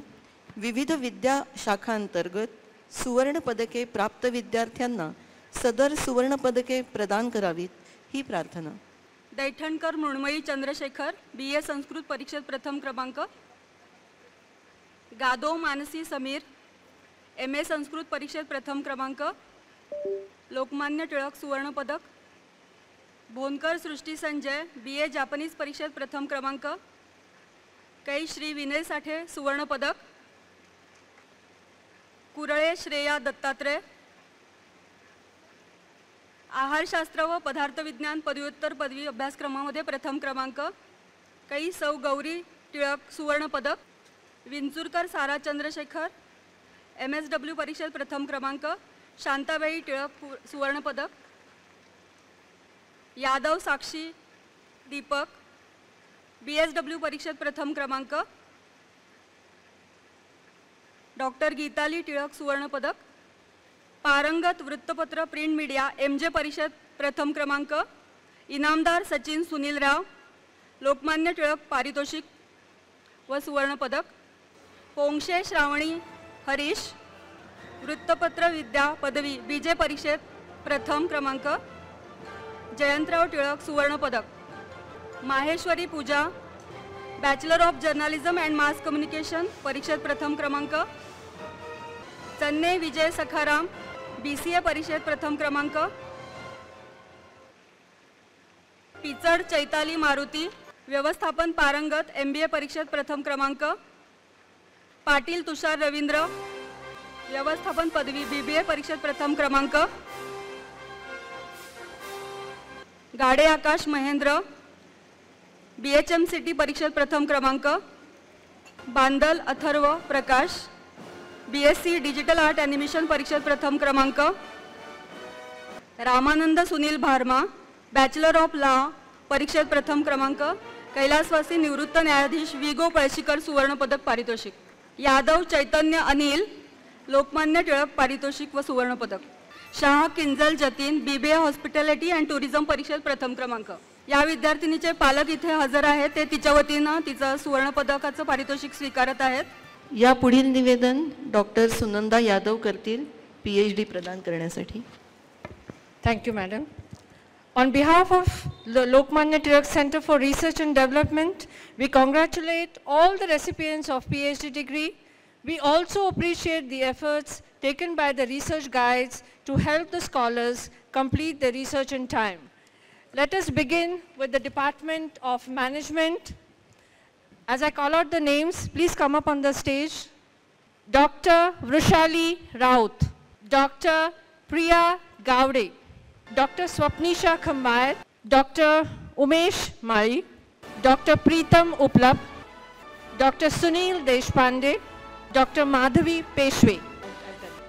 विविध विद्या शाखांतर्गत सुवर्ण पदके प्राप्त विद्यार्थ्यांना सदर सुवर्ण पदके प्रदान करावीत ही प्रार्थना. दैठणकर मृण्मयी चंद्रशेखर, BA संस्कृत परीक्षेत प्रथम क्रमांक. गादो मानसी समीर, MA संस्कृत परीक्षेत प्रथम क्रमांक. लोकमान्य टिळक सुवर्ण पदक. भोनकर सृष्टी संजय, BA जापनीज परीक्षेत प्रथम क्रमांक. कै श्री विनय साठे सुवर्ण पदक. कुरळे श्रेया दत्तात्रय, आहारशास्त्र व पदार्थ विज्ञान पदव्युत्तर पदवी अभ्यासक्रमामध्ये प्रथम क्रमांक. कै सौ गौरी टिळक सुवर्ण पदक. विंचुरकर सारा चंद्रशेखर, MSW परीक्षेत प्रथम क्रमांक. शांताबाई टिळक सुवर्ण पदक. यादव साक्षी दीपक, BSW परीक्षेत प्रथम क्रमांक. डॉक्टर गीताली टिळक सुवर्ण पदक. पारंगत वृत्तपत्र प्रिंट मीडिया MJ परीक्षेत प्रथम क्रमांक. इनामदार सचिन सुनीलराव, लोकमान्य टिळक पारितोषिक व सुवर्ण पदक. पोंक्षे श्रावणी हरीश, वृत्तपत्र विद्या पदवी BJ परीक्षेत प्रथम क्रमांक. जयंतराव टिळक सुवर्ण पदक. Maheshwari Pooja, bachelor of journalism and mass communication परीक्षेत प्रथम क्रमांक. चन्ने विजय सखाराम, BCA परीक्षेत प्रथम क्रमांक. पिचड चैताली मारुती, व्यवस्थापन पारंगत MBA परीक्षेत प्रथम क्रमांक. पाटील तुषार रवींद्र, व्यवस्थापन पदवी BBA परीक्षेत प्रथम क्रमांक. गाडे आकाश महेंद्र, BHMCT परीक्षेत प्रथम क्रमांक. Bandal Atharva Prakash, BSc digital art animation परीक्षेत प्रथम क्रमांक. Ramanand Sunil Bharma, bachelor of law परीक्षेत प्रथम क्रमांक. कैलासवासी निवृत्त न्यायाधीश विगो पळशीकर सुवर्ण पदक पारितोषिक. यादव चैतन्य अनिल, लोकमान्य टिळक पारितोषिक व सुवर्ण पदक. Shah Kinjal Jatin, BBA hospitality and tourism परीक्षेत प्रथम क्रमांक. या विद्यार्थिनीचे पालक इथे हजर आहेत, ते तिच्या वतीनं तिचं सुवर्ण पदकाचं पारितोषिक स्वीकारत आहेत. या पुढील निवेदन डॉक्टर सुनंदा यादव करतील PhD प्रदान करण्यासाठी. Thank you, madam. On behalf of the Lokmanya Tilak Center for Research and Development, we congratulate all the recipients of PhD degree. We also appreciate the efforts taken by the research guides to help the scholars complete their research in time. Let us begin with the Department of Management. As I call out the names, please come up on the stage. Dr. Vrushali Raut, Dr. Priya Gowde, Dr. Swapnisha Khambayar, Dr. Umesh Mari, Dr. Preetam Uplab, Dr. Sunil Deshpande, Dr. Madhavi Peshwe.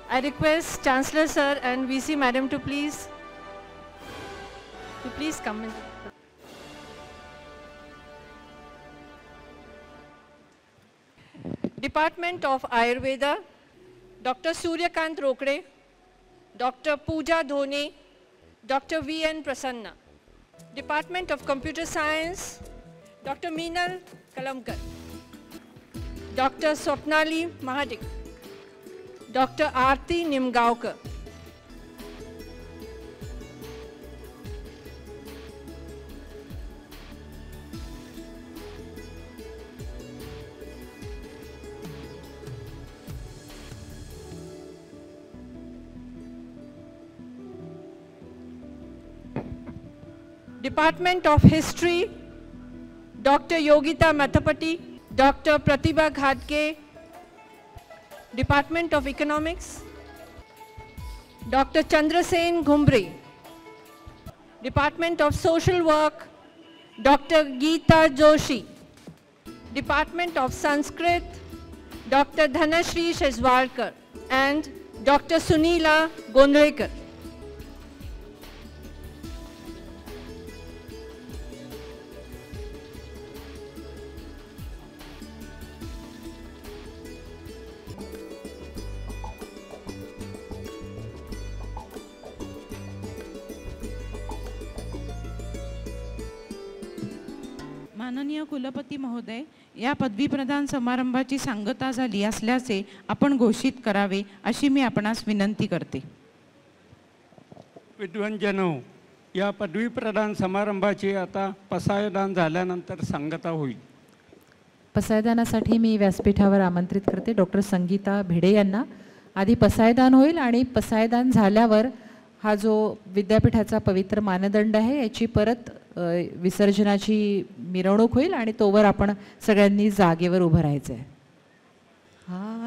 I request Chancellor Sir and VC Madam to please come in. Department of Ayurveda, Dr. Suryakant Rokde, Dr. Pooja Dhone, Dr. VN Prasanna. Department of Computer Science, Dr. Meenal Kalamkar, Dr. Swapnali Mahadik, Dr. Aarti Nimgaonkar. Department of History, Dr. Yogita Mathapati, Dr. Pratibha Ghadke. Department of Economics, Dr. Chandrasen Ghumbre. Department of Social Work, Dr. Geeta Joshi. Department of Sanskrit, Dr. Dhanashri Shezwarkar and Dr. Sunila Gondrekar. माननीय कुलपती महोदय, या पदवीप्रदान समारंभाची सांगता झाली असल्याचे आपण घोषित करावे अशी मी आपणास विनंती करते. विद्वानजनो, या पदवीप्रदान समारंभाची आता पसायदान झाल्यानंतर सांगता होईल. पसायदानासाठी मी व्यासपीठावर आमंत्रित करते डॉक्टर संगीता भिडे यांना. आधी पसायदान होईल आणि पसायदान झाल्यावर हा जो विद्यापीठाचा पवित्र मानदंड आहे याची परत विसर्जनाची मिरवणूक होईल आणि तोवर आपण सगळ्यांनी जागेवर उभं राहायचं आहे.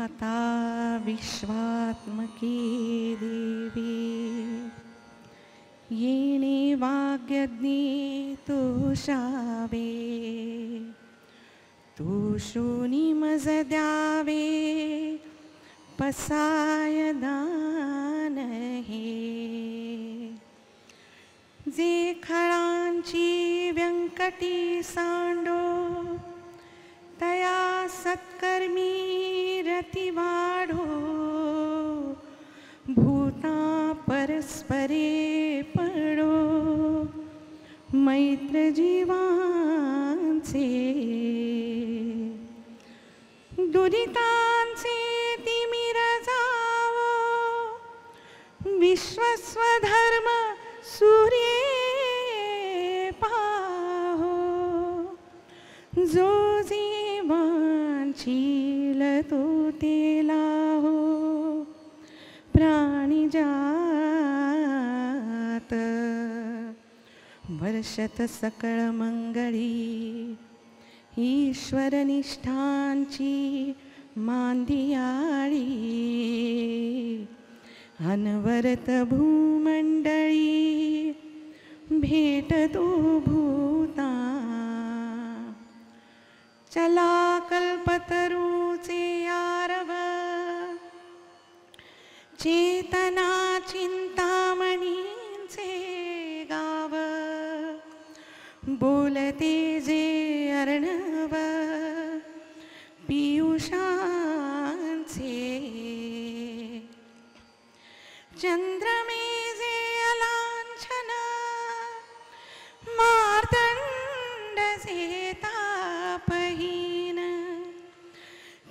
आता विश्वात्मकी देवी येणे वाग्यज्ञे तुषावे, तू शूनी मज द्यावे पसायदान हे. जे खळांची व्यंकटी सांडो तया सत्कर्मी रती वाढो. भूता परस्परे पडो मैत्र जीवांचे. दुरितांचे तिमिर जावो विश्वस्वधर्म सूर्ये पाहो. जो जीवांचील तो तेला हो प्राणी जात. वर्षत सकळ मंगळी ईश्वर निष्ठांची मांदियाळी. अनवरत भूमंडळी भेटतो भूता. चला कल्पतरूचे आरव चेतना चिंतामणींचे गाव. बोलते जे अर्णव पियुषांचे. चंद्रमे जे अलांछन मार्तंड जे तापहीन.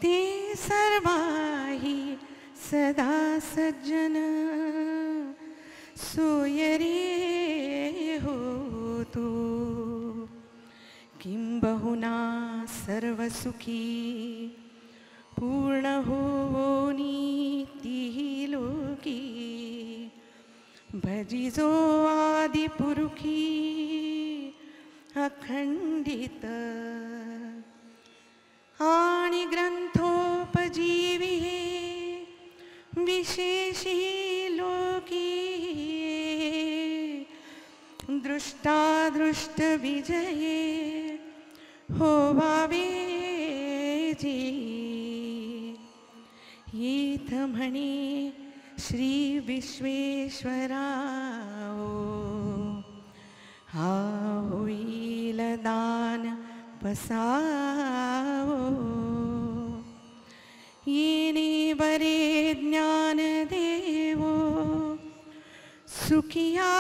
ते सर्वाही सदा सज्जन सोयरे होतो. किंबहुना सर्वसुखी पूर्ण होनी तिही लोकी. भजिजो आदिपुरुखी अखंडित. आणि ग्रंथोपजीवी विशेषी लोकी. दृष्टादृष्ट विजये होवावे जी. येथ म्हणे श्री विश्वेश्वराओ. हा होईल दान पसावो. येणे बरे ज्ञान देवो सुखिया